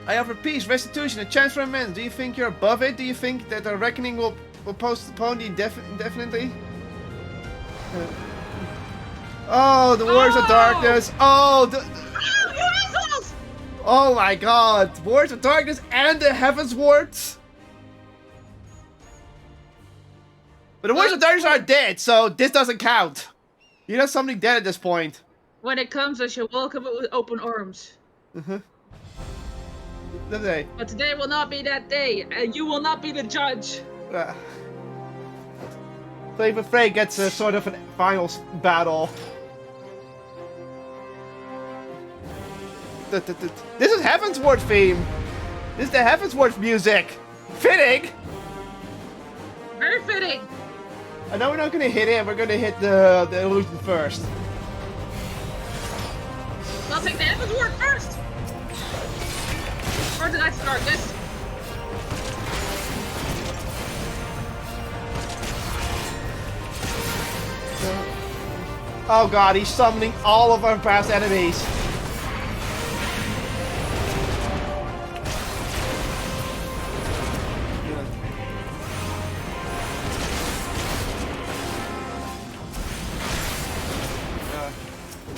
I offer peace, restitution, a chance for amends. Do you think you're above it? Do you think that the reckoning will postpone indefinitely? Oh, the Wars of Darkness. Oh, oh my God. Wars of Darkness and the Heavens Wards. But the Wars of Darkness are dead, so this doesn't count. You know something dead at this point. When it comes, I shall welcome it with open arms. Today. But today will not be that day, and you will not be the judge. So even Frey gets a sort of a final battle. This is Heaven's Ward theme. This is the Heaven's Ward music. Fitting. Very fitting. I know we're not gonna hit it. We're gonna hit the illusion first. I'll take the Heaven's Ward first. Or did I start this? Oh God, he's summoning all of our past enemies.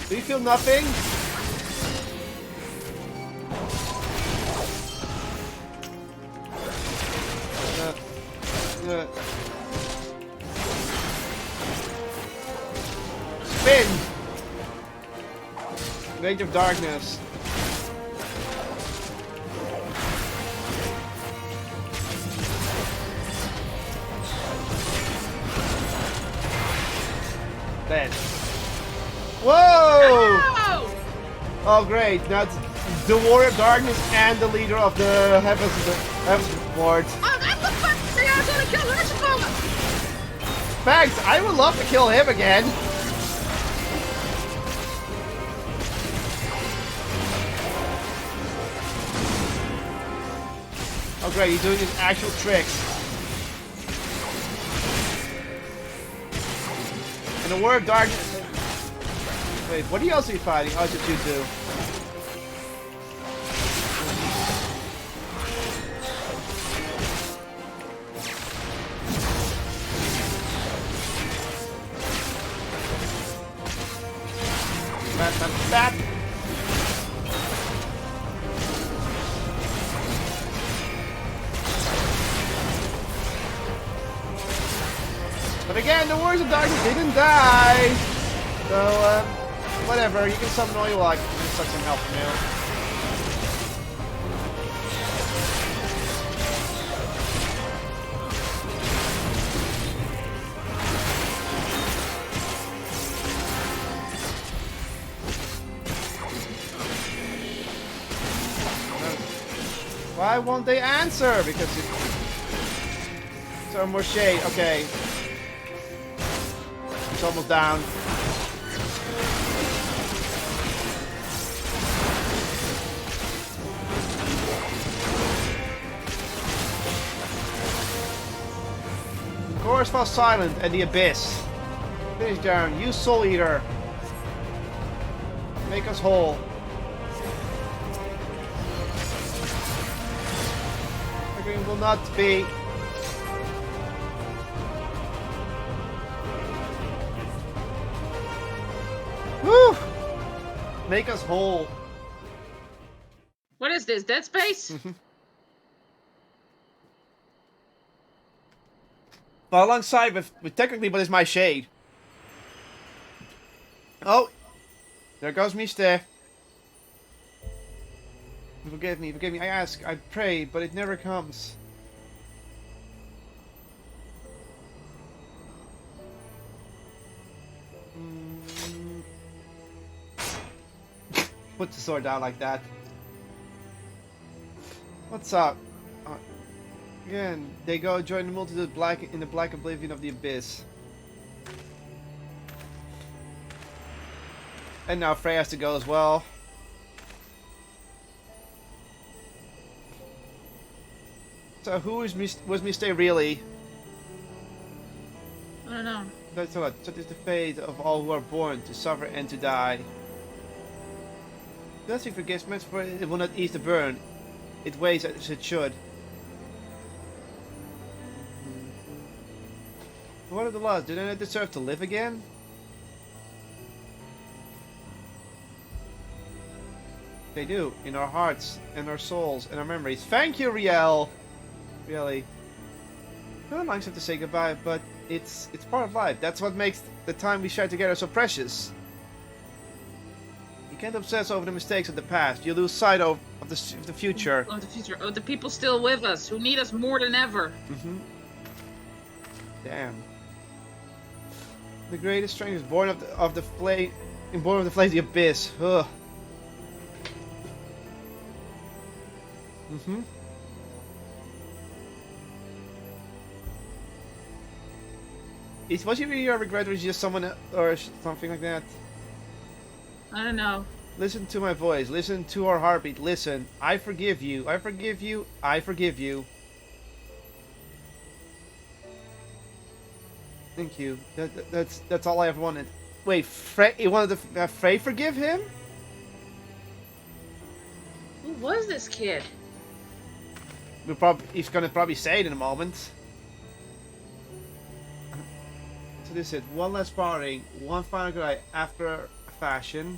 Do you feel nothing? Spin! Rage of Darkness. Dead. Whoa! Ow! Oh great, now it's the Warrior of Darkness and the leader of the Heavens Ward. Oh, that's the fucking thing I was gonna kill Hirschfeld! Thanks, I would love to kill him again. Oh great, he's doing his actual tricks. And the Warrior of Darkness... Wait, what else are you fighting? Oh, it's just you two. Bat. But again, the Warriors of Darkness didn't die. So, whatever. You can summon all you like. I'm gonna suck some help from you. Why won't they answer? Because it's more shade. Okay. It's almost down. Chorus fell silent at the abyss. Finish down. You Soul Eater. Make us whole. Agreeing will not be. Woo! Make us whole. What is this? Dead Space? Well, alongside with technically what is my shade. Oh! There goes me stare. Forgive me, I ask, I pray, but it never comes. Put the sword down like that. What's up? Again, they go join the multitude in the black oblivion of the abyss. And now Frey has to go as well. So who was Miste really? I don't know. That's what. Such is the fate of all who are born to suffer and to die. Blessing forgives much, for it will not ease the burn. It weighs as it should. What are the laws? Do they not deserve to live again? They do, in our hearts, and our souls, and our memories. Thank you, Riel! Really. No one likes to say goodbye, but it's part of life. That's what makes the time we share together so precious. You can't obsess over the mistakes of the past. You lose sight of the future. Of the future. Of the people still with us, who need us more than ever. Damn. The greatest strength is born of the flame, born of the flame of the abyss. Ugh. Was he really a regret, or is he just someone or something like that? I don't know. Listen to my voice. Listen to our heartbeat. Listen. I forgive you. I forgive you. I forgive you. Thank you. That's all I ever wanted. Wait, he wanted to have Frey forgive him? Who was this kid? He's gonna probably say it in a moment. So this is it. One last parting, one final goodbye after a fashion.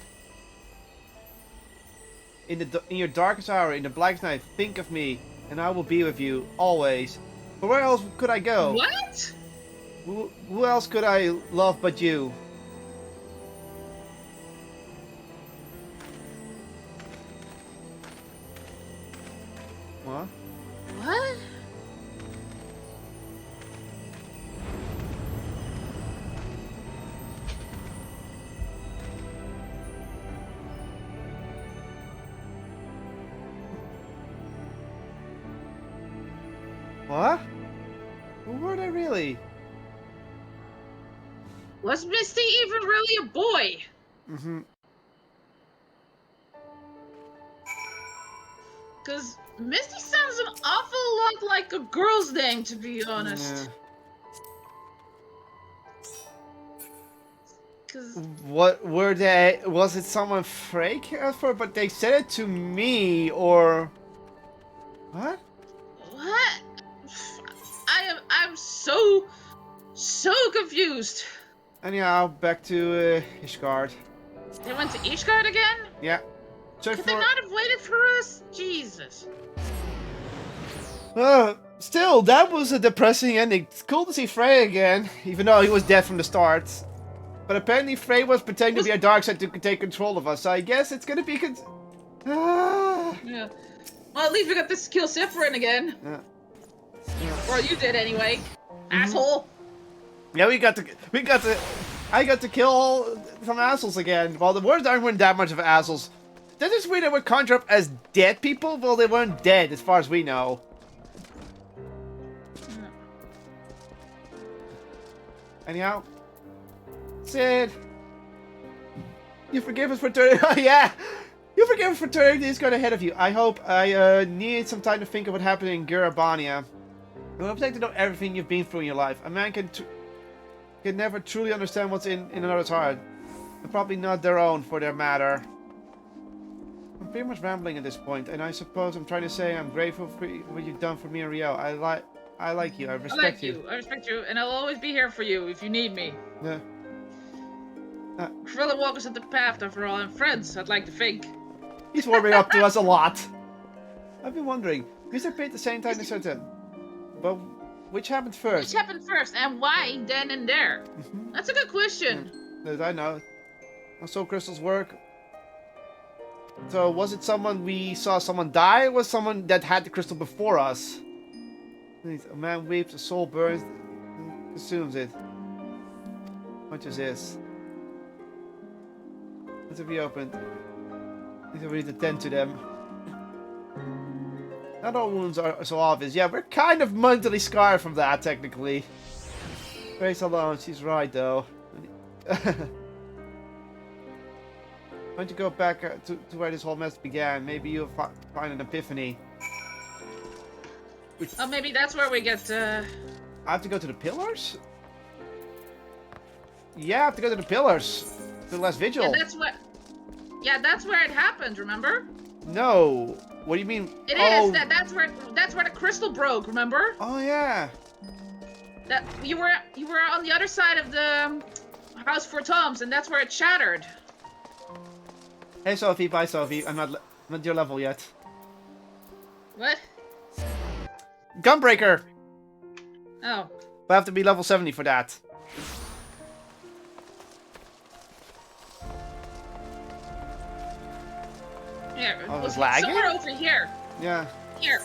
In your darkest hour, in the blackest night, think of me, and I will be with you always. But where else could I go? What? Who else could I love but you? What? What? What? Who were they really? Was Misty even really a boy? Because Misty sounds an awful lot like a girl's name, to be honest. Cause What were they? Was it someone Frey cared for? But they said it to me, or what? what? I'm so confused. Anyhow, back to Ishgard. They went to Ishgard again? Yeah. Could they not have waited for us? Jesus. Still, that was a depressing ending. It's cool to see Frey again, even though he was dead from the start. But apparently Frey was pretending to be a dark side to take control of us, so I guess it's gonna be Yeah. Well, at least we got to kill Sephirin again. Yeah. Or you did anyway. Asshole. Yeah, I got to kill some assholes again. Well, the words aren't that much of assholes. That is weird. They were conjured up as dead people. Well, they weren't dead, as far as we know. Anyhow, Sid, you forgive us for turning. Oh yeah, you forgive us for turning this gun ahead of you. I hope I need some time to think of what happened in Gurabania. I would like to know everything you've been through in your life. A man can never truly understand what's in another's heart. And probably not their own, for their matter. I'm pretty much rambling at this point, and I suppose I'm trying to say I'm grateful for what you've done for me and Rio. I like you. I respect you. I respect you, and I'll always be here for you if you need me. Yeah. Fellow walkers at the path, after all, and friends, I'd like to think. He's warming up to us a lot. I've been wondering, because they paid the same time as certain. But which happened first? Which happened first, and why then and there? That's a good question. Yeah, I know. How soul crystals work. So was it someone we saw someone die, or was someone that had the crystal before us? A man weeps, a soul burns, consumes it. What is this? Let's be opened. We need to tend to them. Not all wounds are so obvious. Yeah, we're kind of mentally scarred from that, technically. Grace alone, she's right, though. Why don't you go back to where this whole mess began? Maybe you'll find an epiphany. Oh, maybe that's where we get, I have to go to the pillars? Yeah, I have to go to the pillars. To the last vigil. Yeah, that's where it happened, remember? No. What do you mean? It is. That's where the crystal broke, remember? Oh, yeah. That you were on the other side of the house for Tom's, and that's where it shattered. Hey, Sophie. Bye, Sophie. I'm not your level yet. What? Gunbreaker! Oh. I have to be level 70 for that. Here, oh, it's lagging? Somewhere over here. Yeah. Here.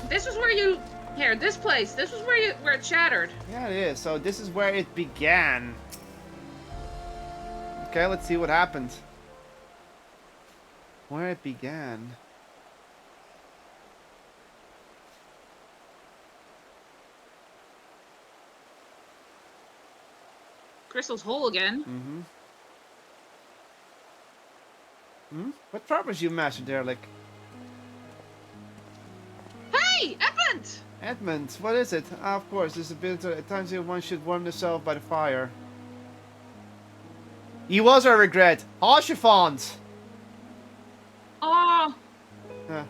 This was where you... Here, this place. This was where it shattered. Yeah, it is. So this is where it began. Okay, let's see what happened. Where it began. Crystal's whole again. Mm-hmm. What troubles you, Master Derelict? Hey, Edmund! Edmund, what is it? Ah, of course, this is a bit. At times one should warm themselves by the fire. He was our regret. Archifant! Oh. Yeah.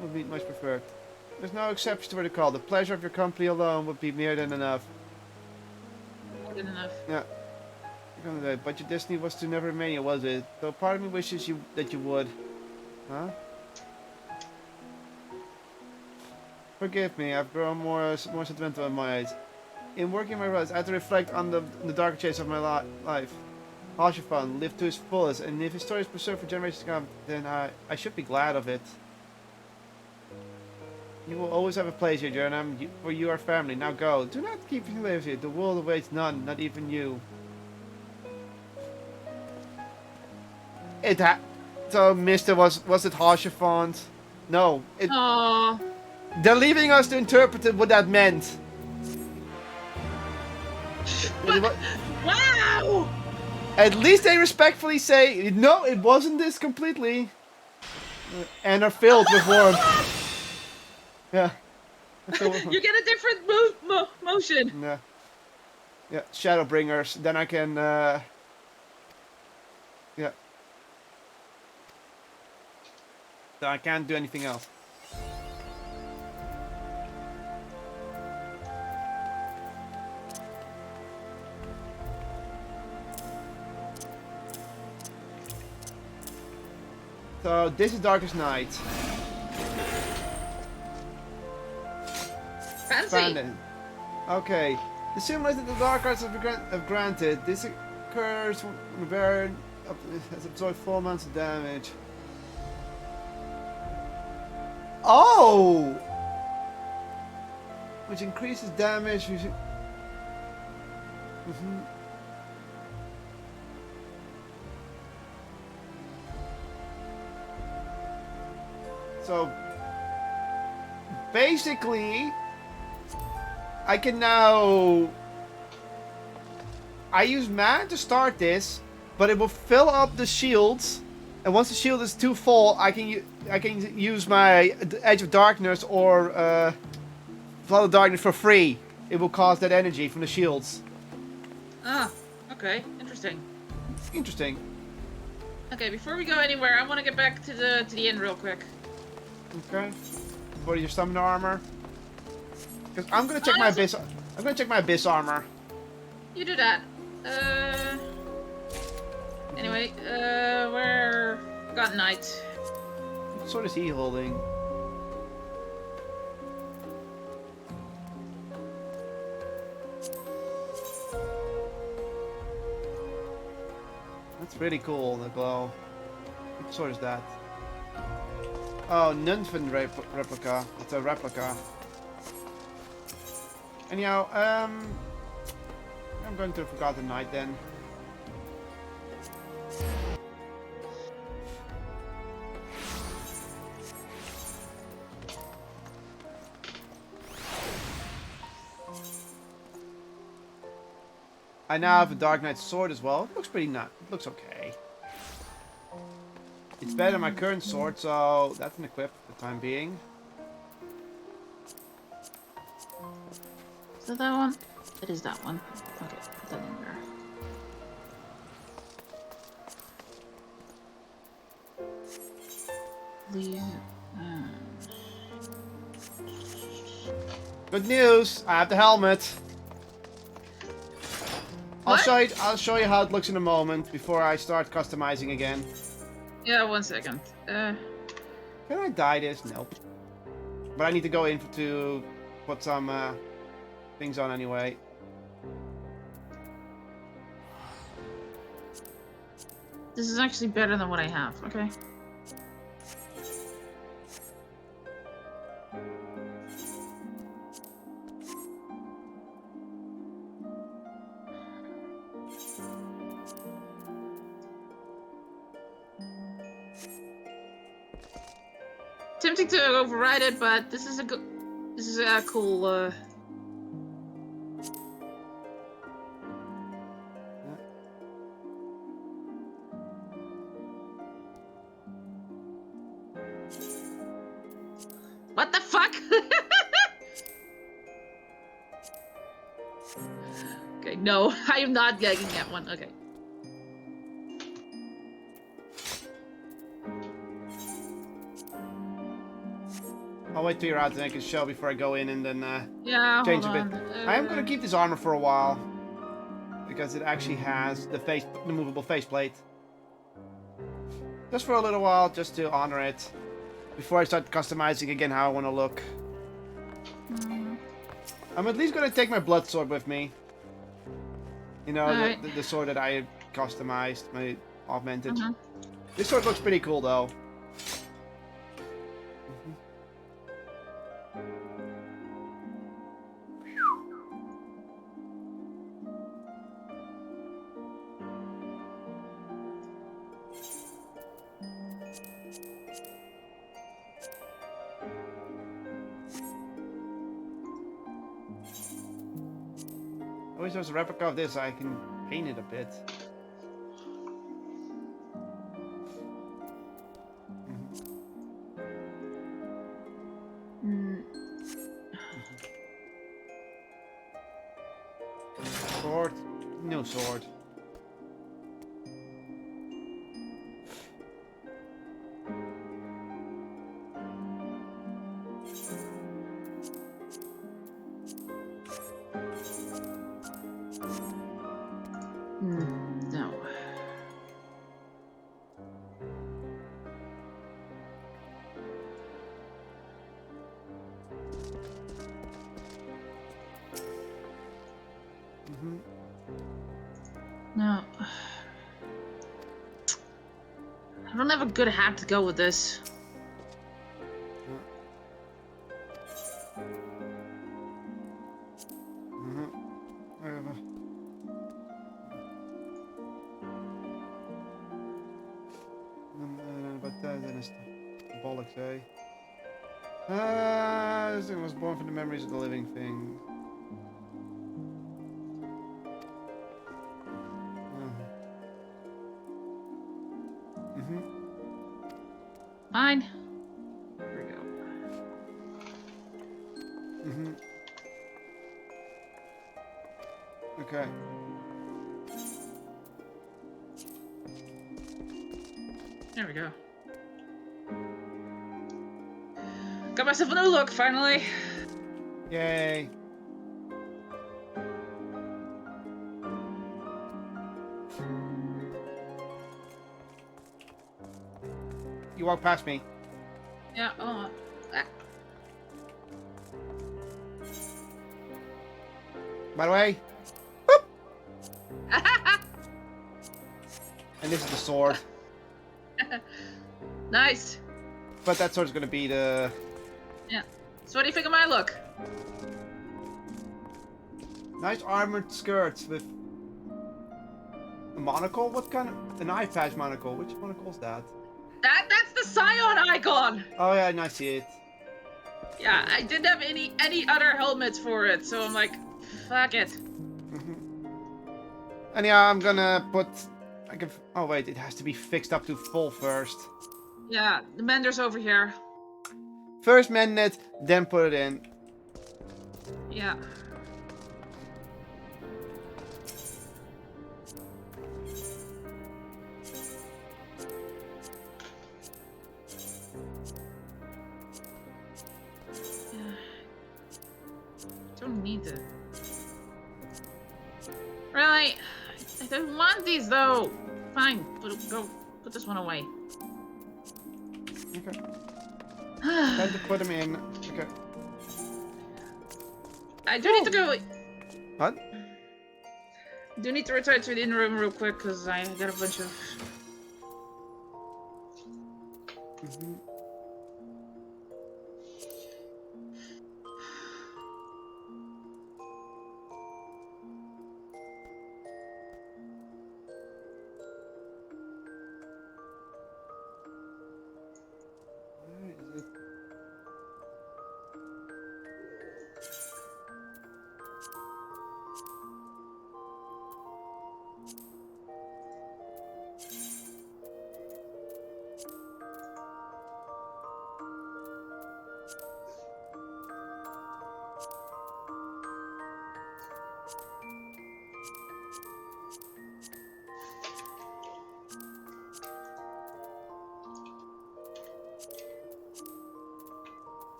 Would be much preferred. There's no exception to what they call. The pleasure of your company alone would be more than enough. More than enough. Yeah. But your destiny was to never remain, was it? Though part of me wishes that you would. Huh? Forgive me, I've grown more sentimental in my age. In working my roles, I had to reflect on the dark chase of my life. Archifant lived to his fullest, and if his story is preserved for generations to come, then I should be glad of it. You will always have a place here, Jernam, for you are family. Now go. Do not keep your lives here. The world awaits none, not even you. So, Mister, was it Archifant? No. Aww. They're leaving us to interpret what that meant. Wow! At least they respectfully say, no, it wasn't this completely. And are filled with warmth. Yeah. You get a different motion. Yeah. Yeah, Shadowbringers. Then I can, yeah. So I can't do anything else. So this is Darkest Night. Fancy. Okay. The symbolizes that the Dark Arts have granted. This occurs when the Baron has absorbed 4 months of damage. Oh! Which increases damage. So basically, I can now. I use mana to start this, but it will fill up the shields. And once the shield is too full, I can use my Edge of Darkness or Flood of Darkness for free. It will cost that energy from the shields. Ah, okay, interesting. Interesting. Okay, before we go anywhere, I want to get back to the inn real quick. Okay. What are your stamina armor? Because I'm gonna check my abyss. I'm gonna check my abyss armor. You do that. Anyway, where got knight? What sword is he holding? That's really cool, the glow. What sword is that? Oh, Nunfen replica. It's a replica. Anyhow, I'm going to Forgotten Knight then. I now have a Dark Knight sword as well. It looks pretty nice. It looks okay. It's better than my current sword, so that's an equip for the time being. Is that that one? It is that one. Okay, put that in there. Leave. Good news! I have the helmet. What? I'll show you how it looks in a moment before I start customizing again. Yeah, 1 second. Can I dye this? Nope. But I need to go in to put some things on anyway. This is actually better than what I have, okay? Tempting to override it, but this is a cool What the fuck? Okay, no, I am not getting that one. Okay. I'll wait till you're out and I can show before I go in and then Yeah, change a hold bit. on. I am gonna keep this armor for a while because it actually has the movable faceplate. Just for a little while, just to honor it before I start customizing again how I want to look. I'm at least gonna take my blood sword with me. You know, the sword that I customized, my augmented. This sword looks pretty cool though. I wish there was a replica of this, I can paint it a bit. Sword? No sword. No. No. I don't have a good hat to go with this. Bollocks, eh? This thing was born from the memories of the living thing. Fine. Here we go. Okay. There we go. Got myself a new look, finally. Yay. You walk past me. Yeah, oh. By the way. Boop. And this is the sword. Nice. But that sword's gonna be the... Yeah. So what do you think of my look? Nice armored skirts with... a monocle? What kind of... an eye patch monocle? Which monocle is that? That's the Scion icon! Oh yeah, I see it. Yeah, I didn't have any other helmets for it, so I'm like, fuck it. And yeah, I'm gonna put... I can... oh wait, it has to be fixed up to full first. Yeah, the mender's over here. First mend it, then put it in. Yeah. Don't need to. Really? I don't want these though. Fine, go put this one away. Okay. Time to put them in. Okay. I do need to go. What? I do need to return to the inner room real quick because I got a bunch of.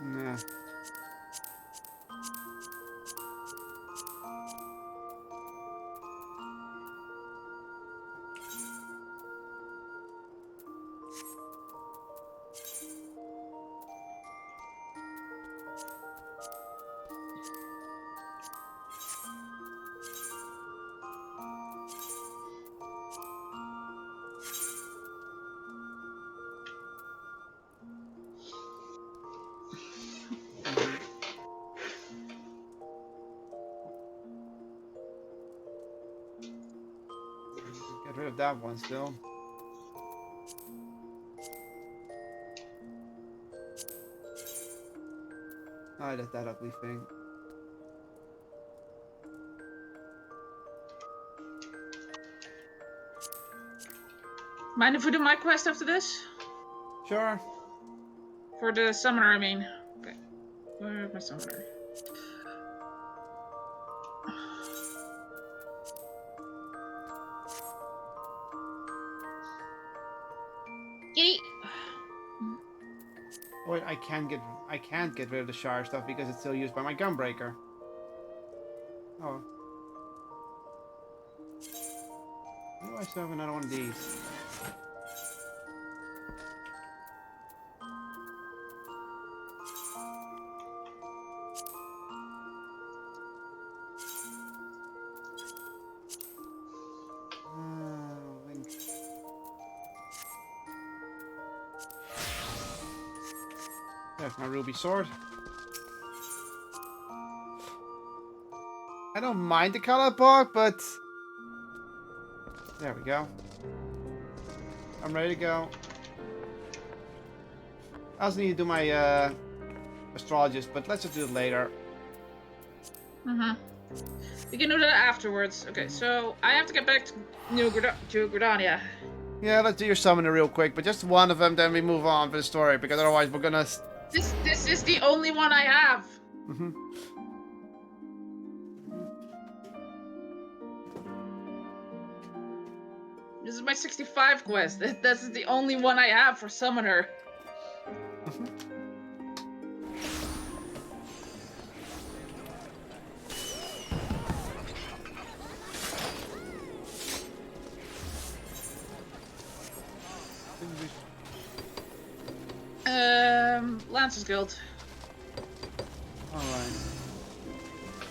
Nah. Get rid of that one still. I let that ugly thing. Mind if we do my quest after this? Sure. For the summoner, I mean. Okay. Where's my summoner? Yeet! Wait, I can't get rid of the shard stuff because it's still used by my gunbreaker. Oh. Why do I still have another one of these? There's my ruby sword. I don't mind the color bark, but there we go. I'm ready to go. I also need to do my astrologist, but let's just do it later. We can do that afterwards. Okay, so I have to get back to Gridania. Yeah, let's do your summoner real quick, but just one of them, then we move on for the story, because otherwise we're gonna... This is the only one I have. This is my 65 quest. This is the only one I have for Summoner. Lancer's Guild. Alright.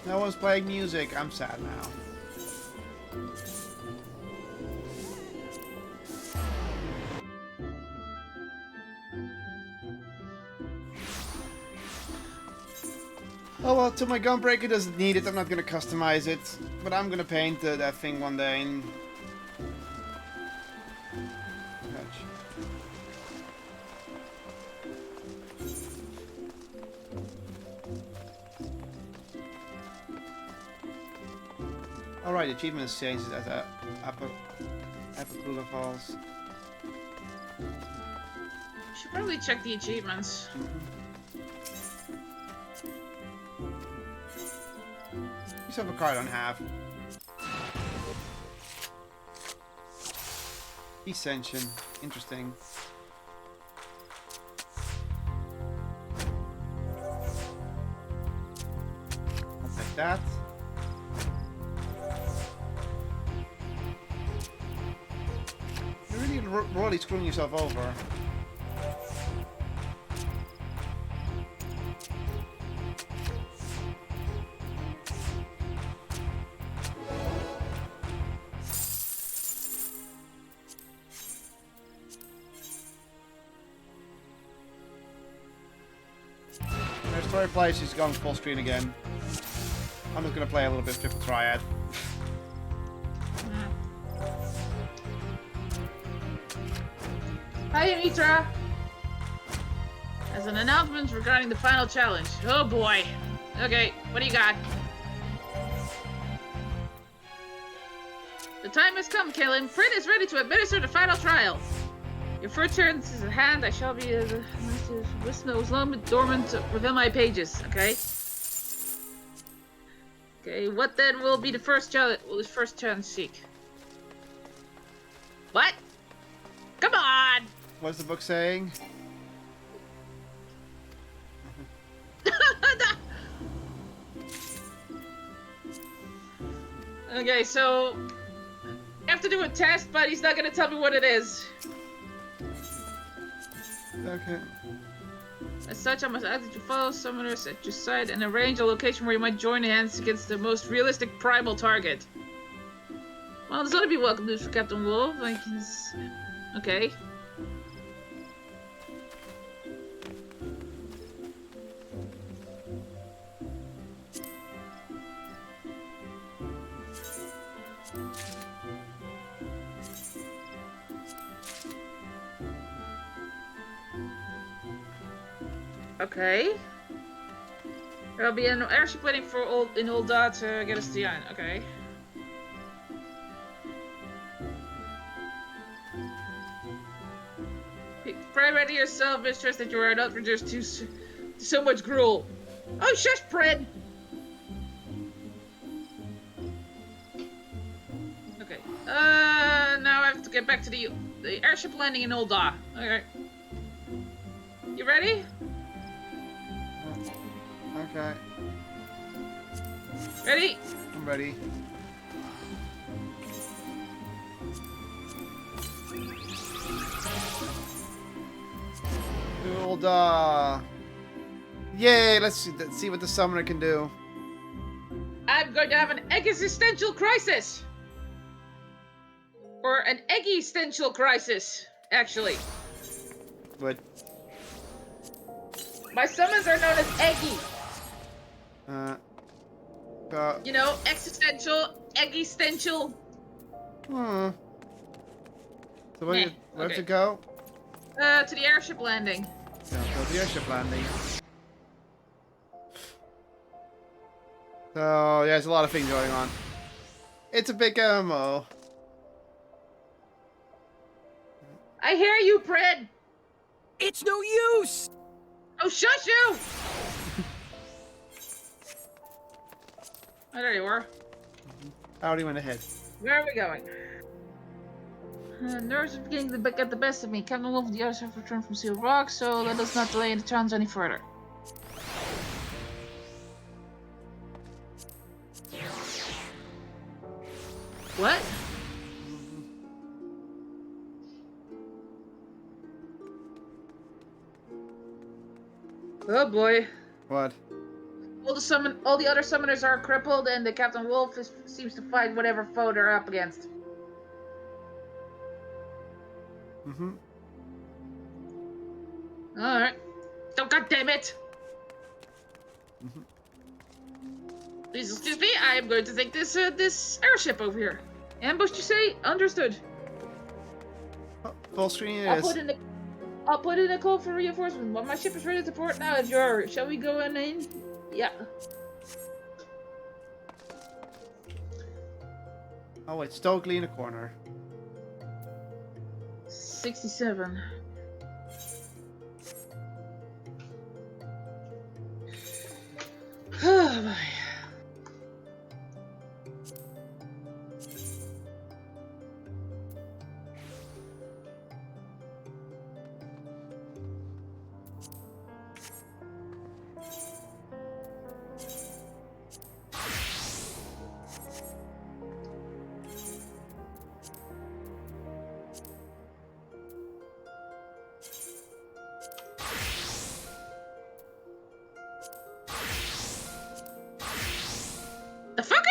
No one's playing music. I'm sad now. Oh well, till my Gunbreaker doesn't need it, I'm not gonna customize it. But I'm gonna paint that thing one day. And... Alright, achievement is changed at the upper Falls. Should probably check the achievements. You have a card on half. Ascension. Interesting. I'll take that. You're really royally screwing yourself over. Story plays, she's gone full screen again. I'm just gonna play a little bit of Triple Triad. Hi, Anitra! As an announcement regarding the final challenge. Oh boy. Okay, what do you got? The time has come, Kalen. Frid is ready to administer the final trial. Your first turn is at hand. I shall be was long dormant to reveal my pages. Okay. Okay. What then will be the first challenge? Will this first challenge seek? What? Come on! What's the book saying? Okay, so I have to do a test, but he's not gonna tell me what it is. Okay. As such, I must ask that you follow summoners at your side and arrange a location where you might join hands against the most realistic primal target. Well, this ought to be welcome news for Captain Wolf. Okay. Okay. There'll be an airship waiting for in Ul'dah to get us to the island. Okay. Pray ready yourself, mistress, that you are not reduced to so much gruel. Oh, shush, Pred! Okay. Now I have to get back to the airship landing in Ul'dah. Okay. You ready? Okay. Ready? I'm ready. Ul'dah. Yay! Let's see what the summoner can do. I'm going to have an existential crisis! Or an existential crisis, actually. What? My summons are known as Eggy. You know, existential, existential. So where to go? To the airship landing. Yeah, go to the airship landing. So, yeah, there's a lot of things going on. It's a big MMO. I hear you, Pred! It's no use! Oh, shush you! Oh, there you are. I already went ahead. Where are we going? Nerves are beginning to get the best of me. Captain Wolf and the others have returned from Sealed Rock, so let us not delay the challenge any further. What? Oh boy. What? All the other summoners are crippled, and the Captain Wolf seems to fight whatever foe they're up against. Mm-hmm. Alright. Oh, god damn it! Mm-hmm. Please excuse me, I am going to take this airship over here. Ambush, you say? Understood. Oh, full screen it I'll is. put in a call for reinforcement. Well, my ship is ready to port now if you're... Shall we go in? Yeah. Oh wait, Stokely in the corner. 67. Oh boy. The fuck are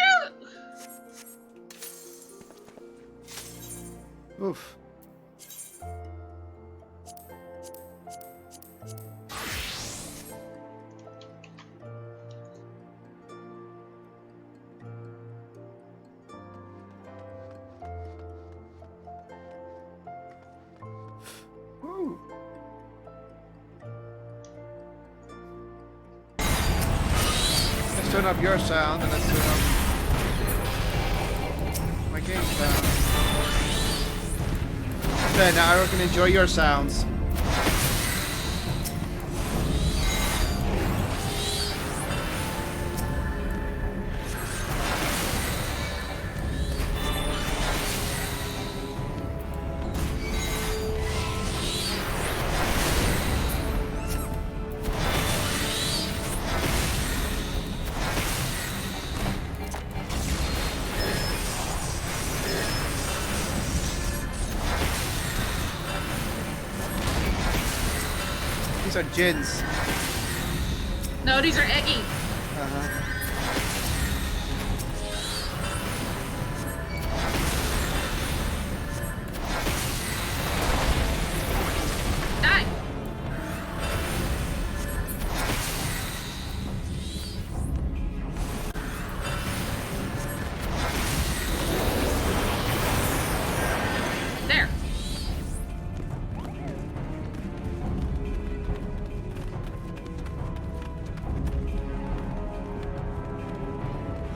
you? Oof. Woo. Let's turn up your sound and let's turn up my game sound. Okay, now I can enjoy your sounds. These are gins. No, these are eggy. Uh-huh. Die! There.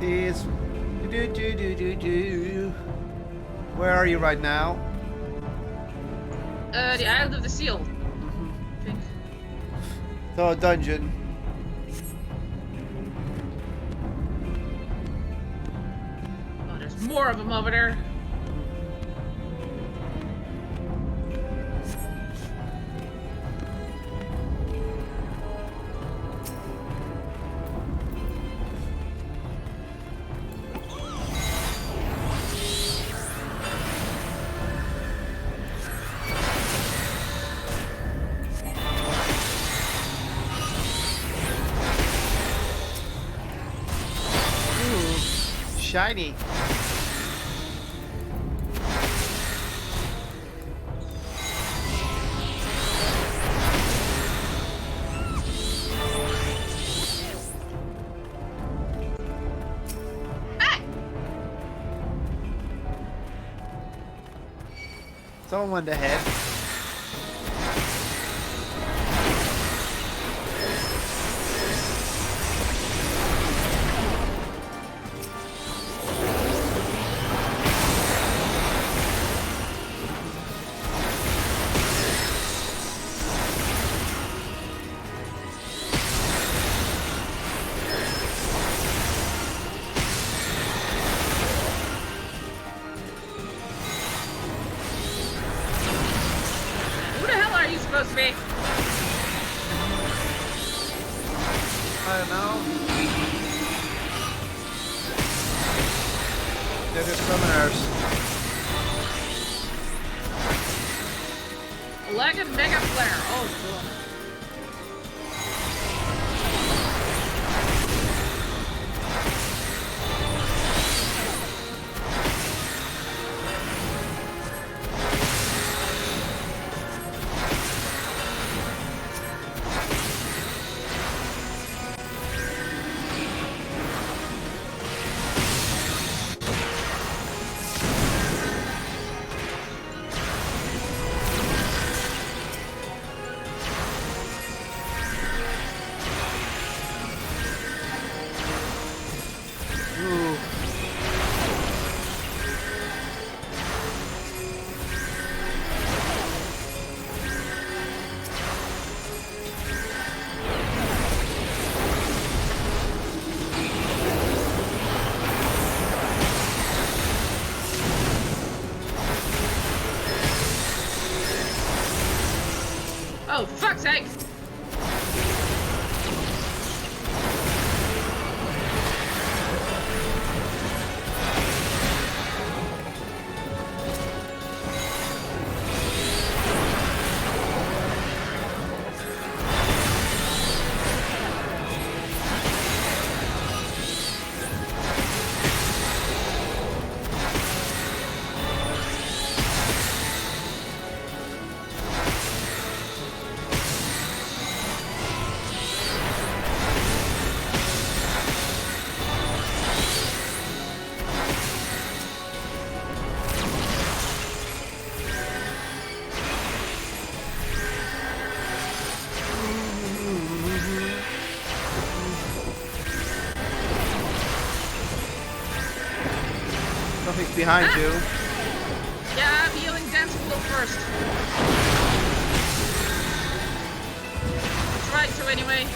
Is where are you right now? The Island of the Seal. I think. So a dungeon. Oh, there's more of them over there. Shiny. Someone in the head. I don't know. They're just summoners. Legged Mega Flare. Oh, cool. Oh, fuck's sake! Nothing's behind you. Yeah, I'm healing Dance will go first. Try to anyway.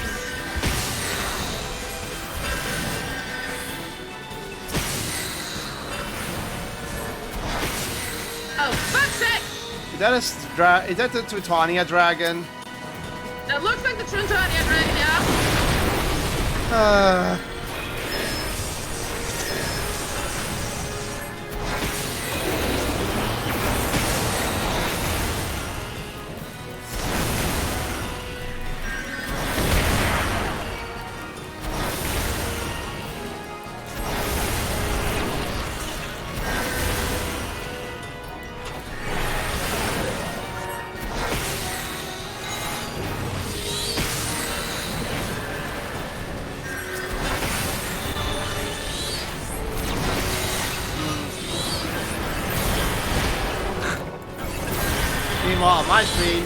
Oh, fuck's sake! Is that the Tritania dragon? That looks like the Tritania dragon, yeah. Meanwhile, on my screen.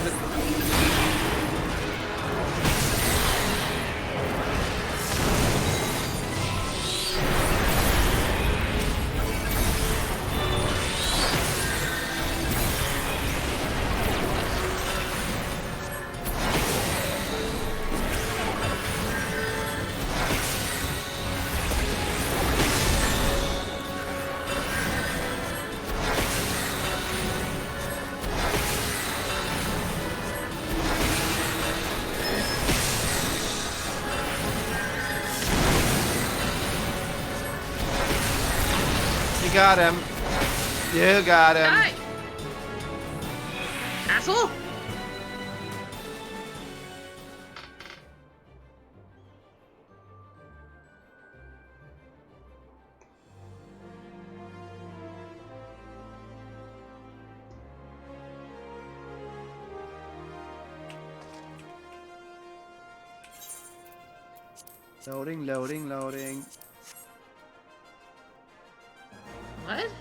You got him. You got him. Die! Asshole! Loading, loading, loading. What?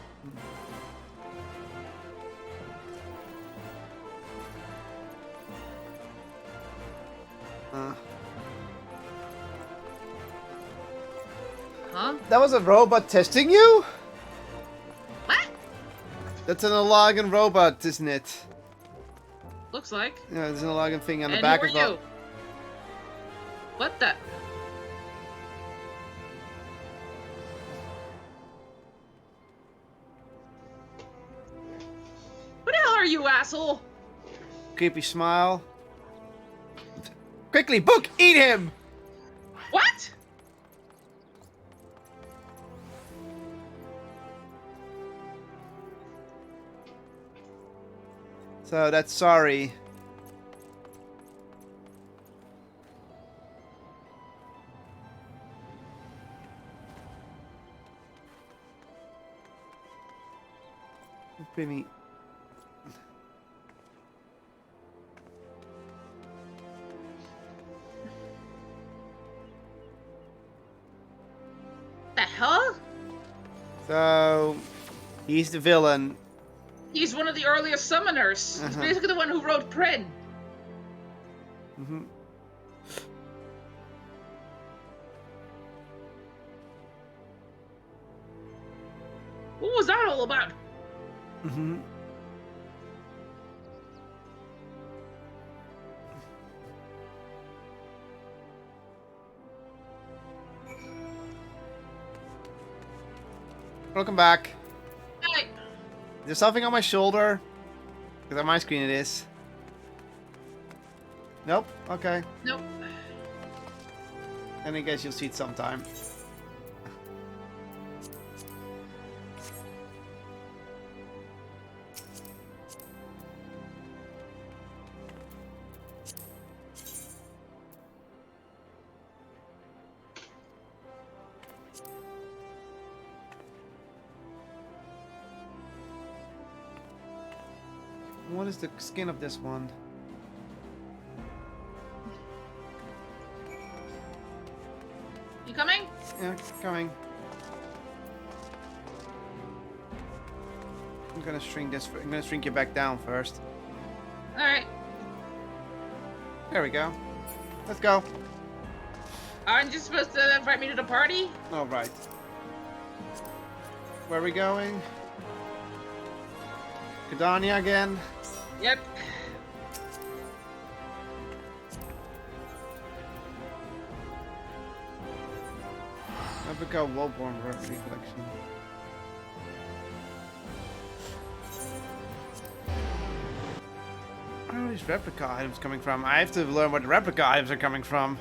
Huh? That was a robot testing you? What? That's an Alagan robot, isn't it? Looks like. Yeah, there's an Alagan thing on the And back who as are well. you? What the? Who the hell are you, asshole? Creepy smile. Quickly, Book, eat him! What? So that's sorry. Pretty. The hell? So he's the villain. He's one of the earliest summoners. He's basically the one who wrote Prin. Mm-hmm. What was that all about? Mm-hmm. Welcome back. Hey. Is there something on my shoulder? Because on my screen it is. Nope. Okay. Nope. Then I guess you'll see it sometime. What is the skin of this one? You coming? Yeah, coming. I'm gonna shrink this. I'm gonna shrink you back down first. All right. There we go. Let's go. Aren't you supposed to invite me to the party? All right. Where are we going? Kadania again. Yep. Replica Wellborn reflection. Where are these replica items coming from? I have to learn where the replica items are coming from.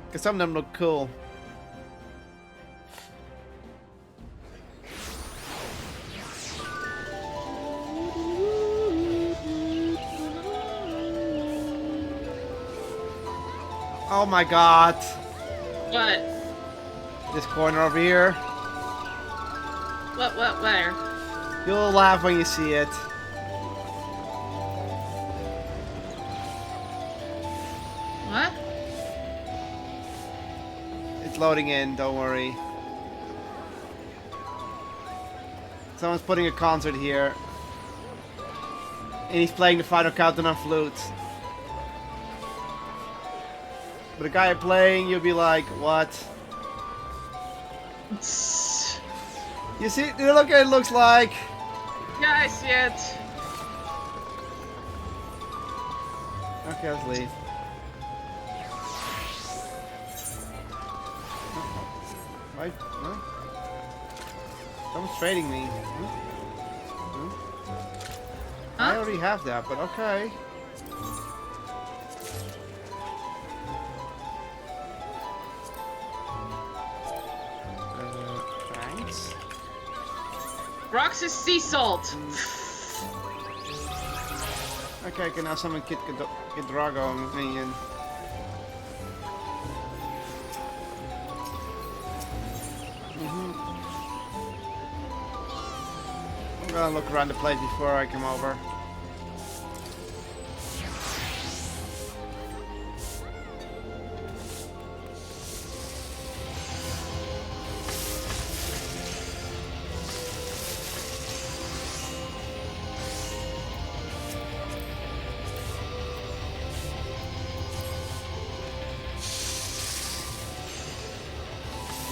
Because some of them look cool. Oh my god. What? This corner over here. What, where? You'll laugh when you see it. What? It's loading in, don't worry. Someone's putting a concert here. And he's playing the final countdown on flute. But the guy playing, you'll be like, what? You see, look what it looks like. Yeah, I see it. Okay, let's leave. Wait, huh? Someone's trading me. I already have that, but okay. Thanks. Roxas sea salt. Okay, I can now summon Kid Drago minion. I'm gonna look around the place before I come over.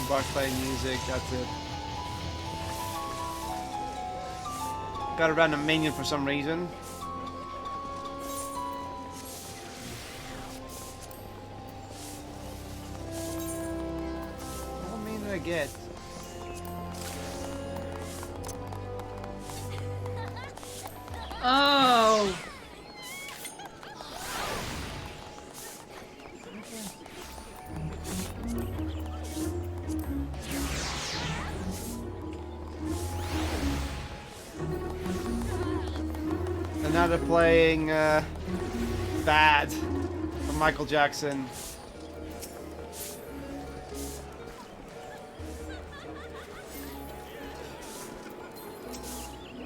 Box playing music, that's it. Got a random minion for some reason. What minion did I get? Oh. now they're playing Bad from Michael Jackson.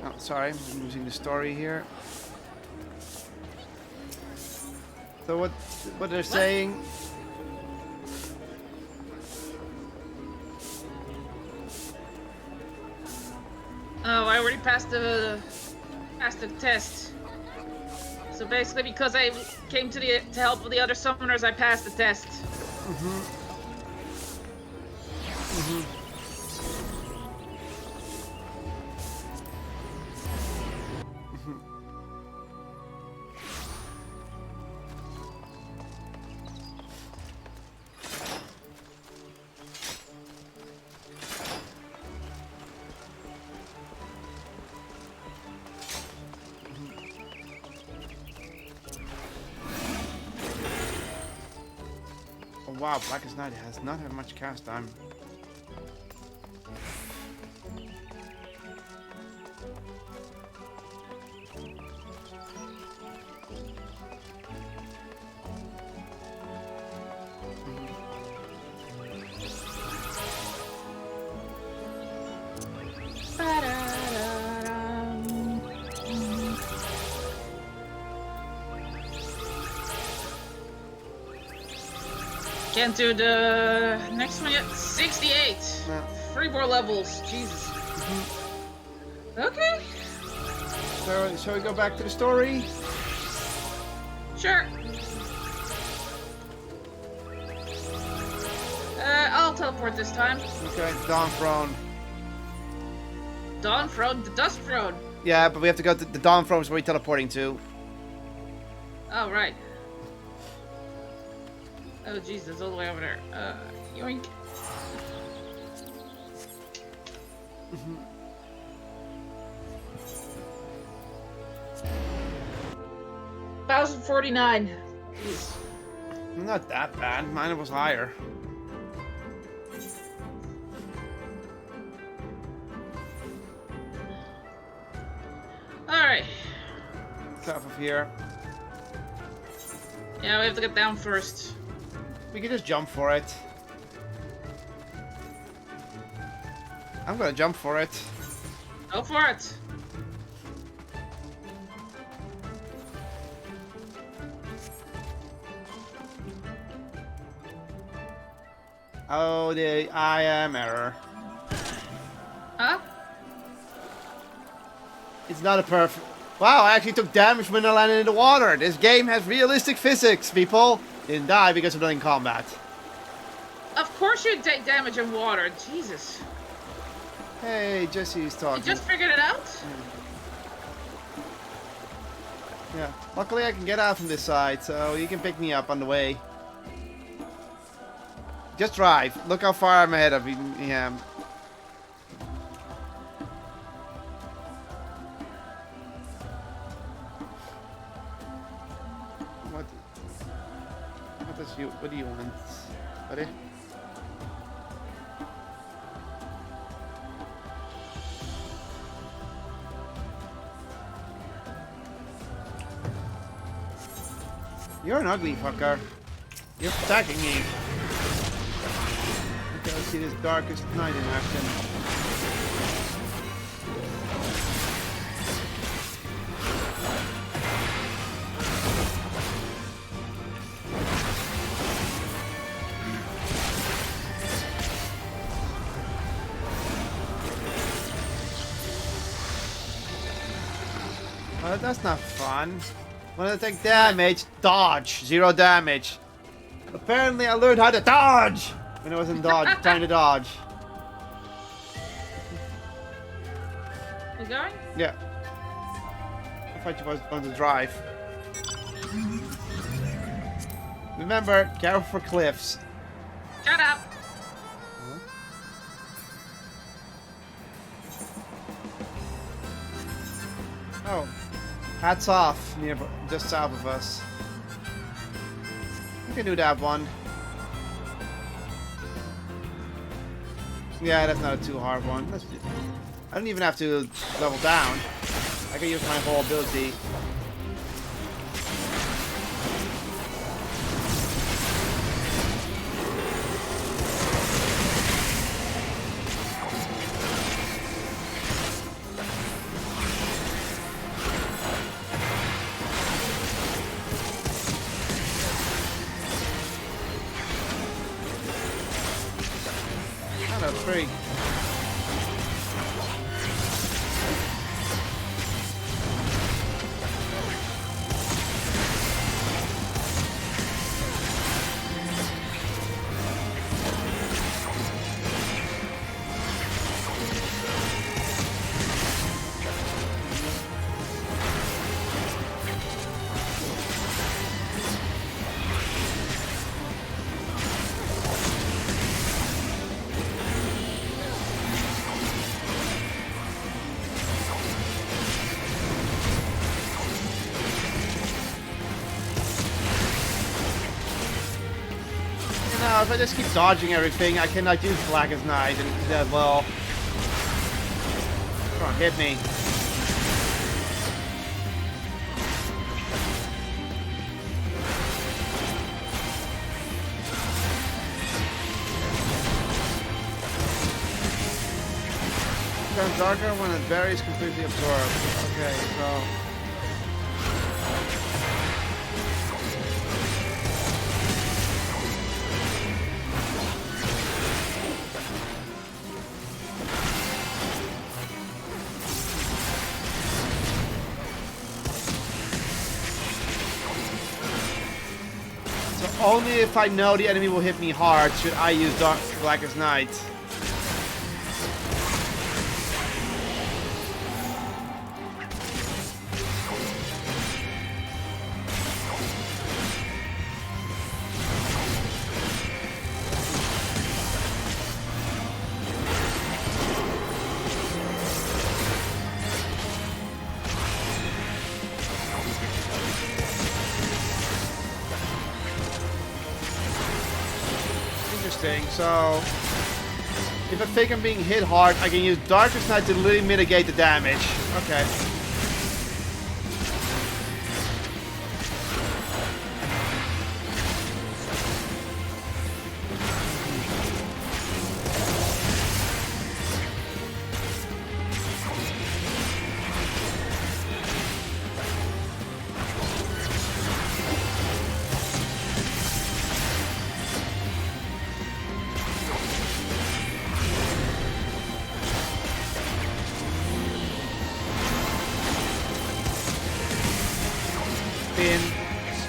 Oh, sorry, I'm losing the story here. So what they're saying? Oh, I already passed the test. So basically, because I came to help with the other summoners, I passed the test. Oh wow, Blackest Night has not had much cast time. Can't do the next one yet. 68. No. 3 more levels. Jesus. Okay. So, shall we go back to the story? Sure. I'll teleport this time. Okay, Dawn Throne. Dawn Throne, the Dust Throne. Yeah, but we have to go to the Dawn Throne, is where we're teleporting to. Oh, right. Oh, jeez, it's all the way over there. Yoink. 1,049. Jeez. Not that bad. Mine was higher. Alright. Get off of here. Yeah, we have to get down first. We can just jump for it. I'm gonna jump for it. Go for it. Oh, the I am error. Huh? It's not a perfect... Wow, I actually took damage when I landed in the water. This game has realistic physics, people. Didn't die because I'm not in combat. Of course you take damage in water. Jesus. Hey, Jesse's talking. You just figured it out? Yeah. Luckily I can get out from this side, so you can pick me up on the way. Just drive. Look how far I'm ahead of you. Yeah. What do you want, buddy? You're an ugly fucker. You're attacking me. Okay, let's see this darkest night in action. Oh, that's not fun. When I take damage, dodge. 0 damage. Apparently I learned how to dodge when I was in dodge, trying to dodge. You going? Yeah. I thought you was going to drive. Remember, careful for cliffs. Shut up. Oh. Hats off, near, just south of us. We can do that one. Yeah, that's not a too hard one. I don't even have to level down. I can use my whole ability. shot free. If I just keep dodging everything, I can like use Black as Night and well. Come on, hit me. Becomes darker when its berry is completely absorbed. Okay, so. Only if I know the enemy will hit me hard should I use Blackest Night. So, if I think I'm being hit hard, I can use Darkest Night to literally mitigate the damage. Okay.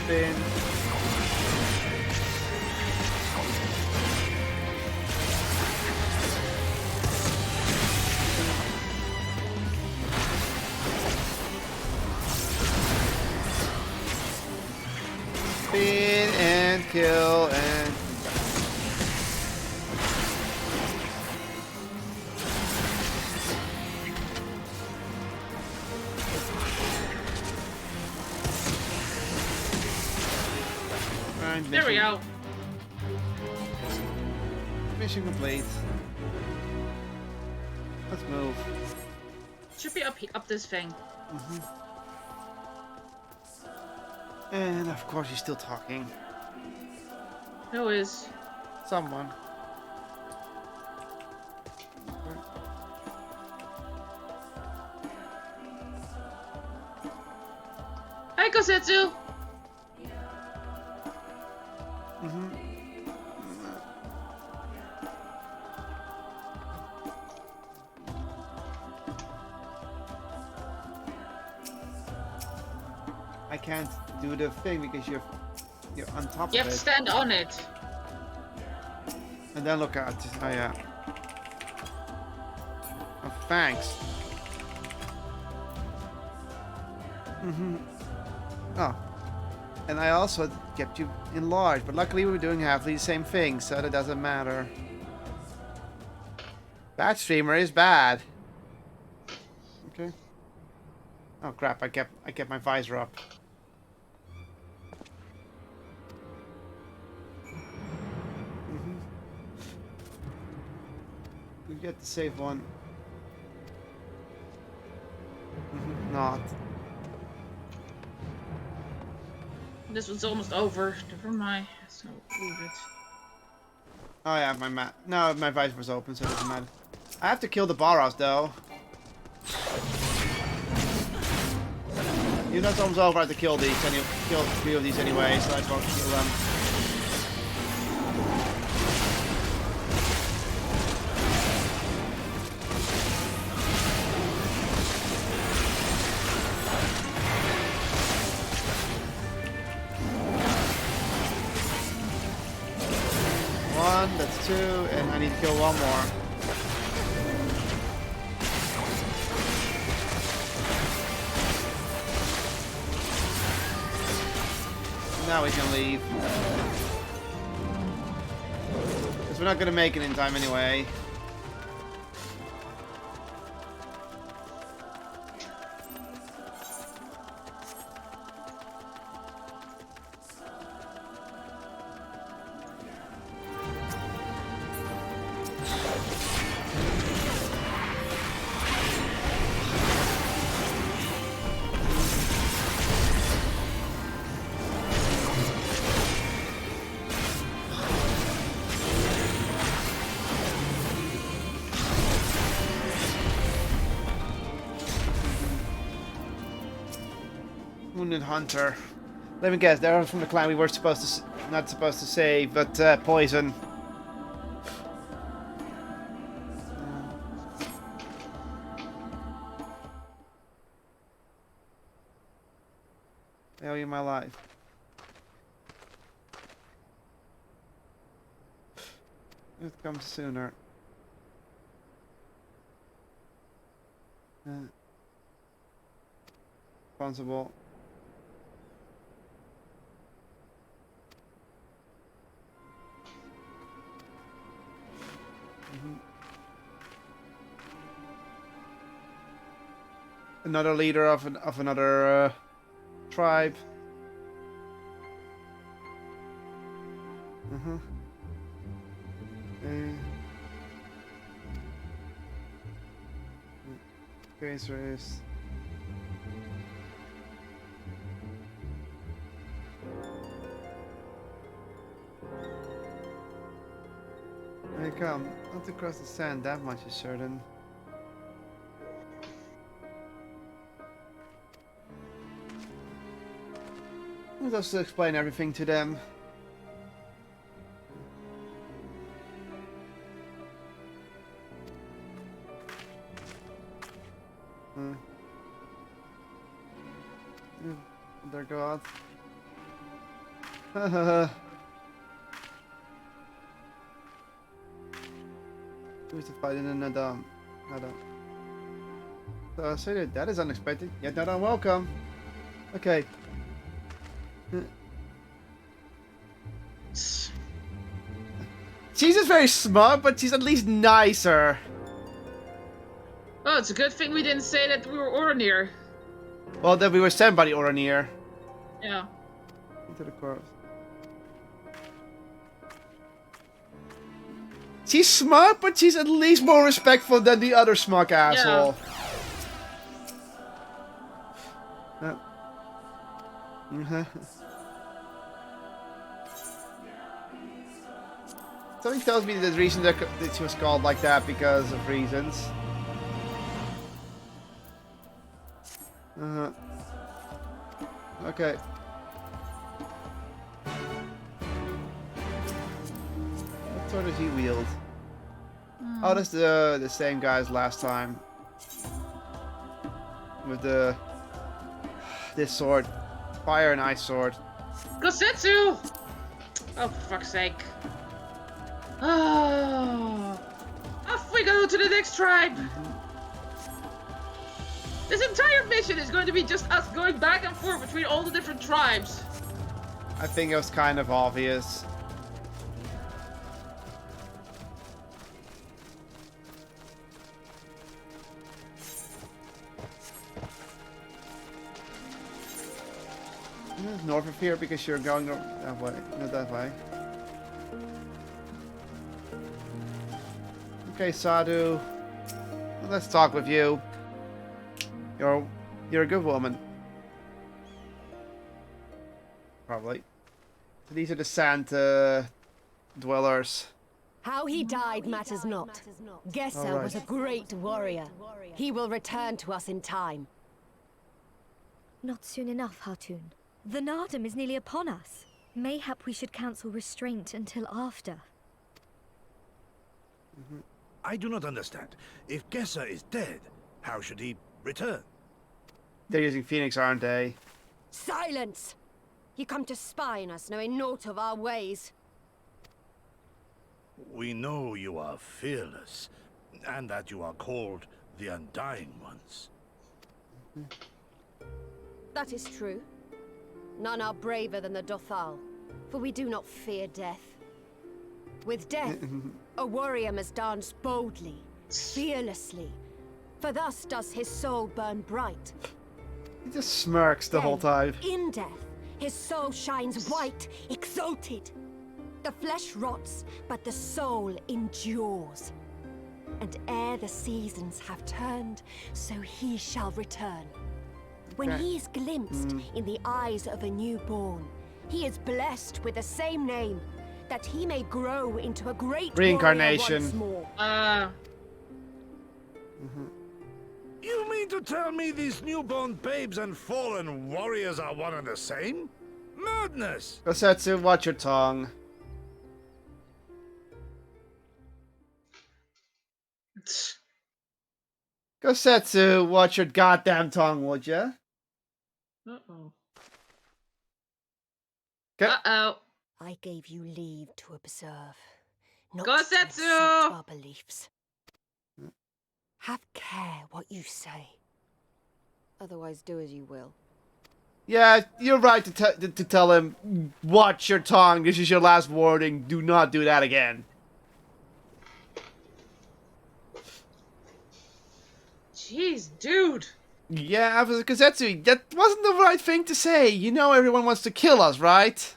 Spin. Spin and kill and... There we go. Mission complete. Let's move. Should be up this thing. And of course he's still talking. Who is? Someone. Hi, Kosetsu! I can't do the thing because you're on top of it. You have to stand on it. And then look at it. Oh yeah. Oh, thanks. Oh. And I also kept you enlarged, but luckily we were doing half the same thing, so that doesn't matter. Bad streamer is bad. Okay. Oh crap! I kept my visor up. We get the save one. Not. This one's almost over. Never mind. So leave it. Oh yeah, no, my visor was open, so it doesn't matter. I have to kill the Baros though. Even though it's almost over, I have to kill these. Kill 3 of these anyway, so I won't kill them. one, that's 2, and I need to kill 1 more. Now we can leave. Because we're not going to make it in time anyway. Wounded Hunter. Let me guess, they're from the clan we were supposed to, not supposed to save, but poison. Value my life. It comes sooner. Responsible. Another leader of another tribe. Okay, so is. Here they come. Not to cross the sand, that much is certain. Let's also explain everything to them. Their god. Who's to fight in another? So that is unexpected, yet not unwelcome. Okay. She's just very smart, but she's at least nicer. Oh, it's a good thing we didn't say that we were Oranir. Well, that we were sent by the Oranir. Yeah. Into the corpse. She's smart, but she's at least more respectful than the other smug asshole. Yeah. Something tells me the reason that she was called like that because of reasons. Okay. What sword does he wield? Oh, that's the same guy as last time. With this sword. Fire and ice sword. Gosetsu! Oh, for fuck's sake. Oh. Off we go to the next tribe! This entire mission is going to be just us going back and forth between all the different tribes. I think it was kind of obvious. North of here because you're going that way, not that way. Okay, Sadhu. Let's talk with you. You're a good woman. Probably. So these are the sand dwellers. How he died matters not. Gesser was a great warrior. He will return to us in time. Not soon enough, Hartoon. The Nardum is nearly upon us. Mayhap we should counsel restraint until after. I do not understand. If Gesser is dead, how should he return? They're using Phoenix, aren't they? Silence! You come to spy on us, knowing naught of our ways. We know you are fearless, and that you are called the Undying Ones. That is true. None are braver than the Dothal, for we do not fear death. With death, a warrior must dance boldly, fearlessly, for thus does his soul burn bright. He just smirks the whole time. In death, his soul shines white, exalted. The flesh rots, but the soul endures. And ere the seasons have turned, so he shall return. When he is glimpsed in the eyes of a newborn, he is blessed with the same name, that he may grow into a great reincarnation. Warrior once more. You mean to tell me these newborn babes and fallen warriors are one and the same? Madness! Gosetsu, watch your tongue. Gosetsu, watch your goddamn tongue, would ya? Uh-oh. Uh-oh. I gave you leave to observe, not Gosetsu! to insult our beliefs. Have care what you say. Otherwise, do as you will. Yeah, you're right to tell him, watch your tongue, this is your last warning, do not do that again. Jeez, dude. Yeah, Gosetsu, that wasn't the right thing to say. You know everyone wants to kill us, right?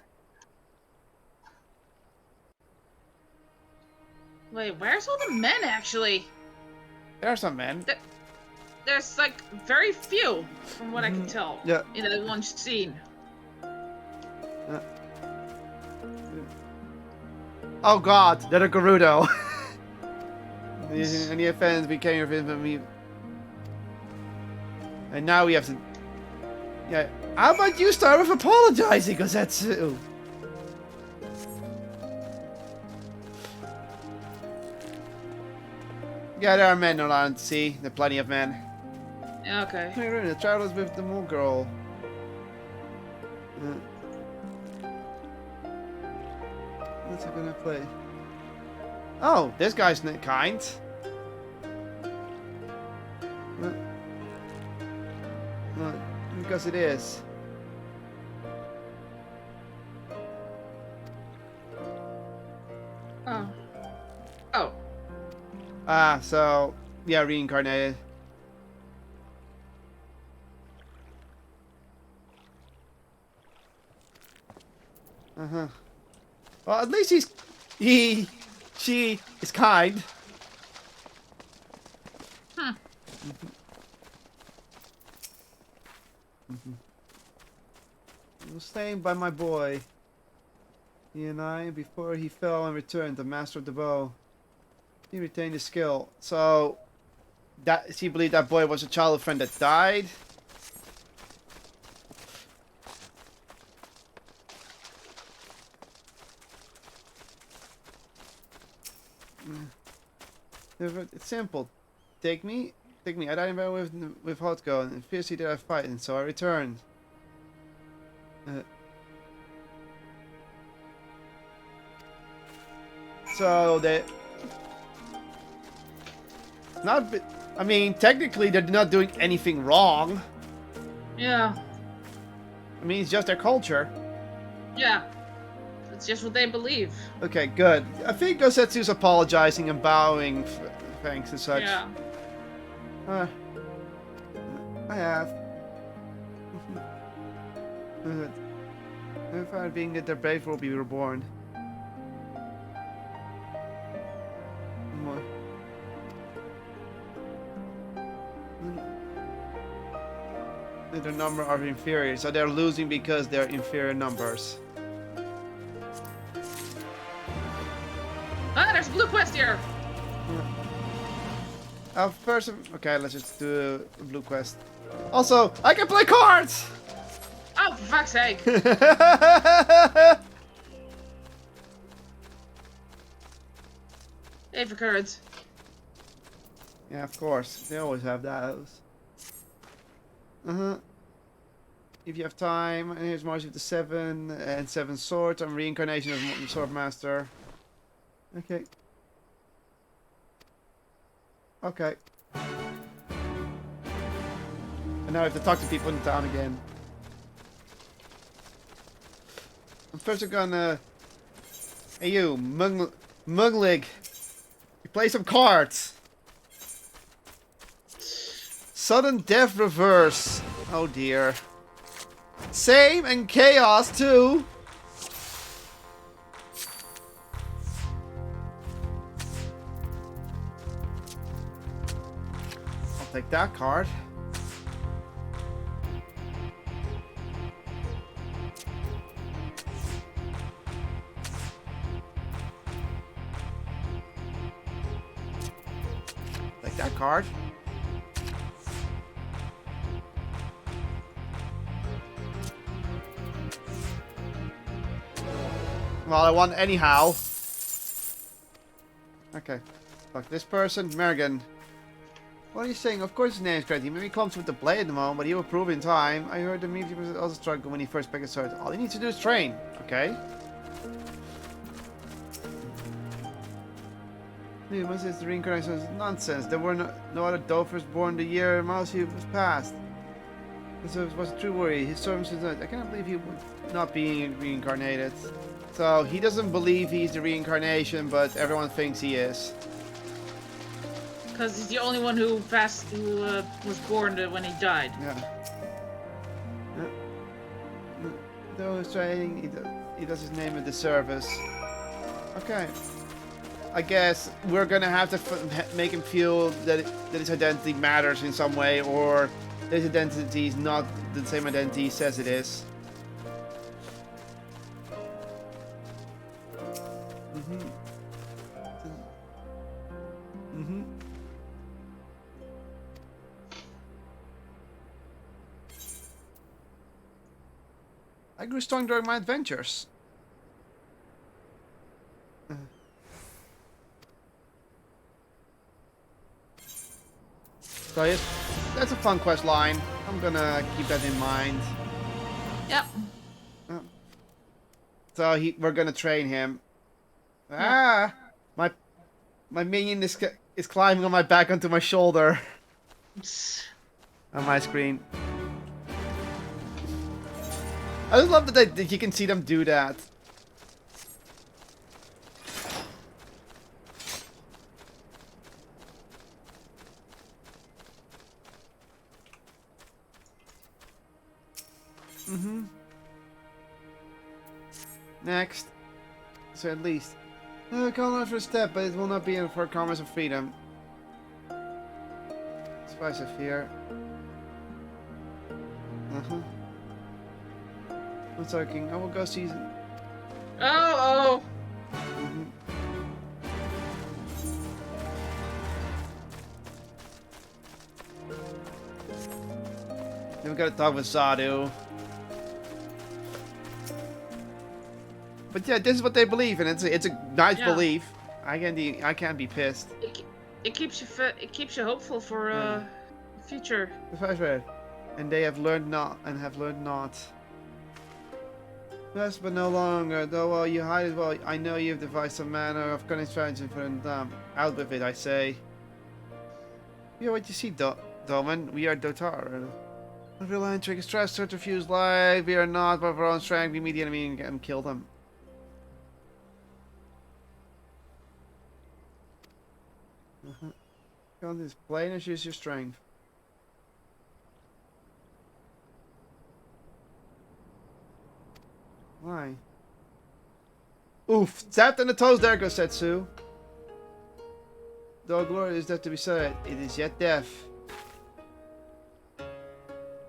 Wait, where's all the men, actually? There are some men. There's, like, very few, from what I can tell. Yeah. In that one scene. Oh god, they're the Gerudo. Any offense became of me. And now we have to... Yeah, how about you start with apologizing, Gosetsu? Yeah, there are men around, see? There are plenty of men. Yeah, okay. The travelers with the mole girl. What's I gonna play? Oh, this guy's kind. Because it is. Oh. Oh. Ah, so yeah, reincarnated. Uh-huh. Well, at least she is kind. Huh. I was staying by my boy. He and I, before he fell and returned, the master of the bow. He retained his skill. So, that she believed that boy was a childhood friend that died. It's simple. Take me. I died in battle with Hotgo, and fiercely did I fight, and so I returned. So they not. I mean, technically, they're not doing anything wrong. Yeah. I mean, it's just their culture. Yeah. It's just what they believe. Okay, good. I think Gosetsu's apologizing and bowing thanks and such. Yeah. I have. If I'm being that their brave will be reborn. More. The number are inferior, so they're losing because they're inferior numbers. Ah, there's a blue quest here. First, okay, let's just do a blue quest. Also, I can play cards. Oh, for fuck's sake! Hey, for cards. Yeah, of course. They always have those. If you have time, and here's March with the 7 and 7 swords. I'm reincarnation of Sword Master. Okay. Okay. And now I have to talk to people in the town again. And first I'm gonna... Hey you, Muglig. You play some cards. Sudden death reverse. Oh dear. Same and chaos too. I'll take that card. Take that card. Well, I won anyhow. Okay. Fuck this person. Mergen. What are you saying? Of course his name's correct. He maybe comes with the blade at the moment, but he will prove in time. I heard the meat was also struggle when he first picked a sword. All he needs to do is train. Okay. Dude, what's this? The reincarnation is nonsense. There were no other Dofers born the year Mousy was passed. This was a true worry. His servants is not. I cannot believe he would not be reincarnated. So he doesn't believe he's the reincarnation, but everyone thinks he is. Because he's the only one who was born when he died. Yeah. Though he's training, he does his name a disservice. Okay. I guess we're gonna have to make him feel that his identity matters in some way, or his identity is not the same identity he says it is. I grew strong during my adventures. So yes, that's a fun quest line. I'm gonna keep that in mind. Yep. So we're gonna train him. Ah, my minion is climbing on my back onto my shoulder. On my screen. I just love that you can see them do that. Next. So at least. Call out for a step, but it will not be for commerce of freedom. Spice of fear. I'm talking. I will go see. Oh. Then we gotta talk with Zadu. But yeah, this is what they believe, and it's a nice belief. I can't be pissed. It keeps you hopeful for future. And they have learned not. Yes, but no longer. Though while you hide it well, I know you have devised some manner of cunning strategy for them. Out with it, I say. Yeah, what you see, Doman? We are Dotar. The real line trick is try to fuse life. We are not, but of our own strength, we meet the enemy and kill them. Go on this plane and use your strength. Why? Oof! Zapped in the toes, there goes Setsu. Though glory is that to be said, it is yet death.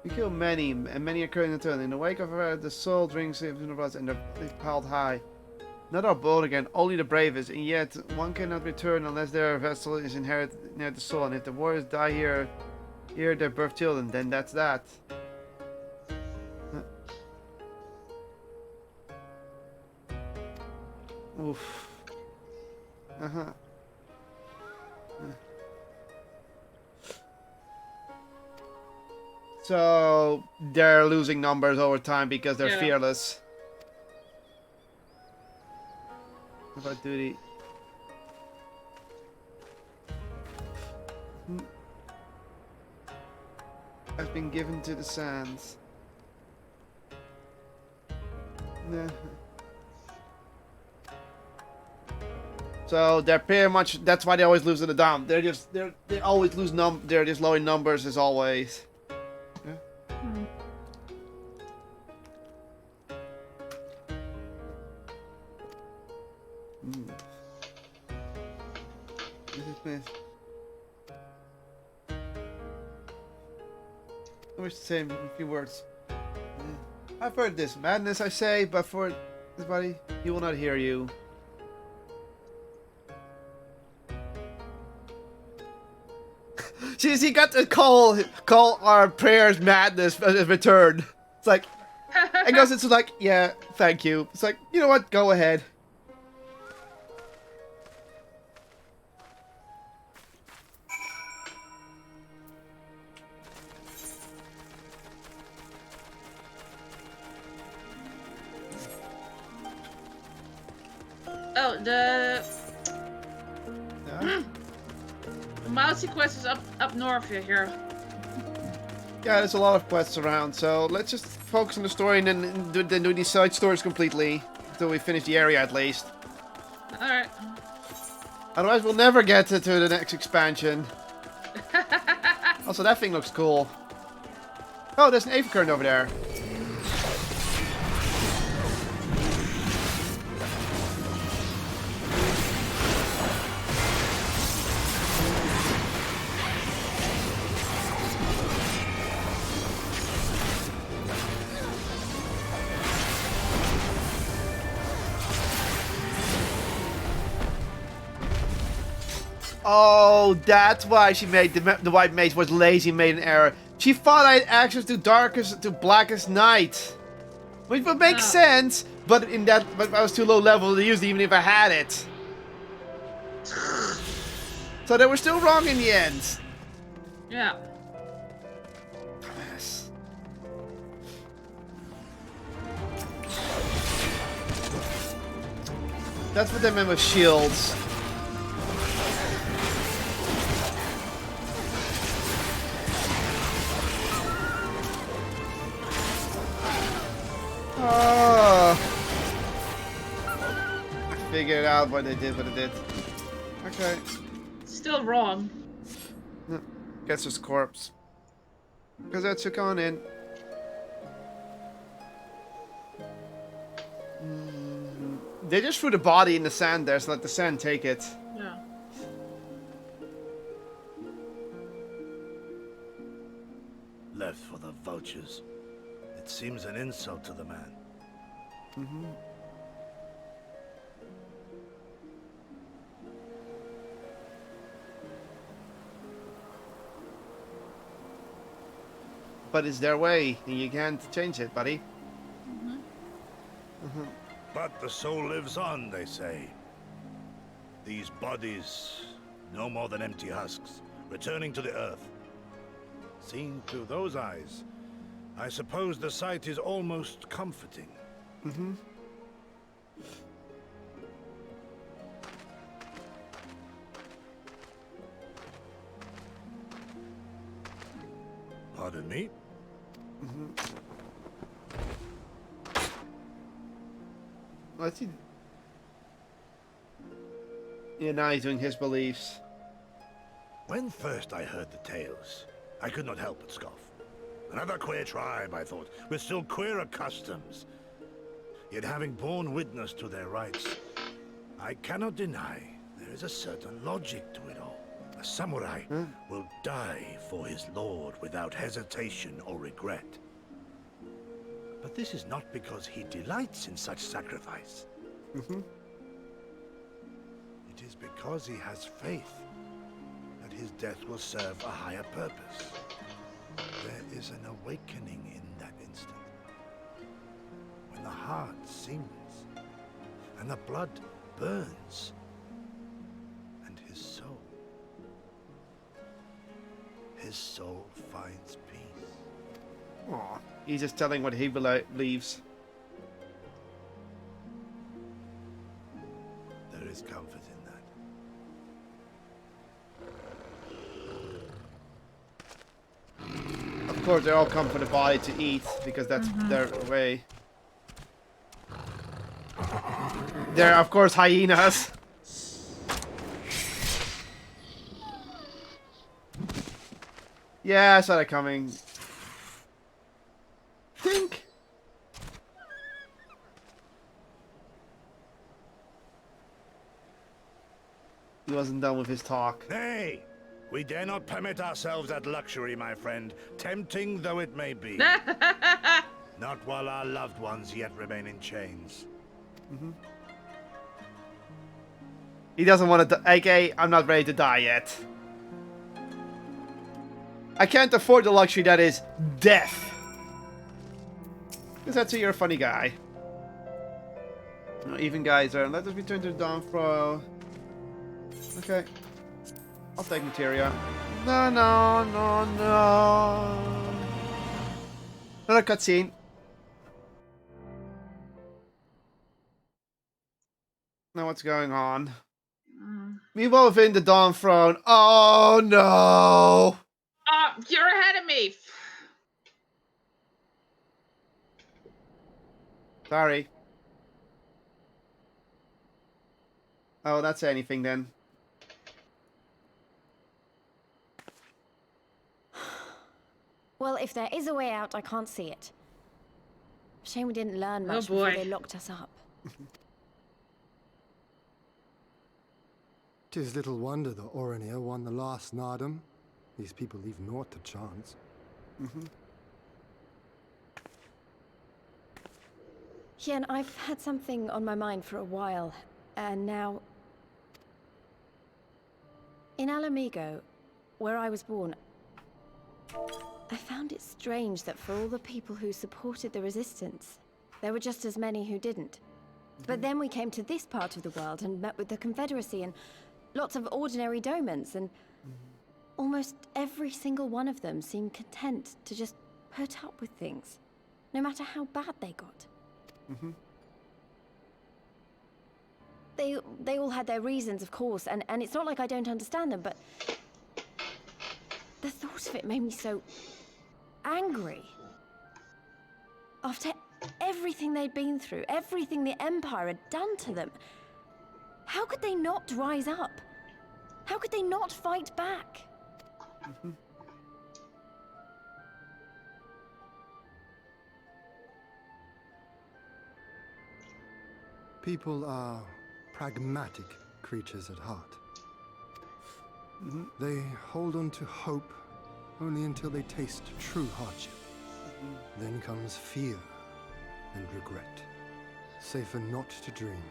We kill many, and many occur in the turn. In the wake of her, the soul drinks in the blood and they're piled high. Not our bold again, only the bravest, and yet one cannot return unless their vessel is inherited near the soul. And if the warriors die here their birth children, then that's that. Oof. So they're losing numbers over time because they're fearless. What about duty? has been given to the sands. Nah. So they're pretty much, that's why they always lose in the dump. They always lose they're just low in numbers as always. Yeah. Mrs. Smith. I wish to say a few words. I've heard this madness, I say, but for this body, he will not hear you. He got to call our prayers madness returned. It's like, and goes into like, yeah, thank you. It's like, you know what? Go ahead. Oh, the Mousy quest is up north here. Yeah, there's a lot of quests around, so let's just focus on the story and then do these side stories completely until we finish the area at least. All right. Otherwise, we'll never get to the next expansion. Also, that thing looks cool. Oh, there's an Avercurrent over there. Oh, that's why she made the white mage was lazy and made an error. She thought I had access to Blackest Night. Which would make sense, but I was too low level to use it even if I had it. So they were still wrong in the end. Yeah. Yes. That's what they meant with shields. Oh. I figured out why they did what it did. Okay. Still wrong. No. Guess his corpse. Because that took on in. They just threw the body in the sand there, so let the sand take it. Yeah. Left for the vultures. It seems an insult to the man. But it's their way, and you can't change it, buddy. But the soul lives on, they say. These bodies, no more than empty husks, returning to the earth. Seen through those eyes, I suppose the sight is almost comforting. Pardon me? Let's see. Yeah, now he's doing his beliefs. When first I heard the tales, I could not help but scoff. Another queer tribe, I thought, with still queerer customs. Yet having borne witness to their rites, I cannot deny there is a certain logic to it all. A samurai will die for his lord without hesitation or regret. But this is not because he delights in such sacrifice. It is because he has faith that his death will serve a higher purpose. There is an awakening in that instant. When the heart sings and the blood burns and his soul finds peace. Aw, he's just telling what he believes. There is comfort in Of course, they all come for the body to eat, because that's their way. They're, of course, hyenas. Yeah, I saw that coming. Think. He wasn't done with his talk. Nay! We dare not permit ourselves that luxury, my friend, tempting though it may be. Not while our loved ones yet remain in chains. He doesn't want to. AK, I'm not ready to die yet. I can't afford the luxury that is death. Because that's you're a funny guy. No, even guys are. Let us return to the Dawnfall. Okay. I'll take materia. No, no, no, no. Another cutscene. Now what's going on? Meanwhile, within the Dawn Throne. Oh no! You're ahead of me. Sorry. Oh, that's anything then. Well, if there is a way out, I can't see it. Shame we didn't learn much before they locked us up. 'Tis little wonder the Orinir won the last Nardum. These people leave naught to chance. Hien, I've had something on my mind for a while, and now... In Alamigo, where I was born, I found it strange that for all the people who supported the Resistance, there were just as many who didn't. But then we came to this part of the world and met with the Confederacy and lots of ordinary Domans, and almost every single one of them seemed content to just put up with things, no matter how bad they got. They all had their reasons, of course, and it's not like I don't understand them, but the thought of it made me so angry. After everything they'd been through, everything the Empire had done to them, how could they not rise up? How could they not fight back? People are pragmatic creatures at heart. They hold on to hope only until they taste true hardship. Then comes fear and regret. Safer not to dream,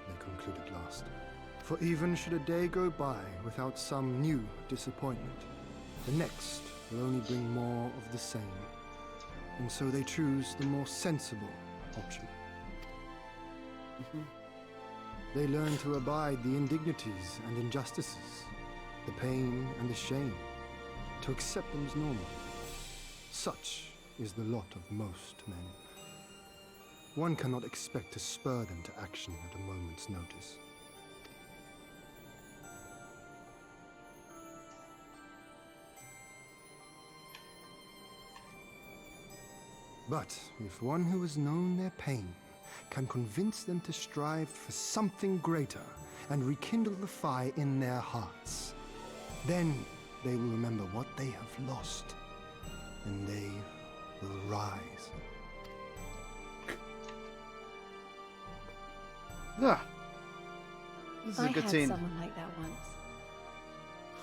they concluded last. For even should a day go by without some new disappointment, the next will only bring more of the same. And so they choose the more sensible option. They learn to abide the indignities and injustices, the pain and the shame, to accept them as normal. Such is the lot of most men. One cannot expect to spur them to action at a moment's notice. But if one who has known their pain can convince them to strive for something greater and rekindle the fire in their hearts, then they will remember what they have lost, and they will rise. Yeah. This is a good I had scene. someone like that once.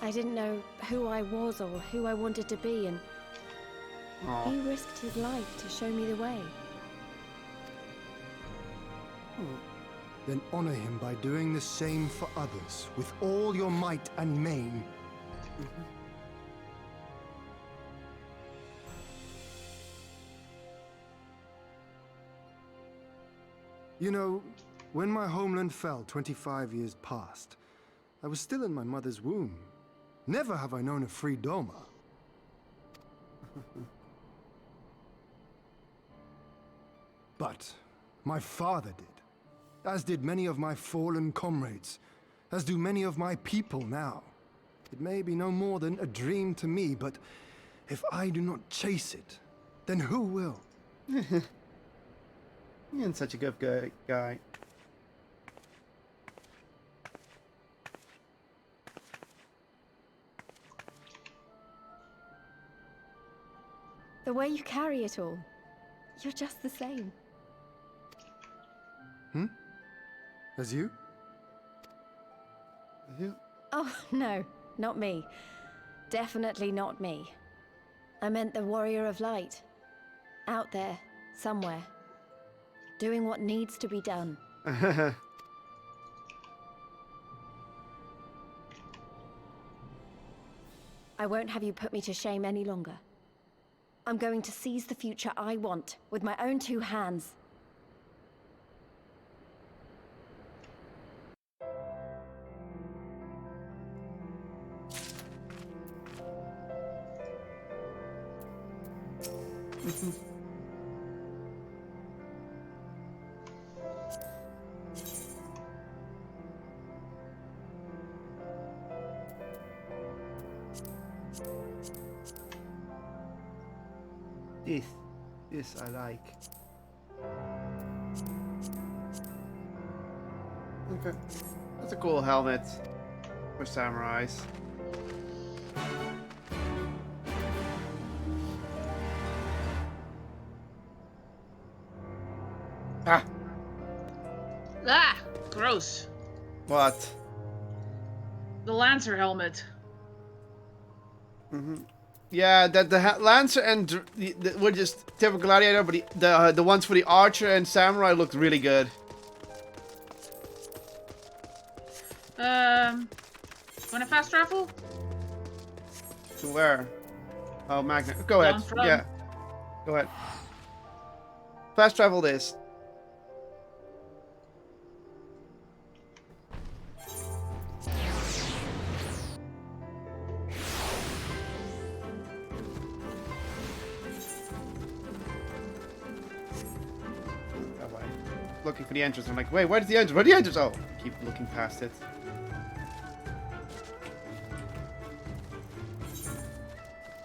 I didn't know who I was or who I wanted to be, and he risked his life to show me the way. Then honor him by doing the same for others with all your might and main. You know, when my homeland fell 25 years past, I was still in my mother's womb. Never have I known a free Doma. But my father did. As did many of my fallen comrades, as do many of my people now. It may be no more than a dream to me, but If I do not chase it, then who will? You ain't such a good guy. The way you carry it all, you're just the same. As you? Oh, no, not me. Definitely not me. I meant the Warrior of Light. Out there, somewhere. Doing what needs to be done. I won't have you put me to shame any longer. I'm going to seize the future I want, with my own 2 hands. This I like. Okay, that's a cool helmet for samurais. Ah! Ah! Gross. What? The Lancer helmet. Yeah, that the Lancer and were just typical gladiator, but the ones for the Archer and Samurai looked really good. Want a fast travel? To where? Oh, Magna. Go ahead. Yeah. Go ahead. Fast travel this. Looking for the entrance. I'm like, wait, where's the entrance? Where's the entrance? Oh, keep looking past it.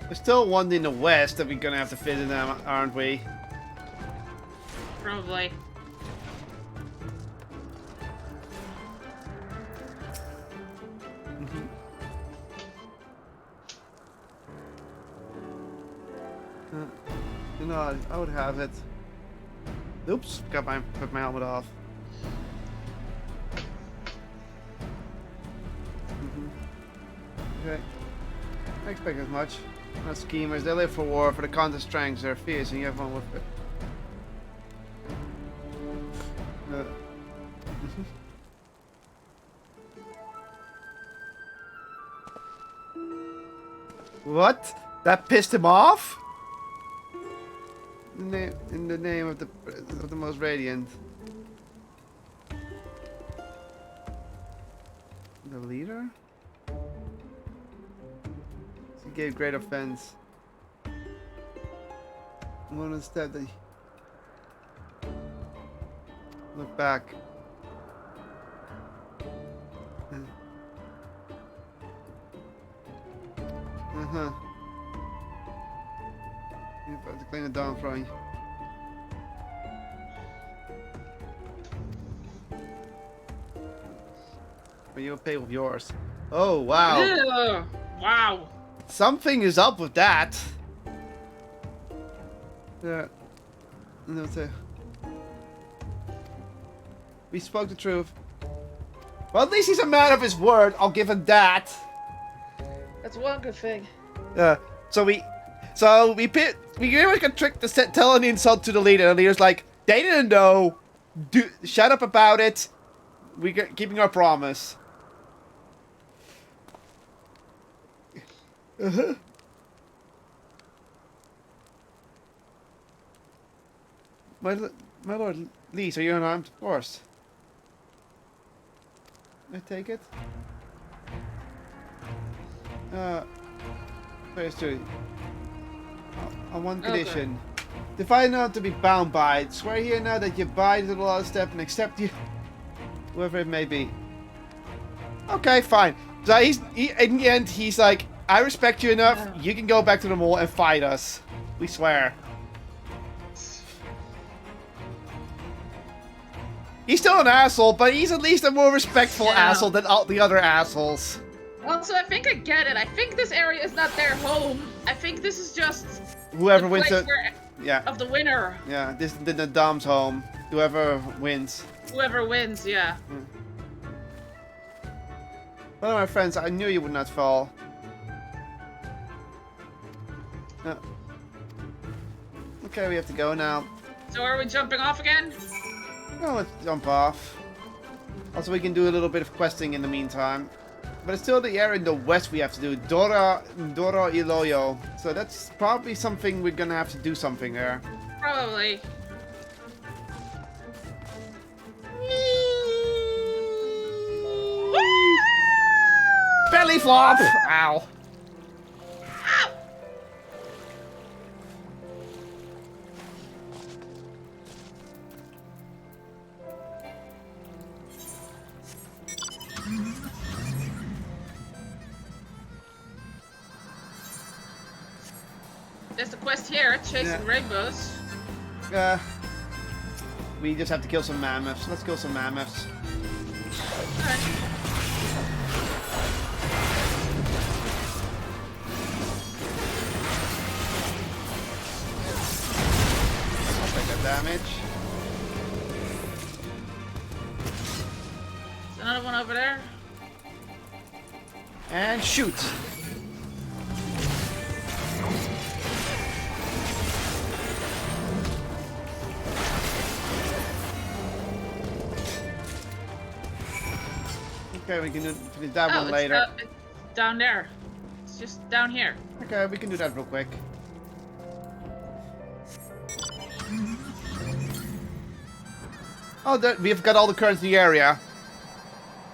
There's still one in the west that we're gonna have to fit in them, aren't we? Probably. You know, I would have it. Oops, put my helmet off. Okay. I expect as much. Not schemers, they live for war, for the contest strengths, they're fierce, and you have one with it. What? That pissed him off? In the name of the most radiant. The leader? He gave great offense. One instead they look back. You have to clean it down for you. Are you okay with yours? Oh wow! Ew. Wow! Something is up with that. Yeah. No, we spoke the truth. Well, at least he's a man of his word. I'll give him that. That's one good thing. So we really can trick tell an insult to the leader. And the leader's like, they didn't know. Shut up about it. We're keeping our promise. My lord, Lise, are you unarmed? Of course. I take it. First duty. On one condition. Okay. Define not to be bound by it. Swear here now that you abide to the law step and accept you, whoever it may be. Okay, fine. So in the end, he's like, I respect you enough. You can go back to the mall and fight us. We swear. He's still an asshole, but he's at least a more respectful asshole than all the other assholes. Also, I think I get it. I think this area is not their home. I think this is just whoever the wins place yeah. of the winner. Yeah, this is the Dom's home. Whoever wins. Whoever wins, yeah. Well, my friends, I knew you would not fall. No. Okay, we have to go now. So are we jumping off again? Oh, let's jump off. Also, we can do a little bit of questing in the meantime. But it's still the area in the west we have to do. Dora Iloyo. So that's probably something we're gonna have to do something there. Probably. Belly flop! Ow. There's the quest here, chasing rainbows. We just have to kill some mammoths. Let's kill some mammoths. Alright. I'll take that damage. There's another one over there. And shoot. Okay, we can do that one later. It's down there. It's just down here. Okay, we can do that real quick. Oh, we've got all the currents in the area.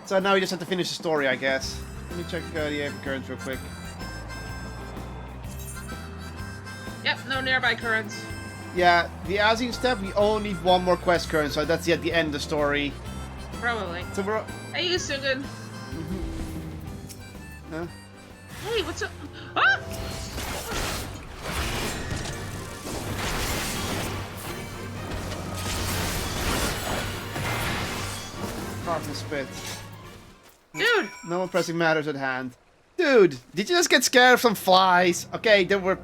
So now we just have to finish the story, I guess. Let me check the currents real quick. Yep, no nearby currents. Yeah, the Azine step, we only need one more quest current, so that's at the end of the story. Probably. So we're... Hey, you Sugun. Huh? Hey, what's up? Ah! Carve and spit. Dude! No more pressing matters at hand. Dude, did you just get scared of some flies? Okay, there were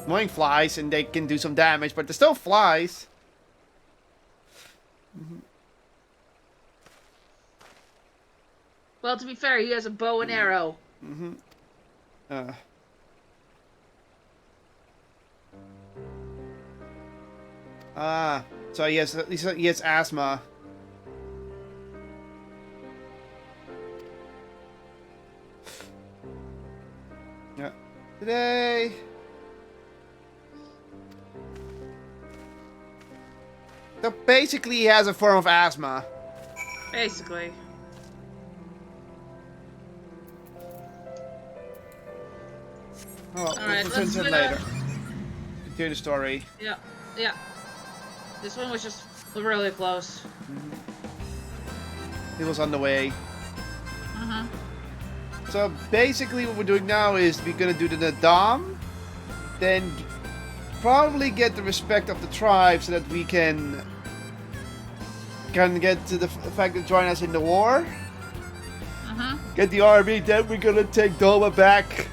annoying flies and they can do some damage, but they're still flies. Well, to be fair, he has a bow and arrow. So he has asthma. Yeah. Today. So basically he has a form of asthma. Basically. Oh, well, Alright, we'll let's finish it later. Continue the story. Yeah, yeah. This one was just really close. It was on the way. Uh-huh. So basically what we're doing now is we're gonna do the Nadam, then probably get the respect of the tribe so that we can get to the fact that join us in the war. Uh-huh. Get the army, then we're gonna take Doma back.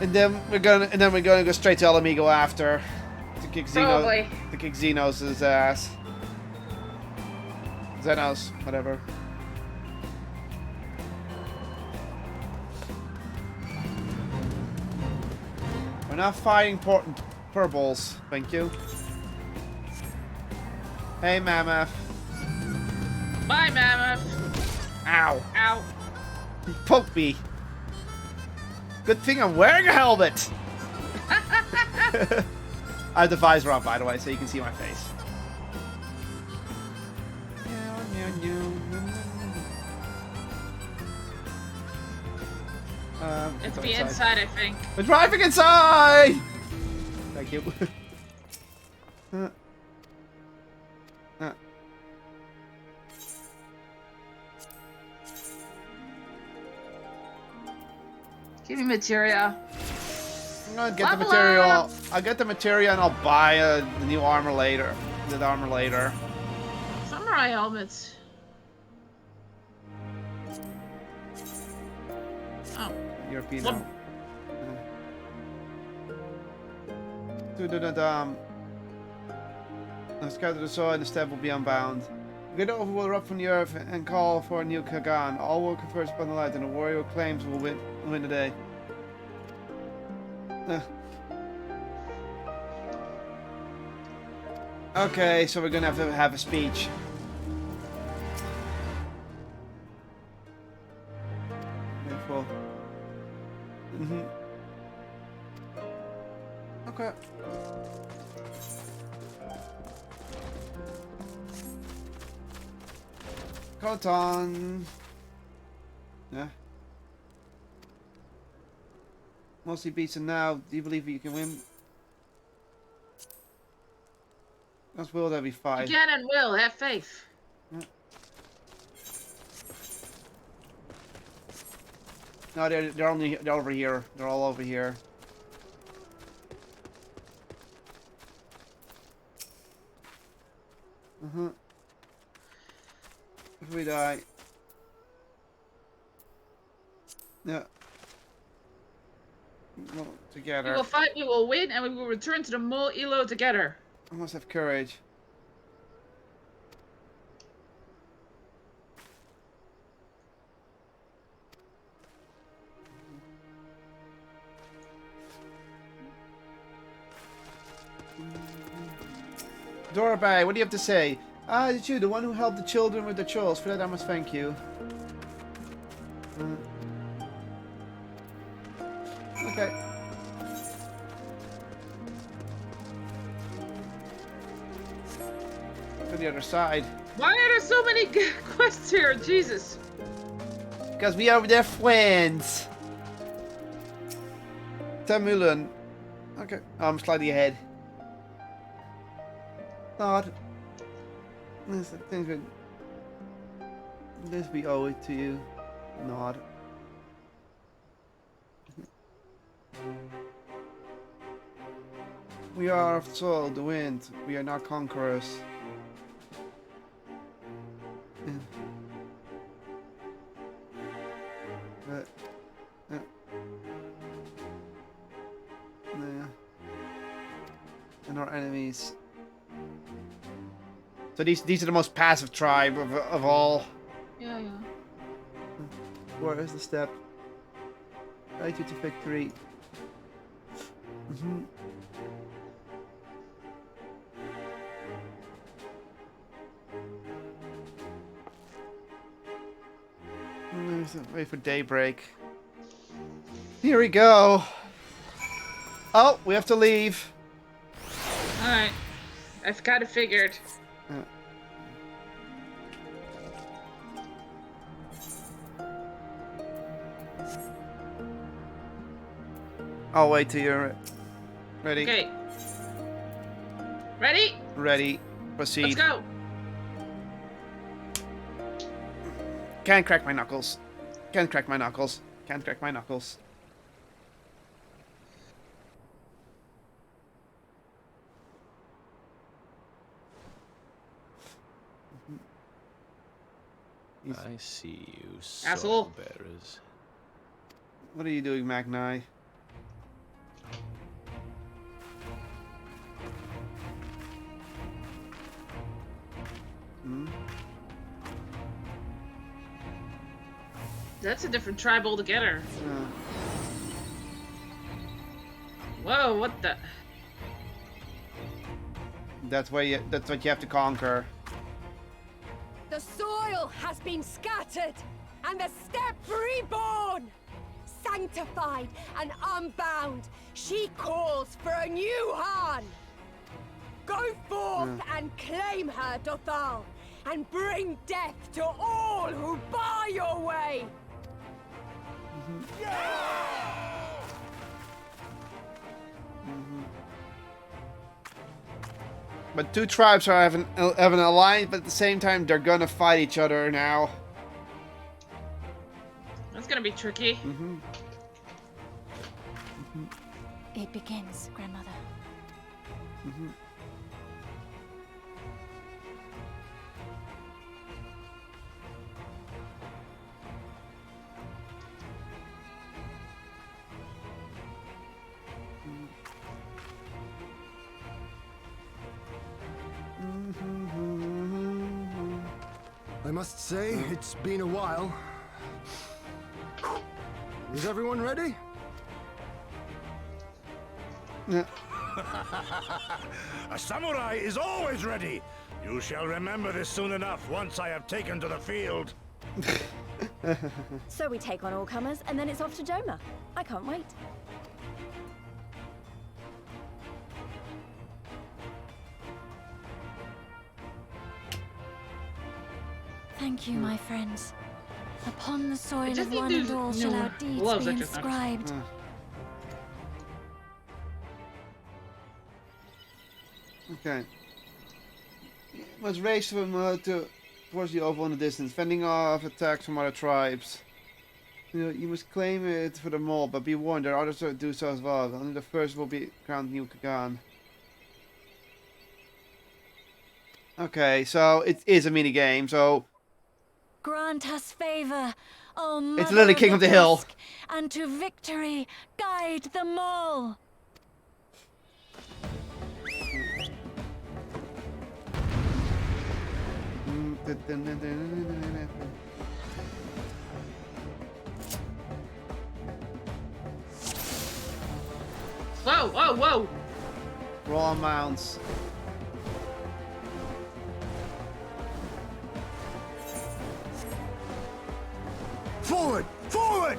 And then we're gonna go straight to Alamigo after to kick Xenos' ass. Xenos, whatever. We're not fighting purples, thank you. Hey, Mammoth. Bye, Mammoth. Ow. Ow. He poked me. Good thing I'm wearing a helmet. I have the visor on, by the way, so you can see my face. It's the inside, I think. We're driving inside! Thank you. Give me materia. I'm gonna get the material. I'll get the material and I'll buy the new armor later. The armor later. Samurai helmets. Oh. European. What? The scatter the soil and the step will be unbound. Get over will erupt from the earth and call for a new Kagan. All will converge upon the light, and the warrior who claims will win the day. Okay, so we're gonna have to have a speech. Beautiful. Okay. Cotton. Yeah. Mostly beats him now. Do you believe you can win? That's will that be 5. You can and will. Have faith. Yeah. No, they're over here. They're all over here. If we die. Yeah. Well, together. We will fight, we will win, and we will return to the Mole Elo together. I must have courage. Dorabai, what do you have to say? Ah, it's you, the one who helped the children with the chores. For that I must thank you. Okay. To the other side. Why are there so many quests here? Jesus. Because we are their friends. Tamulan. Okay. Oh, I'm slightly ahead. Nod. This we owe it to you. Nod. We are of soil, the wind. We are not conquerors. And our enemies. So these are the most passive tribe of all. Yeah, yeah. Where is the step? Guide you to victory. Wait for daybreak. Here we go. Oh, we have to leave. Alright. I've kind of figured. I'll wait till you're ready. Okay. Ready? Ready. Proceed. Let's go. Can't crack my knuckles. Can't crack my knuckles. Can't crack my knuckles. I see you, asshole. soul bearers. What are you doing, Magni? That's a different tribe altogether. Whoa, what the? That's what you have to conquer. The soil has been scattered, and the steppe reborn! Sanctified and unbound, she calls for a new Han! Go forth and claim her, Dothal, and bring death to all who bar your way! But two tribes are having an alliance, but at the same time they're gonna fight each other now. That's gonna be tricky. It begins, Grandmother. I must say, it's been a while. Is everyone ready? Yeah. A samurai is always ready. You shall remember this soon enough once I have taken to the field. So we take on all comers, and then it's off to Doma. I can't wait. Thank you, my friends. Upon the soil just of need one these and all new shall our deeds gloves be I just noticed. inscribed. Okay. Was raised from towards the oval in the distance, fending off attacks from other tribes. You must claim it for them all, but be warned, there are others that do so as well. Only the first will be crowned new Kagan. Okay, so it is a mini game, so Grant us favor, O Mother it's literally King of the Hill. Dusk, and to victory guide them all. Whoa, whoa, whoa! Raw mounts. Forward! Forward!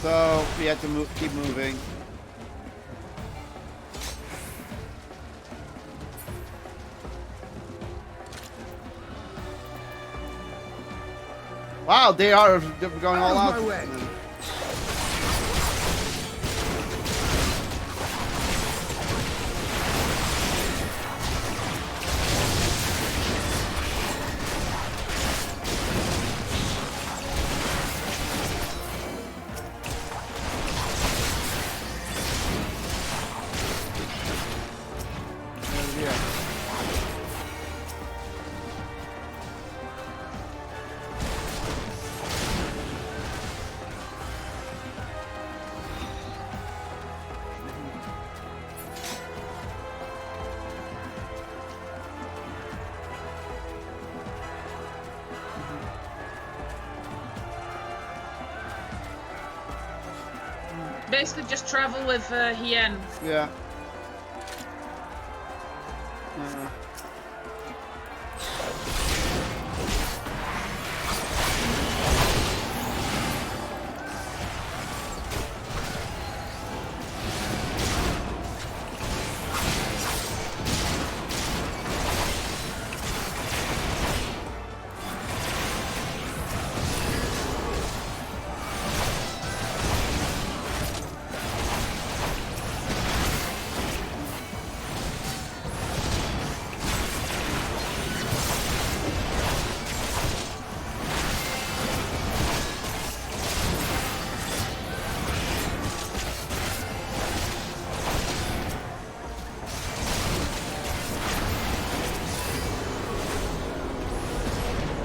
So we had to keep moving. Wow, they are going all out. My way. Basically, just travel with Hien. Yeah.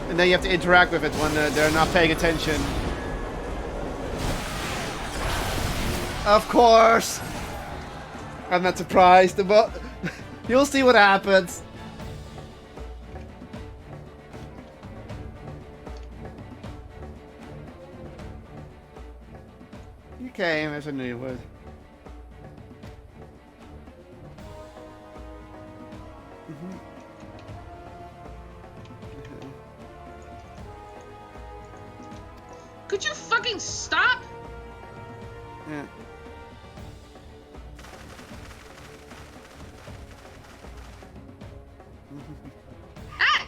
And then you have to interact with it when they're not paying attention. Of course! I'm not surprised, but you'll see what happens. You came as I knew you would. Could you fucking stop? Yeah. Ah!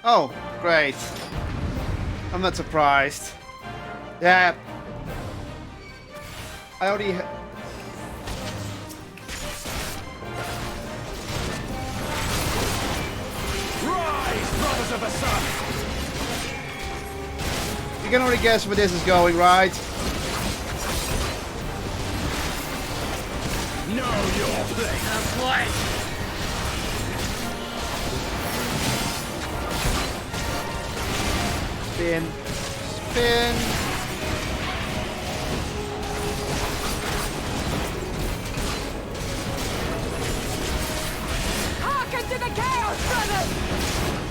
Oh, great. I'm not surprised. Yeah. I already... Rise, brothers of the sun! You can already guess where this is going, right? Know your place! Oh boy! Spin. Spin. Hearken to the chaos, brothers!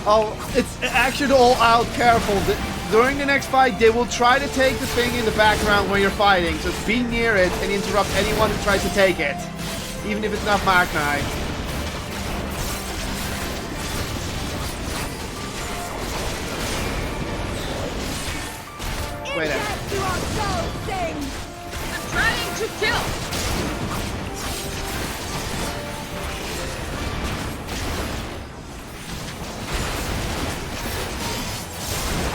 Oh, it's actually all out careful. During the next fight, they will try to take the thing in the background when you're fighting. So be near it and interrupt anyone who tries to take it. Even if it's not Magni. Wait a minute. You are so thing! I'm trying to kill!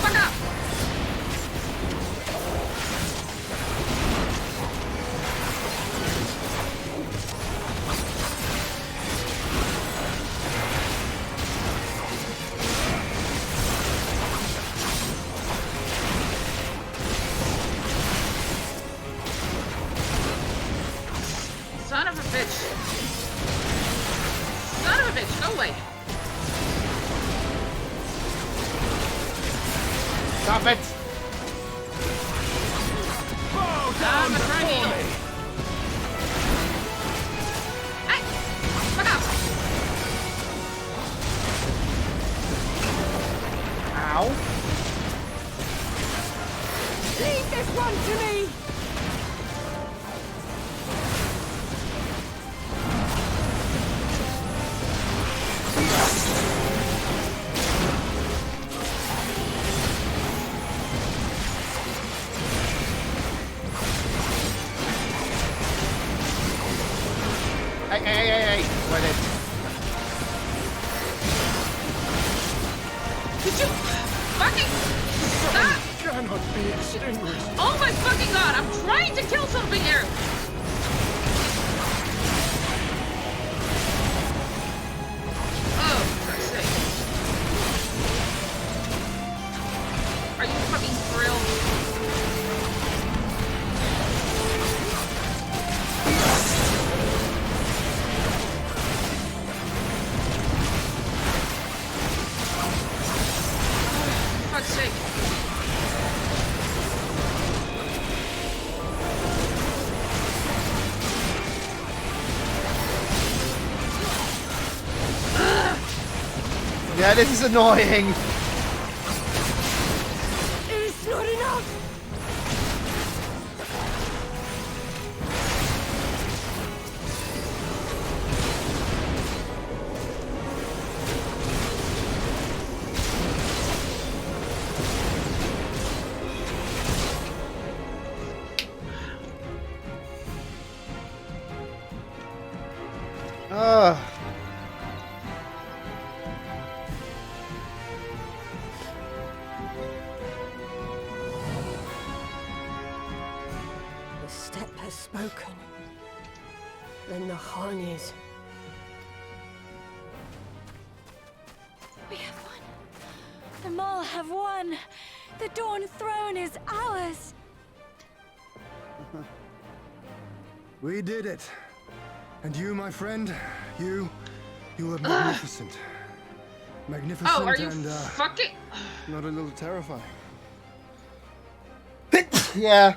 Fuck up! Son of a bitch. Son of a bitch, go away. Stop it! I'm right here. Hey! Fuck up! Ow. Leave this one to me! Hey. Wait it. Did you fucking stop? Cannot be extinguished. Oh my fucking god, I'm trying to kill something here! Oh, for Christ's sake. Are you fucking thrilled? For fuck's sake. Yeah, this is annoying. It's not enough! The steppe has spoken. Then the Harnies. We have won. The Maul have won. The Dawn Throne is ours. We did it. And you, my friend, you were magnificent. Magnificent Oh, are you and fucking... not a little terrifying. Yeah.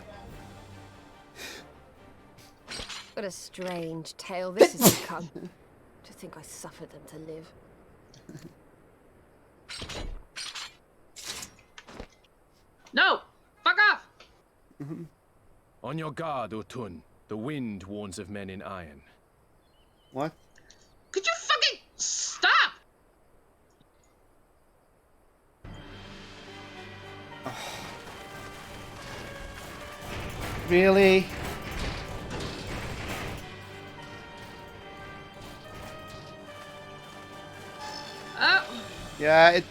What a strange tale this has become. To think I suffered them to live. No! Fuck off! On your guard, Utun. The wind warns of men in iron. What? Could you fucking stop? Really? Oh. Yeah, it's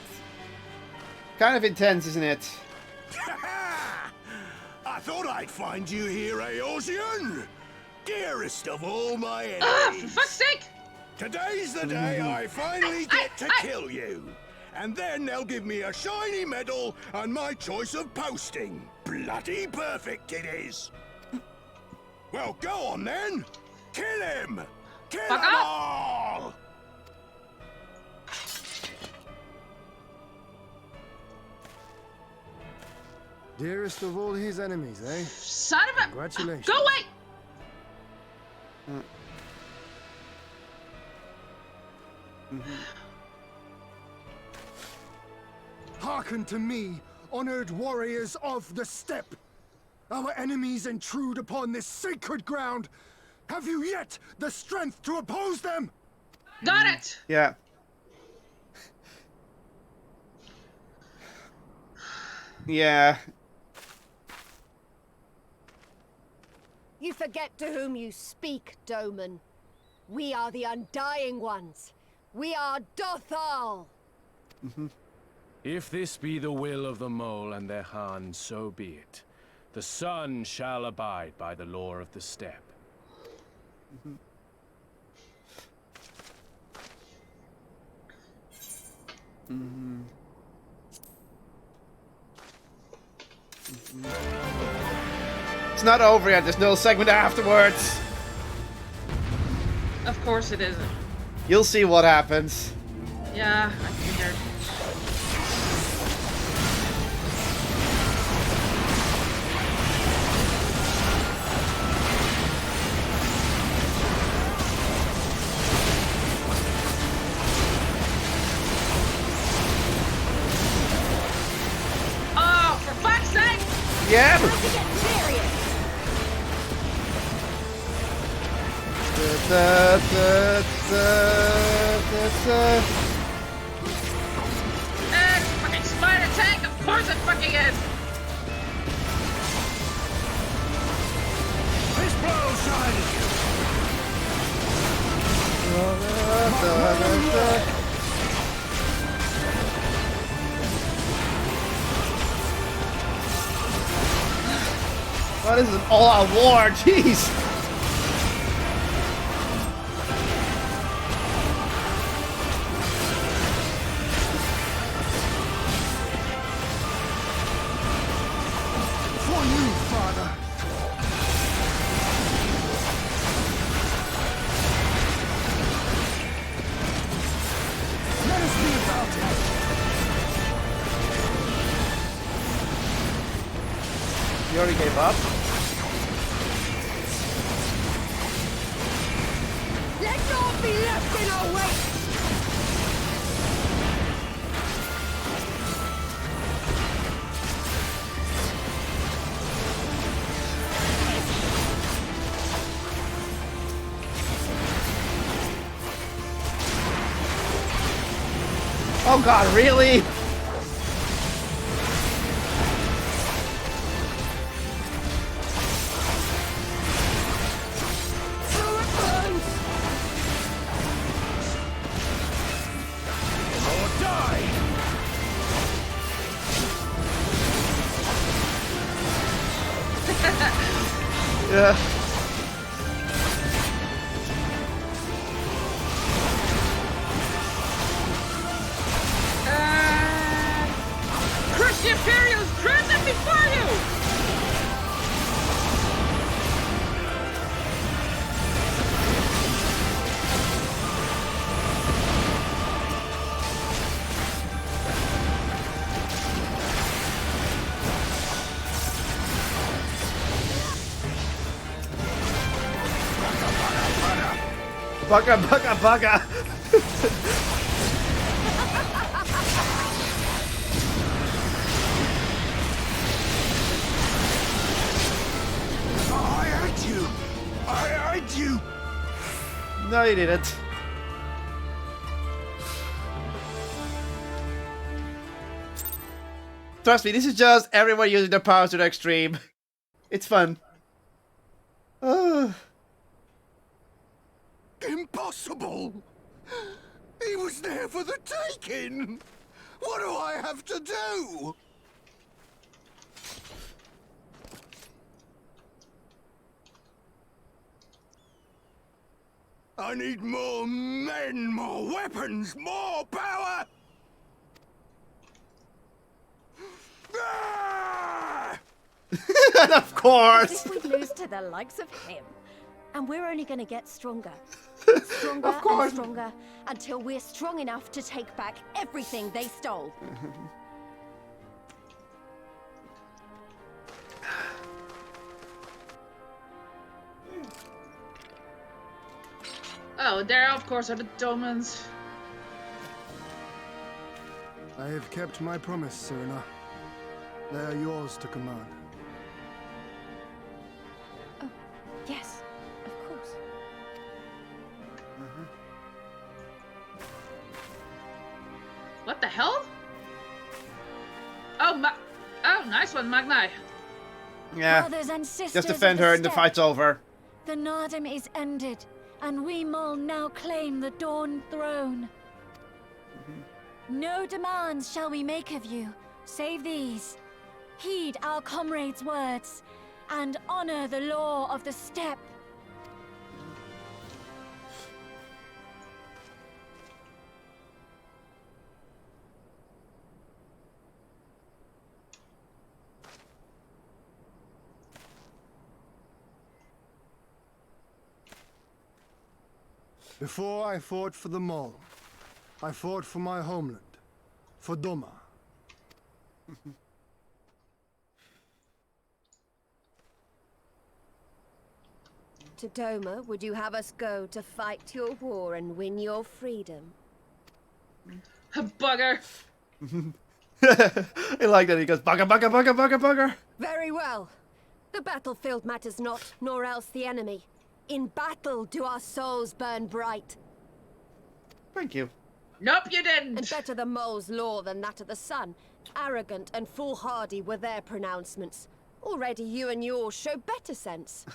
kind of intense, isn't it? I thought I'd find you here, Eosian! Dearest of all my enemies! For fuck's sake! Today's the day I finally get to kill you. And then they'll give me a shiny medal and my choice of posting. Bloody perfect it is! Well, go on then! Kill him! Kill them all! Dearest of all his enemies, eh? Son of a... Congratulations. Go away! Hearken to me, honored warriors of the steppe. Our enemies intrude upon this sacred ground. Have you yet the strength to oppose them? Got it! Yeah. Yeah. You forget to whom you speak, Doman. We are the Undying Ones. We are Dothal. If this be the will of the mole and their Han, so be it. The sun shall abide by the lore of the steppe. It's not over yet. There's no segment afterwards. Of course it isn't. You'll see what happens. Yeah, I figured. Oh, for fuck's sake! Yeah. It's fucking spider tank! Of course it fucking is! This blow shines! What is an all-out war? Jeez. For you, Father. Let us be about it. You already gave up? Let naught be left in our wake. Oh god, really? Yeah. Crush the Imperials! Drown them before you! Bugga, bugga, bugga! I hate you! I hate you! No, you didn't. Trust me, this is just everyone using their powers to the extreme. It's fun. Impossible! He was there for the taking! What do I have to do? I need more men, more weapons, more power! Ah! Of course! As if we'd lose to the likes of him. And we're only gonna get stronger. Stronger Of course. and stronger until we're strong enough to take back everything they stole. Oh, there, of course, are the Domans. I have kept my promise, Serena. They are yours to command. Oh, yes, of course. What the hell? Oh, oh, nice one, Magni. Yeah. Brothers and sisters Just defend of her the and the steppe, fight's over. The Nardum is ended, and we Mol now claim the Dawn Throne. No demands shall we make of you, save these. Heed our comrades' words, and honor the law of the steppe. Before I fought for the Mol, I fought for my homeland, for Doma. To Doma, would you have us go to fight your war and win your freedom? Bugger. I like that he goes bugger, bugger, bugger, bugger, bugger. Very well. The battlefield matters not, nor else the enemy. In battle do our souls burn bright. Thank you. Nope, you And didn't. better the mole's law than that of the sun. Arrogant and foolhardy were their pronouncements. Already you and yours show better sense.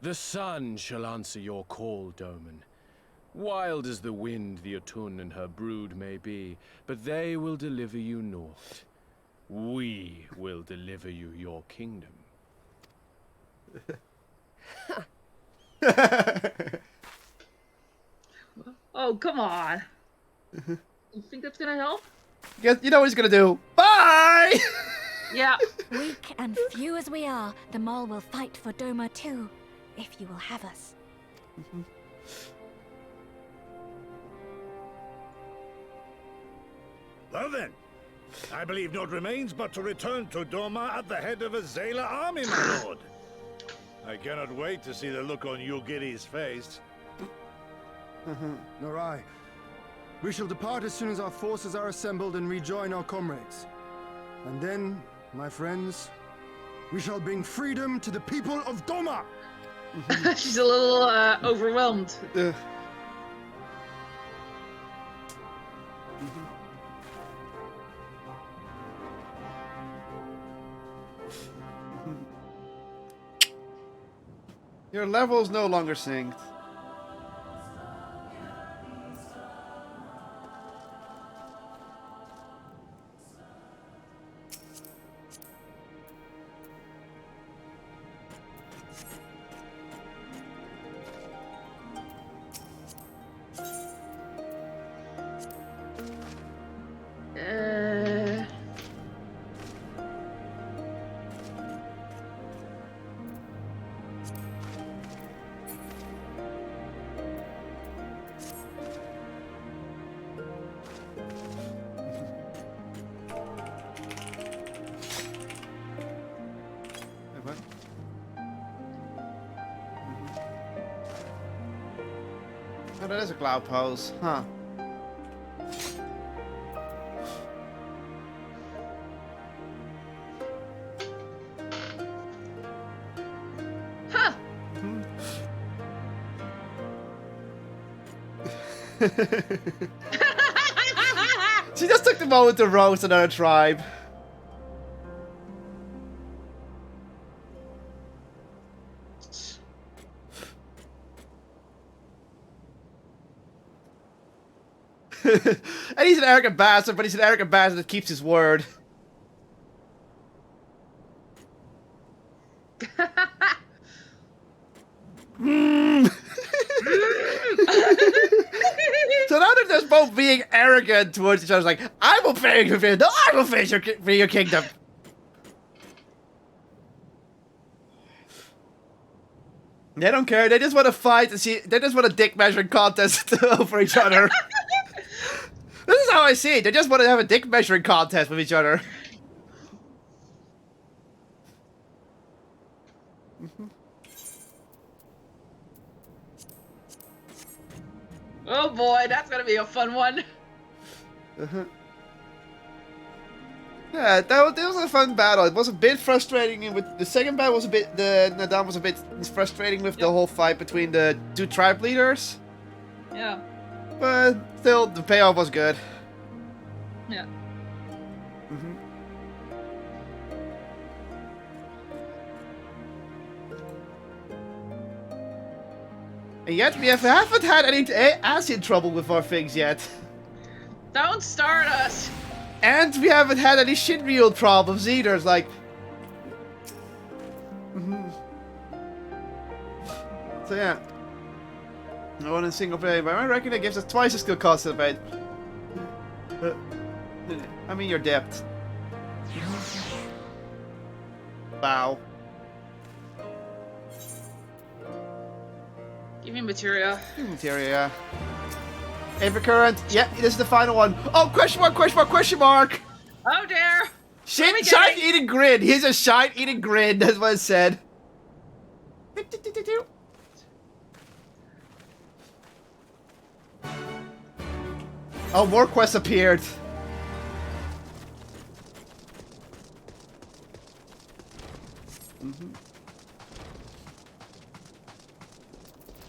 The sun shall answer your call, Doman. Wild as the wind the Utun and her brood may be, but they will deliver you naught. We will deliver you your kingdom. Oh, come on. You think that's gonna help? Guess you know what he's gonna do. Bye! Yeah. Weak and few as we are, the Mol will fight for Doma too, if you will have us. Well then, I believe naught remains but to return to Doma at the head of a Zayla army, my lord. I cannot wait to see the look on Yugiri's face. Nor I. We shall depart as soon as our forces are assembled and rejoin our comrades. And then, my friends, we shall bring freedom to the people of Doma! She's a little overwhelmed. Your level is no longer synced. Oh, that is a cloud pose, huh? She just took the moment to roast another tribe. And he's an arrogant bastard, but he's an arrogant bastard that keeps his word. So now they're just both being arrogant towards each other, like, I will face your kingdom. No, I will face your kingdom. They don't care. They just want to fight and see. They just want a dick measuring contest over each other. This is how I see it. They just want to have a dick measuring contest with each other. Oh boy, that's gonna be a fun one. Yeah, that was a fun battle. It was a bit frustrating. With the second battle was a bit. The Nadam was a bit frustrating with the whole fight between the two tribe leaders. Yeah. But still, the payoff was good. Yeah. And yet we haven't had any acid trouble with our things yet. Don't start us. And we haven't had any Shinryu problems either. It's like... So yeah. No one in single player, but I reckon it gives us twice the skill cost of it. I mean your depth. Wow. Give me materia. Materia. Every current. Yeah, this is the final one. Oh, question mark, question mark, question mark. Oh dear. Shine eating grid. He's a shine eating grid. That's what it said. Oh, more quests appeared.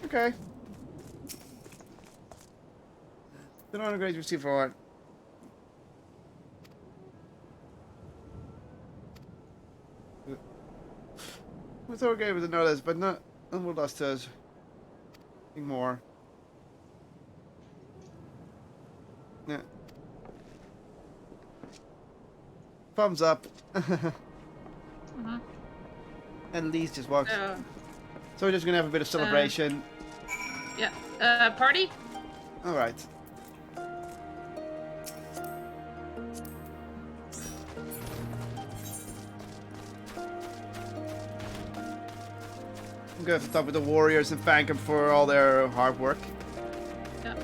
Okay. Been on a great receive for what? We thought okay with the notice, but not what lost us. Think more. Yeah. Thumbs up. And Lee's just walked. So we're just gonna have a bit of celebration. Yeah. Party? Alright. I'm gonna have to talk with the warriors and thank them for all their hard work. Yeah.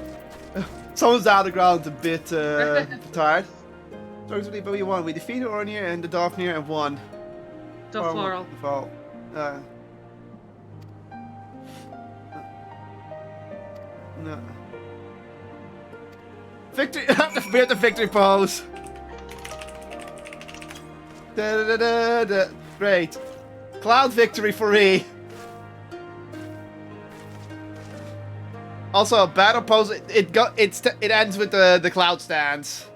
Someone's out of the ground a bit tired. But we won. We defeated Ornir and the Dofnir and won. Doflaurel. No. Victory! We have the victory pose! Da, da, da, da. Great. Cloud victory for E. Also, battle pose, it ends with the cloud stance.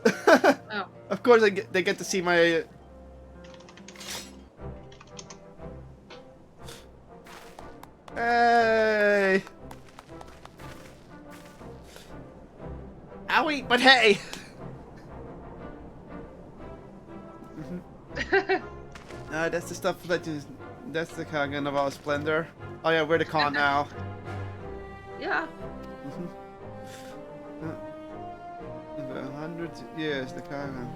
Oh. Of course they get to see my... Hey! Owie, but hey! That's the stuff that is... That's the Kagan of our splendor. Oh yeah, we're the Khan now. Yeah. 100 years, the Kagan.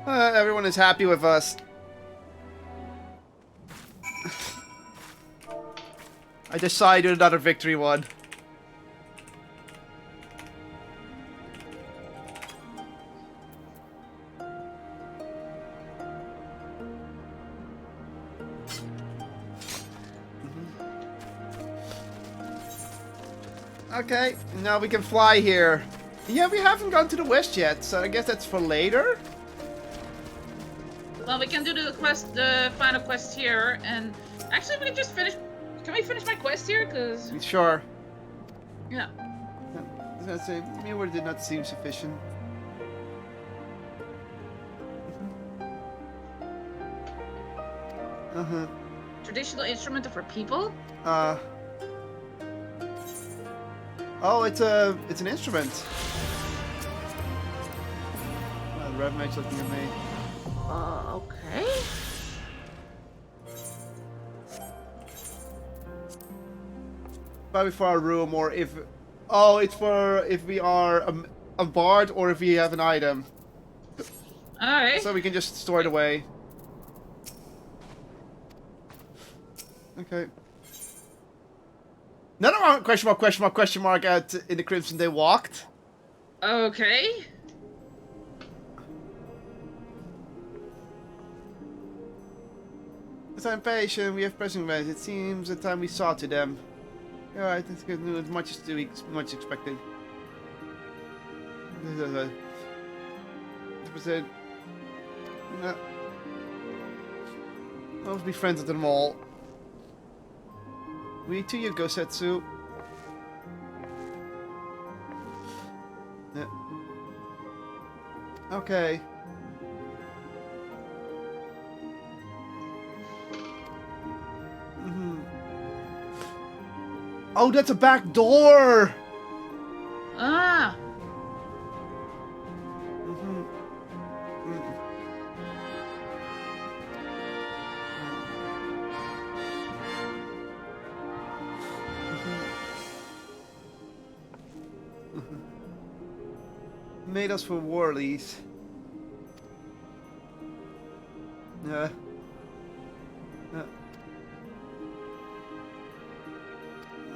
Everyone is happy with us. I decided another victory one. Okay, now we can fly here. Yeah, we haven't gone to the west yet, so I guess that's for later. Well, we can do the quest, the final quest here, and actually we can just finish. Can we finish my quest here? Cause Sure. yeah. I was gonna say, Mirror did not seem sufficient. Traditional instrument for people. Oh, it's an instrument. The Rev Mage's looking at me. Okay. Probably for our room, or if... Oh, it's for if we are a bard or if we have an item. Alright. So we can just store it away. Okay. Another one, question mark at in the Crimson they walked. Okay. As I'm patient, we have pressing matters. It seems the time we saw to them. Yeah, I think it's much expected. Percent. No. Let's be friends with them all. We to you, Gosetsu. Yeah. Okay. Oh, that's a back door! Ah! Made us for Warleys. Yeah.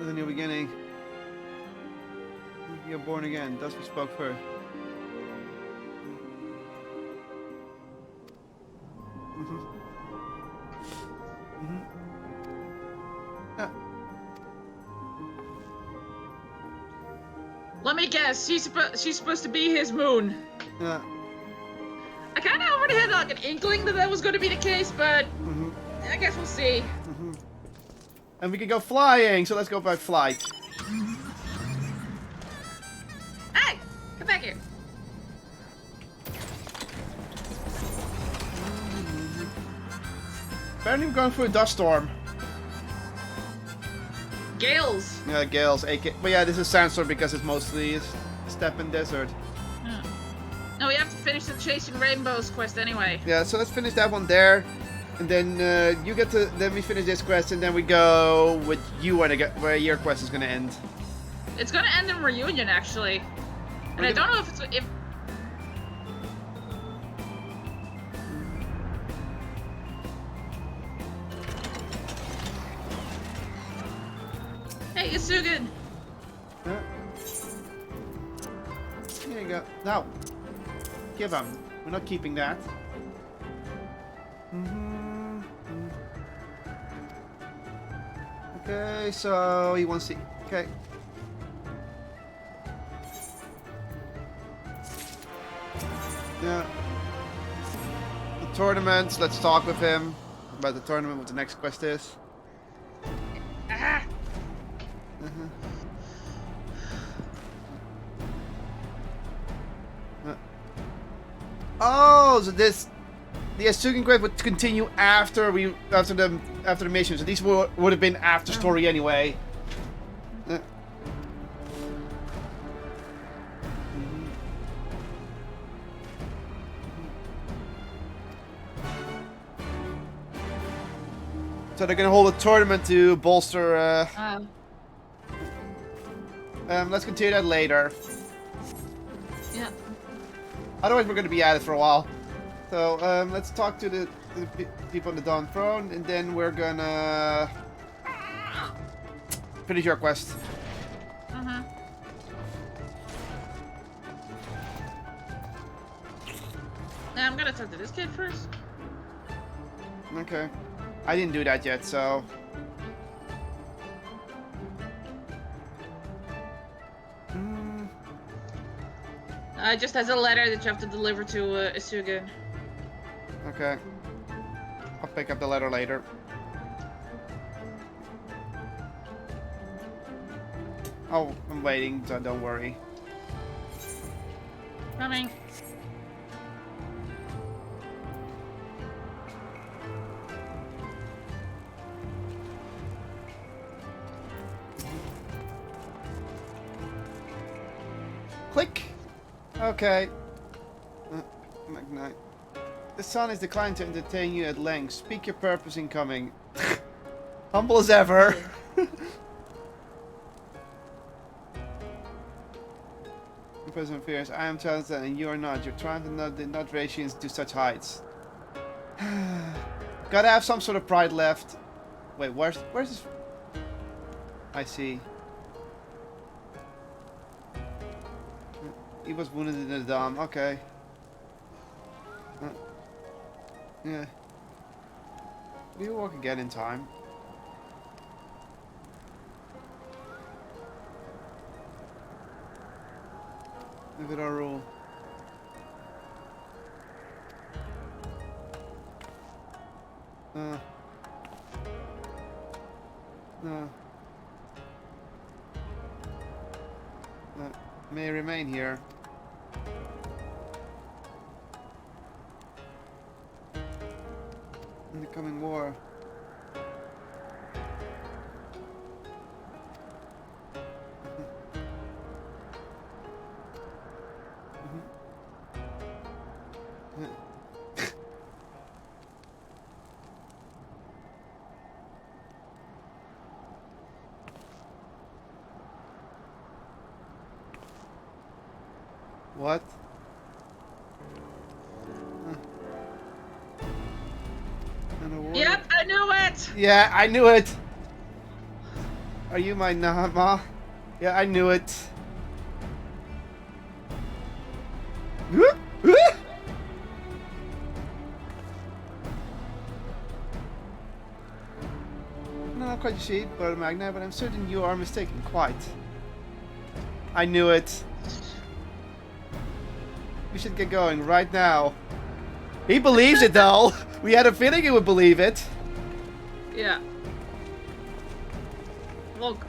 The new beginning. You're born again. Thus we spoke first. Let me guess. She's supposed to be his moon. Yeah. I kind of already had like an inkling that was going to be the case, but I guess we'll see. And we can go flying, so let's go by flight. Hey! Come back here. Apparently we're going through a dust storm. Gales. Yeah, gales, AK. But yeah, this is sandstorm because it's mostly steppe and desert. Yeah. No, we have to finish the Chasing Rainbows quest anyway. Yeah, so let's finish that one there. And then you get to, then we finish this quest, and then we go with you where your quest is gonna end. It's gonna end in Reunion, actually. And I don't know if it's Hey, Yasugan! Yeah. Here you go. Now, give him. We're not keeping that. Okay, so he wants to. Okay. Yeah. The tournament. Let's talk with him about the tournament. What the next quest is. Ah! Oh, so the Yasugan quest would continue after the mission. So these would have been after story anyway. So they're gonna hold a tournament to bolster. Let's continue that later. Yeah. Otherwise, we're gonna be at it for a while. So let's talk to the people on the Dawn Throne, and then we're gonna finish your quest. Now I'm gonna talk to this kid first. Okay. I didn't do that yet, so. Just has a letter that you have to deliver to Isugen. Okay. I'll pick up the letter later. Oh, I'm waiting, so don't worry. Coming. Click! Okay. Magnite. The sun is declining to entertain you at length. Speak your purpose incoming. Humble as ever. President fears, I am talented and you are not. Your triumph did not raise you to such heights. Gotta have some sort of pride left. Wait, where's this? I see. He was wounded in the dome. Okay. Yeah. Do you walk again in time? Look at our rule. No. May remain here. In the coming war. What? Yep, I knew it! Yeah, I knew it! Are you my Nama? Yeah, I knew it. No, not quite see, Brother Magna, but I'm certain you are mistaken. Quite. I knew it. We should get going right now. He believes it though. We had a feeling he would believe it. Yeah. Look.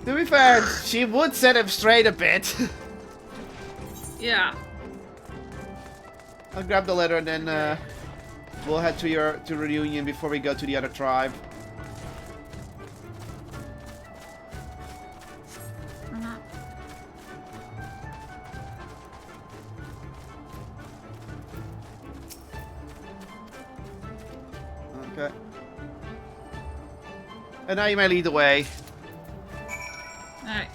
To be fair, she would set him straight a bit. Yeah. I'll grab the letter and then we'll head to reunion before we go to the other tribe. Okay. And now you may lead the way. Alright.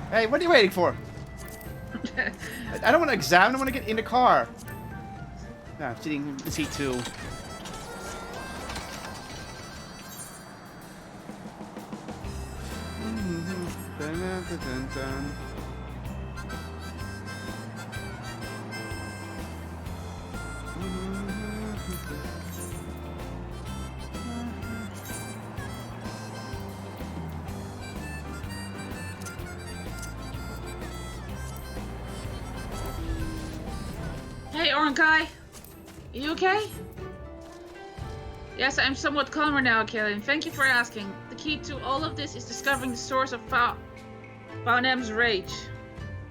Hey, what are you waiting for? I don't want to examine, I want to get in the car. No, I'm sitting in the seat too. Hey, Orankai. You okay? Yes, I'm somewhat calmer now, Kaelin. Thank you for asking. The key to all of this is discovering the source of Faunem's rage.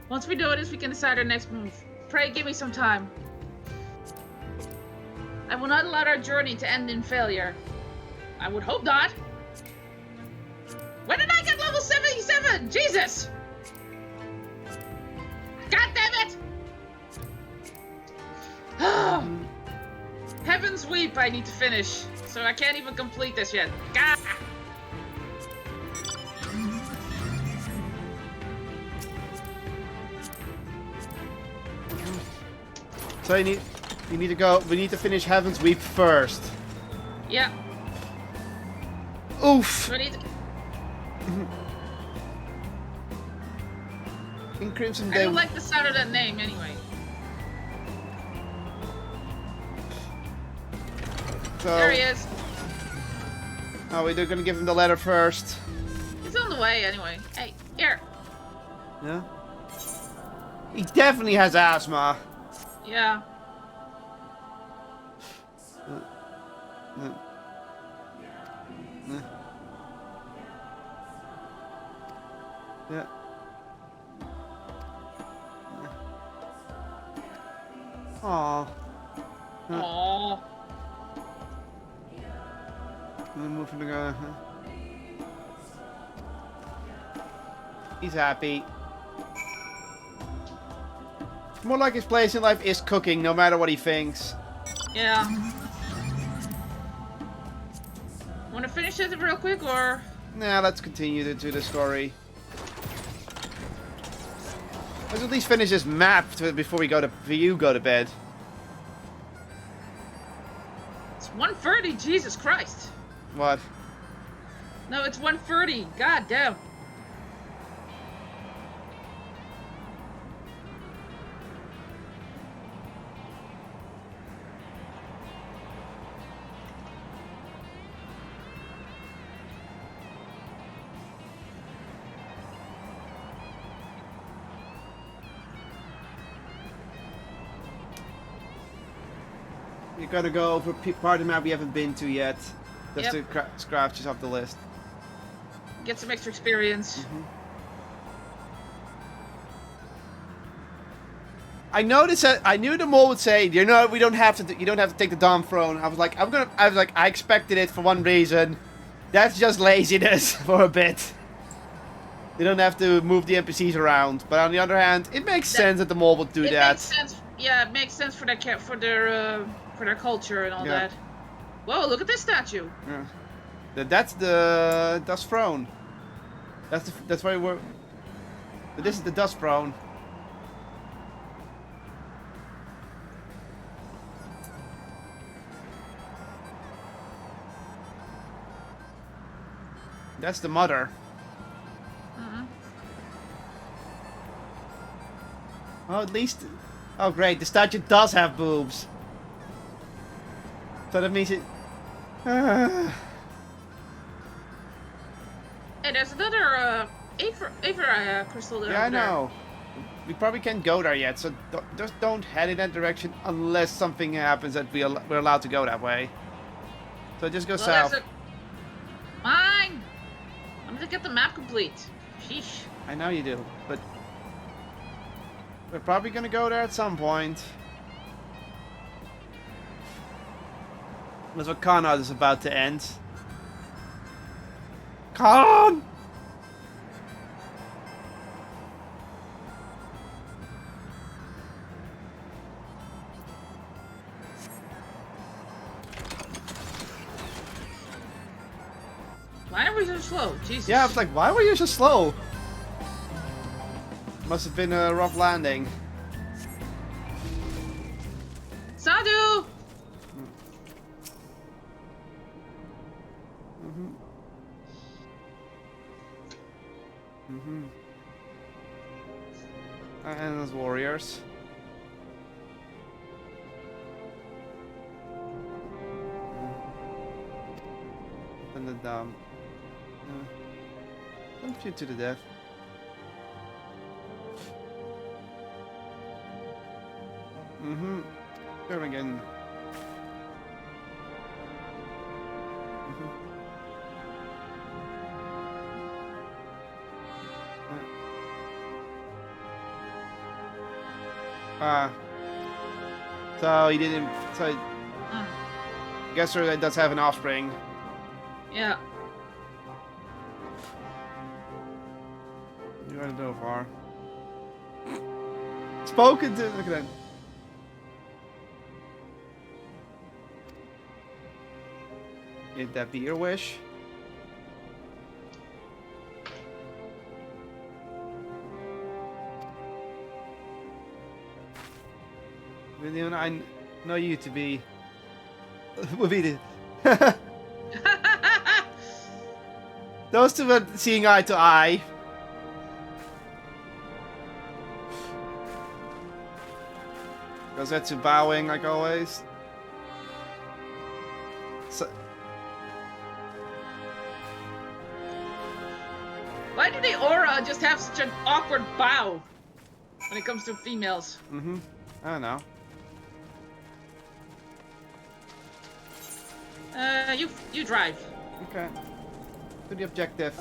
Once we know this, we can decide our next move. Pray give me some time. I will not allow our journey to end in failure. I would hope not. When did I get level 77? Jesus! God damn it! Heaven's Weep I need to finish, so I can't even complete this yet. Gah! So you need to go. We need to finish Heaven's Weep first. Yeah. Oof. So I need to... In Crimson I Day. don't like the sound of that name anyway. So, there he is. Oh, we're gonna give him the letter first. It's on the way anyway. Hey, here. Yeah? He definitely has asthma. Yeah. Yeah. Aww. Aww. Moving to go. He's happy. More like his place in life is cooking, no matter what he thinks. Yeah. Want to finish it real quick, or? Nah, let's continue to the story. Let's at least finish this map before we go to bed. It's 1:30. Jesus Christ. What? No, it's 1:30. God damn. We're gonna go over part of the map we haven't been to yet. Just Yep. to scratch this off the list. Get some extra experience. I noticed that I knew the mole would say, "You know, you don't have to take the Dawn Throne." I was like, I expected it for one reason. That's just laziness for a bit. You don't have to move the NPCs around. But on the other hand, it makes sense that the mole would do that. Makes sense. Yeah, it makes sense for their culture and all that. Whoa, look at this statue. Yeah. That's the Dust Throne. That's why we're. But this is the Dust Throne. That's the mother. Oh, at least. Oh, great. The statue does have boobs. So that means it. Hey, there's another Aether crystal there. Yeah, I know. We probably can't go there yet, so just don't head in that direction unless something happens that we're allowed to go that way. So just go south. Mine! I'm gonna get the map complete. Sheesh. I know you do, but we're probably gonna go there at some point. That's what Conrad is about to end. Con! Why are we so slow? Jesus. Yeah, I was like, why were you so slow? Must have been a rough landing. Sadhu! And those warriors. And the dumb. Don't shoot to the death. There again. So he didn't. So I guess her does have an offspring. Yeah. You want to go far? Spoken to. Look at that. If that be your wish. Really, I know you to be. Would be the. Those two are seeing eye to eye. Rosetsu bowing like always. So, Why do the aura just have such an awkward bow when it comes to females? Mm-hmm. I don't know. You drive. Okay. To the objective.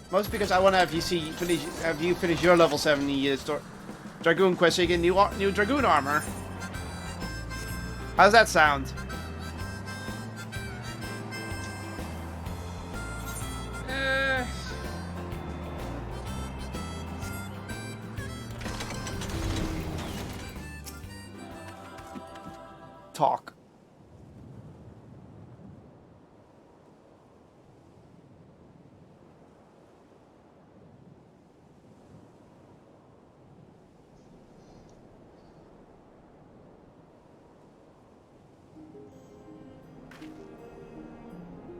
Mostly because I want to have you finish your level 70 Dragoon quest so you get new Dragoon armor. How's that sound? Talk.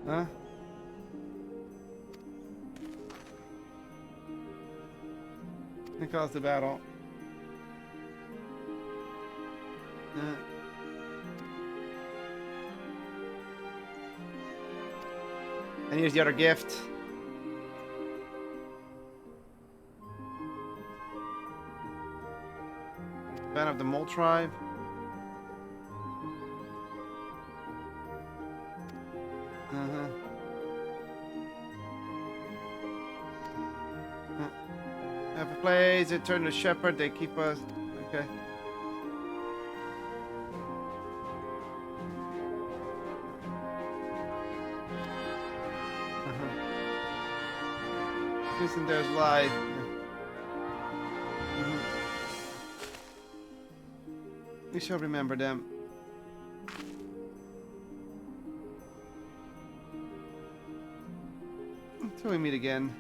Huh? It caused the battle. And here's the other gift. Fan of the Mole Tribe. Have a place, they turn to shepherd, they keep us. Okay. Isn't there's life? We shall remember them. Until we meet again.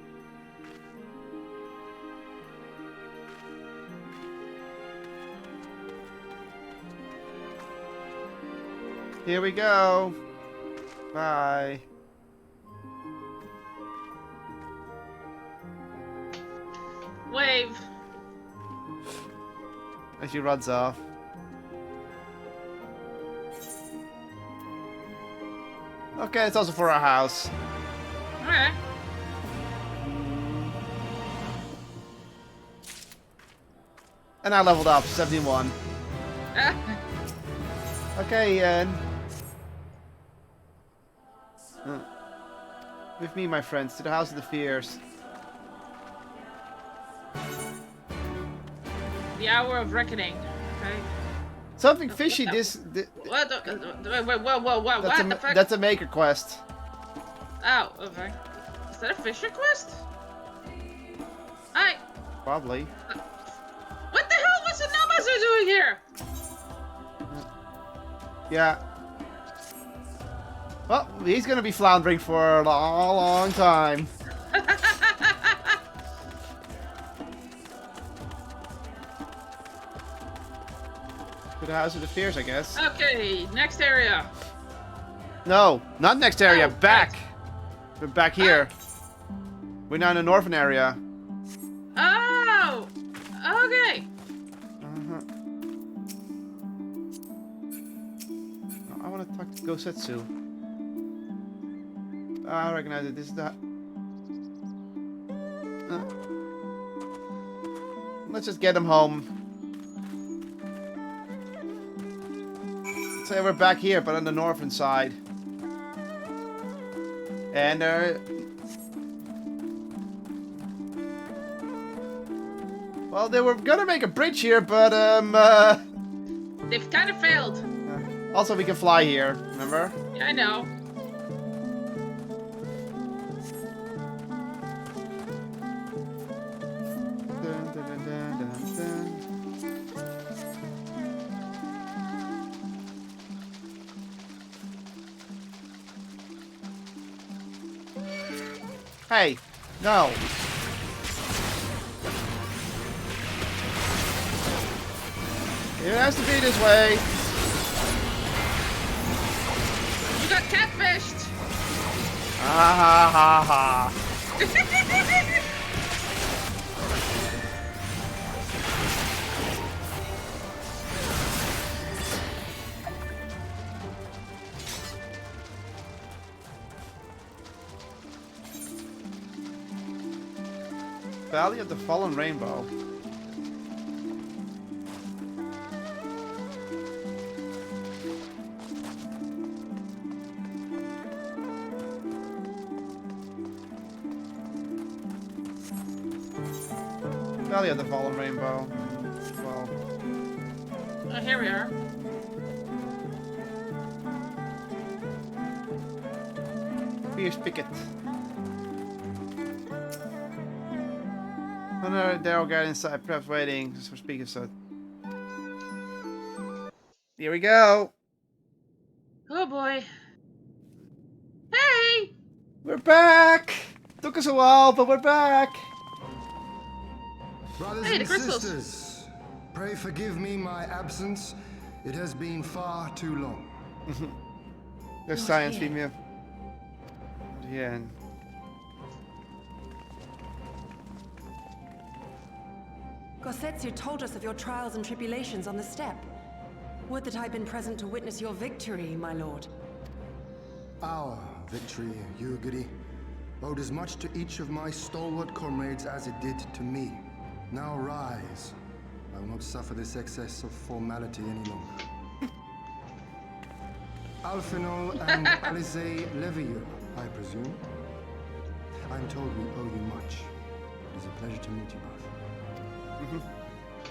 Here we go. Bye. Wave. As she runs off. Okay, it's also for our house. Alright. And I leveled up, 71. Okay, Ian. With me, my friends, to the House of the Fears. The hour of reckoning. Okay. Something fishy. What? What the fuck? That's a maker quest. Oh, okay. Is that a Fisher quest? Probably. What the hell was the Namazu doing here? Yeah. Well, he's gonna be floundering for a long, long time. To the House of the Fears, I guess. Okay, next area. No, not next area. Oh, back. right. We're back here. We're now in the northern area. Oh! Okay. I want to talk to Gosetsu. I recognize it. This is the... Let's just get him home. Say we're back here, but on the northern side. And well, they were gonna make a bridge here, but they've kind of failed. Also, we can fly here. Remember? Yeah, I know. Dun, dun, dun, dun, dun, dun. Hey, no. It has to be this way. You got catfished. Ha ha ha ha. Valley of the Fallen Rainbow. Valley of the Fallen Rainbow. Well. Oh, here we are. Fierce Picket. Another Daryl got inside, perhaps waiting for speaker so. Here we go. Oh boy. Hey! We're back! Took us a while, but we're back! Brothers Hey, the and crystals. sisters, pray forgive me my absence. It has been far too long. There's science female. Yeah. Gosetsu told us of your trials and tribulations on the steppe. Would that I'd been present to witness your victory, my lord. Our victory, Yugiri, owed as much to each of my stalwart comrades as it did to me. Now rise. I will not suffer this excess of formality any longer. Alphino and Alice Levieux, I presume. I'm told we owe you much. It is a pleasure to meet you both.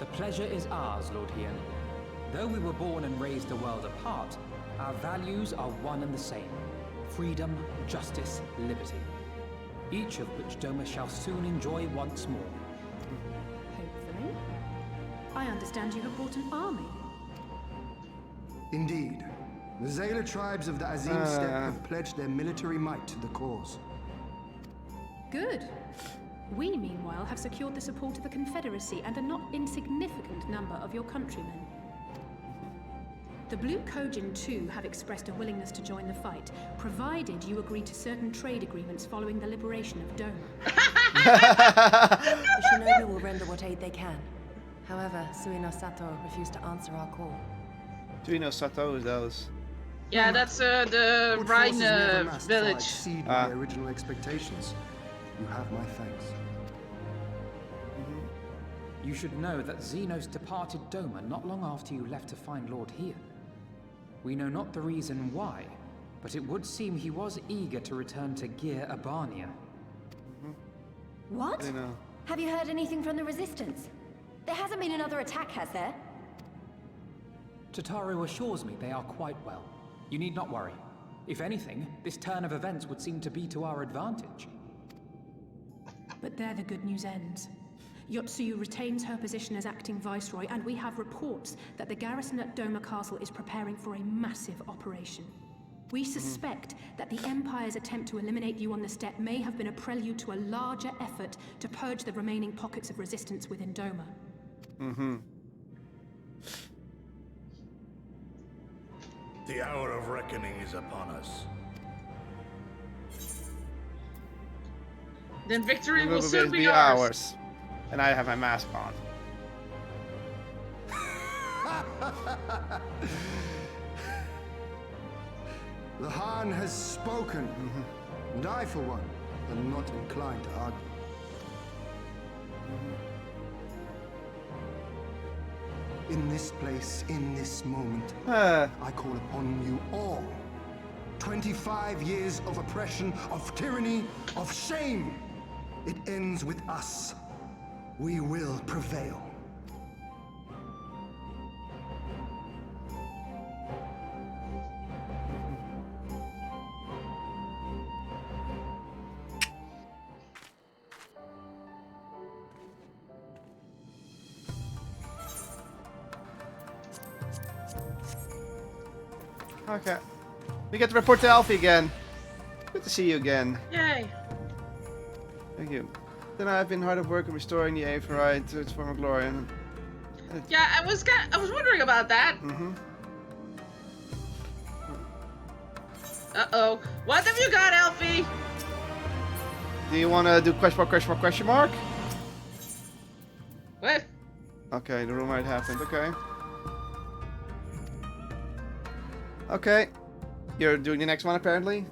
The pleasure is ours, Lord Hien. Though we were born and raised a world apart, our values are one and the same. Freedom, justice, liberty. Each of which Doma shall soon enjoy once more. Hopefully. I understand you have brought an army. Indeed. The Zayla tribes of the Azim Steppe have pledged their military might to the cause. Good. We, meanwhile, have secured the support of the Confederacy and a not insignificant number of your countrymen. The Blue Kojin, too, have expressed a willingness to join the fight, provided you agree to certain trade agreements following the liberation of Doma. The shinobi will render what aid they can. However, Suino Sato refused to answer our call. Suino Sato is those. Yeah, that's the What Rhine forces we have amassed far village. exceed my original expectations. You have my thanks. You should know that Xenos departed Doma not long after you left to find Lord Hien. We know not the reason why, but it would seem he was eager to return to Gir Abania. What? I know. Have you heard anything from the Resistance? There hasn't been another attack, has there? Tataru assures me they are quite well. You need not worry. If anything, this turn of events would seem to be to our advantage. But there the good news ends. Yotsuyu retains her position as acting viceroy, and we have reports that the garrison at Doma Castle is preparing for a massive operation. We suspect that the Empire's attempt to eliminate you on the steppe may have been a prelude to a larger effort to purge the remaining pockets of resistance within Doma. The hour of reckoning is upon us. Then victory will Will soon be be ours. ours. And I have my mask on. The Khan has spoken, and I, for one, am not inclined to argue. In this place, in this moment, I call upon you all. 25 years of oppression, of tyranny, of shame. It ends with us. We will prevail. Okay. We get to report to Alfie again. Good to see you again. Yay. Thank you. Then I've been hard at work in restoring the Aephorite to its former glory. And Yeah, I was wondering about that. Uh-oh. What have you got, Alfie? do you want to do question mark? What? Okay, the rumor had happened. Okay. Okay. You're doing the next one, apparently?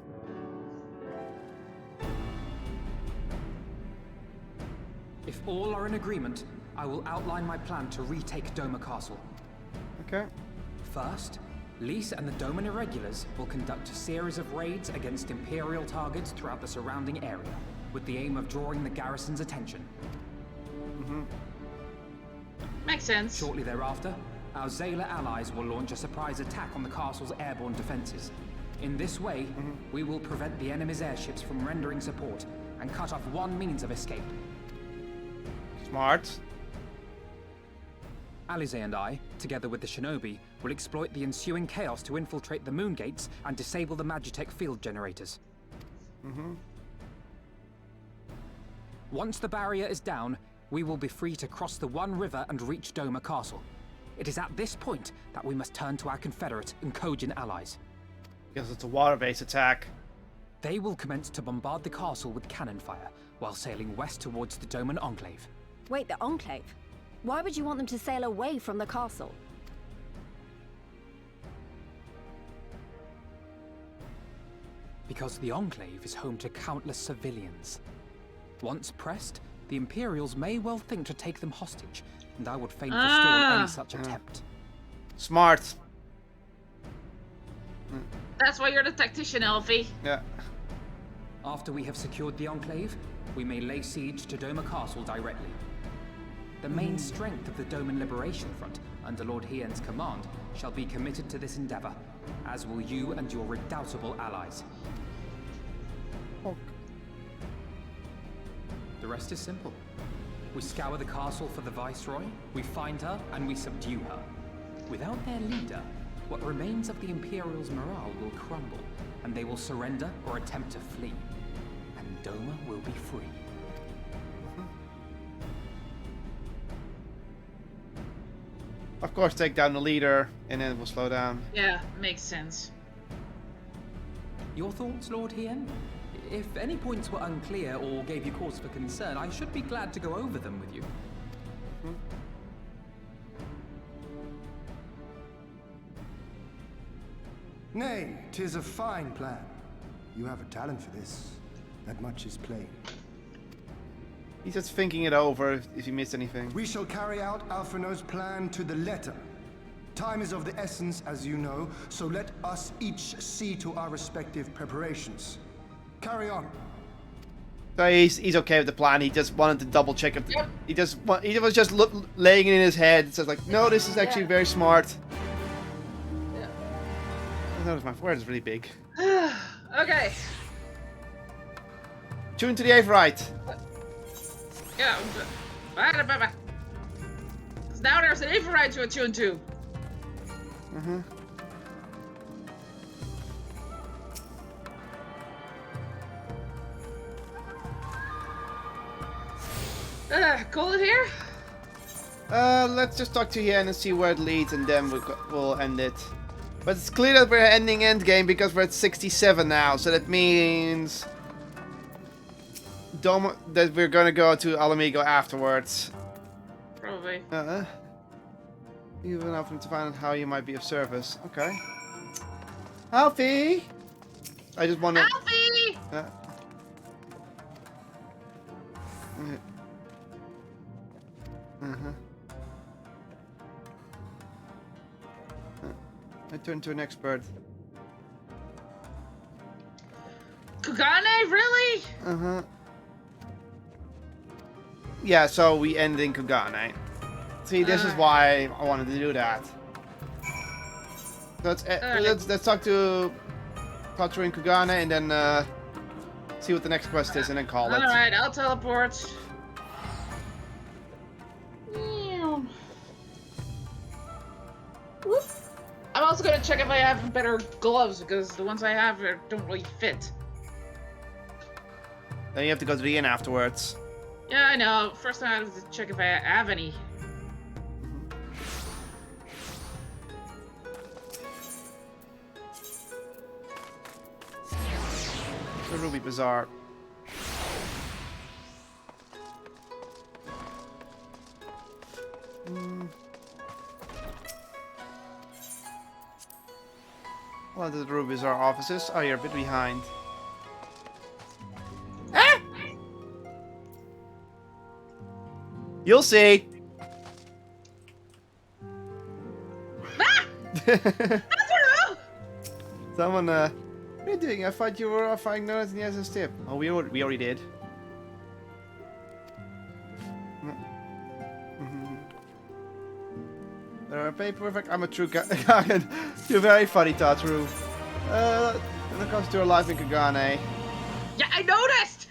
If all are in agreement, I will outline my plan to retake Doma Castle. Okay. First, Lys and the Doman Irregulars will conduct a series of raids against Imperial targets throughout the surrounding area, with the aim of drawing the garrison's attention. Makes sense. Shortly thereafter, our Zayla allies will launch a surprise attack on the castle's airborne defenses. In this way, we will prevent the enemy's airships from rendering support and cut off one means of escape. Smart. Alize and I, together with the shinobi, will exploit the ensuing chaos to infiltrate the moon gates and disable the Magitech field generators. Once the barrier is down, we will be free to cross the One River and reach Doma Castle. It is at this point that we must turn to our Confederate and Kojin allies. Because it's a water-based attack. They will commence to bombard the castle with cannon fire, while sailing west towards the Doman Enclave. Wait, the Enclave? Why would you want them to sail away from the castle? Because the Enclave is home to countless civilians. Once pressed, the Imperials may well think to take them hostage, and I would fain forestall any such attempt. Smart. That's why you're the tactician, Elfie. Yeah. After we have secured the Enclave, we may lay siege to Doma Castle directly. The main strength of the Doman Liberation Front, under Lord Hien's command, shall be committed to this endeavor, as will you and your redoubtable allies. The rest is simple. We scour the castle for the Viceroy, we find her, and we subdue her. Without their leader, what remains of the Imperials' morale will crumble, and they will surrender or attempt to flee. And Doma will be free. Of course, take down the leader, and then we'll slow down. Yeah, makes sense. Your thoughts, Lord Hien? If any points were unclear or gave you cause for concern, I should be glad to go over them with you. Nay, 'tis a fine plan. You have a talent for this. That much is plain. He's just thinking it over if you missed anything. We shall carry out Alphino's plan to the letter. Time is of the essence, as you know, so let us each see to our respective preparations. Carry on. So he's okay with the plan. He just wanted to double check if he was just laying it in his head. So it's like, no, this is actually very smart. Yeah. That was my word is really big. Okay. Tune to the Averite. Yeah. Now there's an Averite to attune to. Call it here? Let's just talk to Hien and see where it leads, and then we'll end it. But it's clear that we're ending endgame because we're at 67 now, so that means that we're gonna go to Alamigo afterwards. Probably. Even helping to find out how you might be of service. Okay. Alfie! I just want to... Alfie! I turn to an expert. Kugane, really? Yeah, so we end in Kugane. See, this is why I wanted to do that. Let's talk to Kotlol and Kugane, and then see what the next quest is, and then call it. Alright, I'll teleport. I'm also gonna check if I have better gloves, because the ones I have don't really fit. Then you have to go to the inn afterwards. Yeah, I know. First I have to check if I have any. The Ruby Bazaar. Well, the Ruby Bazaar offices. Oh, you're a bit behind. You'll see. Ah! Someone, what are you doing? I thought you were fighting notice in the SS tip. Oh, we already did. Perfect. I'm a true Kagan. You're very funny, Tatru. When it comes to our life in Kagane. Yeah, I noticed!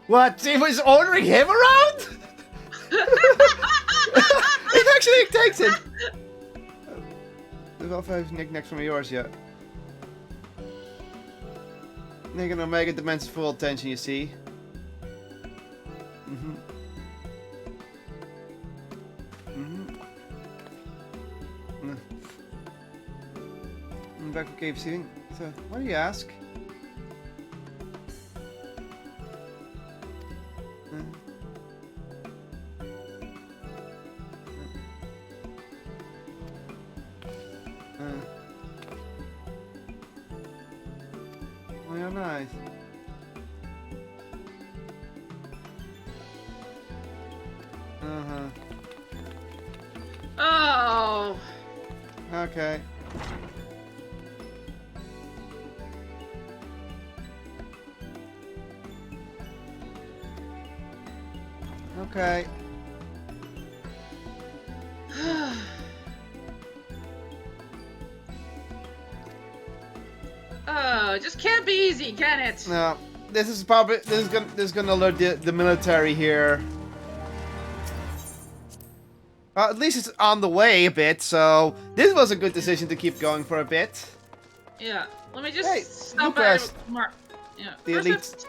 What? He was ordering him around? It actually takes it. There's also knickknacks from yours yet. Nick and Omega demands full attention, you see. I'm back for KFC. So, what do you ask? Oh, yeah, nice. Oh. Okay. Okay. Oh, it just can't be easy, can it? No, this is gonna alert the military here. At least it's on the way a bit, so this was a good decision to keep going for a bit. Yeah, let me just Hey, stop by Mark. Yeah, the elite.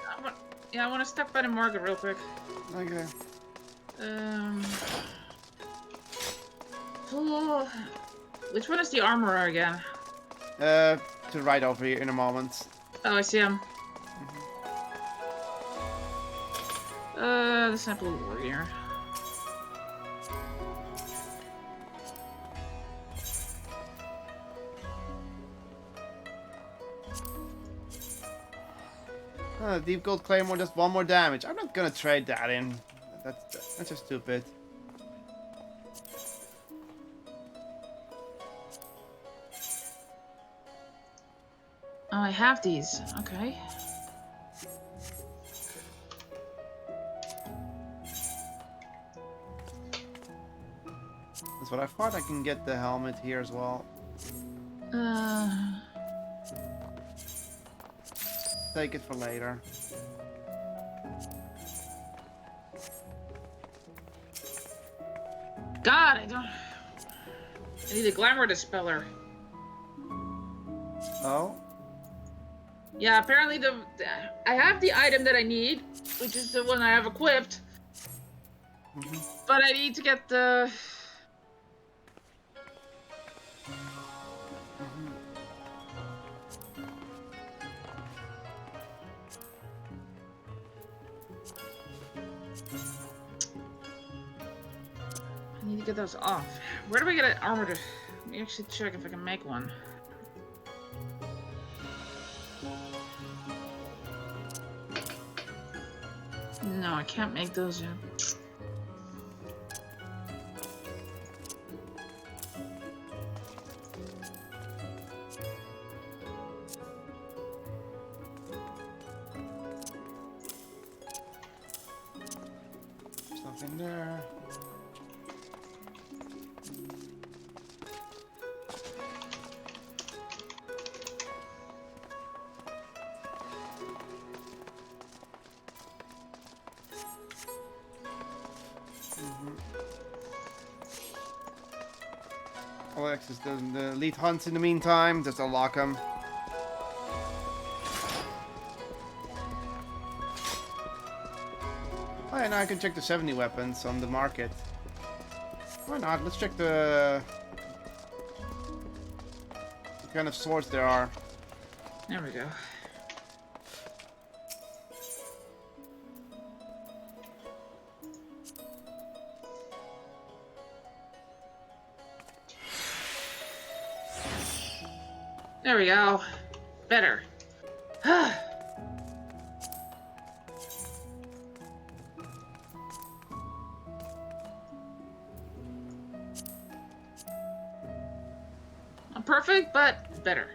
I want to stop by the market real quick. Okay. Oh, which one is the armorer again? To right over here in a moment. Oh, I see him. The simple warrior. Deep Gold Claymore does 1 more damage. I'm not gonna trade that in. That's just stupid. Oh, I have these. Okay. That's what I thought. I can get the helmet here as well. Take it for later. God, I need a glamour dispeller. Oh? Yeah, apparently I have the item that I need, which is the one I have equipped. But I need to get the... I need to get those off. Where do I get an armor to... Let me actually check if I can make one. No, I can't make those yet. Stuff in there. Alexis does the elite hunts in the meantime, just unlock them. Oh yeah, now I can check the 70 weapons on the market. Why not? Let's check what kind of swords there are. There we go. There we go. Better. Not perfect, but better.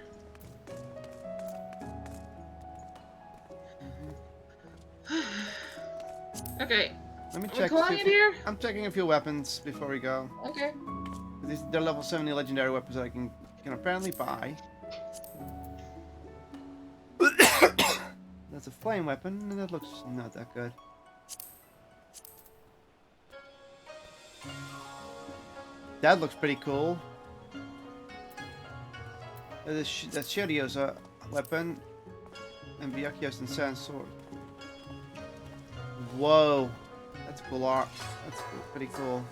Okay. Let me Are we check. calling it here? I'm checking a few weapons before we go. Okay. They're level 70 legendary weapons that I can apparently buy. That's a flame weapon, and that looks not that good. That looks pretty cool. That's Shirio's weapon, and Byakuya's and Sans sword. Whoa, that's cool art. That's pretty cool.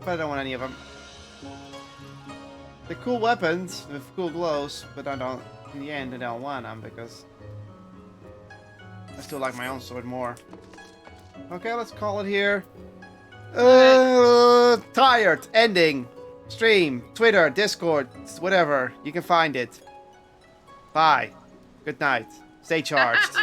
But I don't want any of them. They're cool weapons with cool glows, but I don't. In the end, I don't want them because I still like my own sword more. Okay, let's call it here. Tired. Ending. Stream. Twitter. Discord. Whatever. You can find it. Bye. Good night. Stay charged.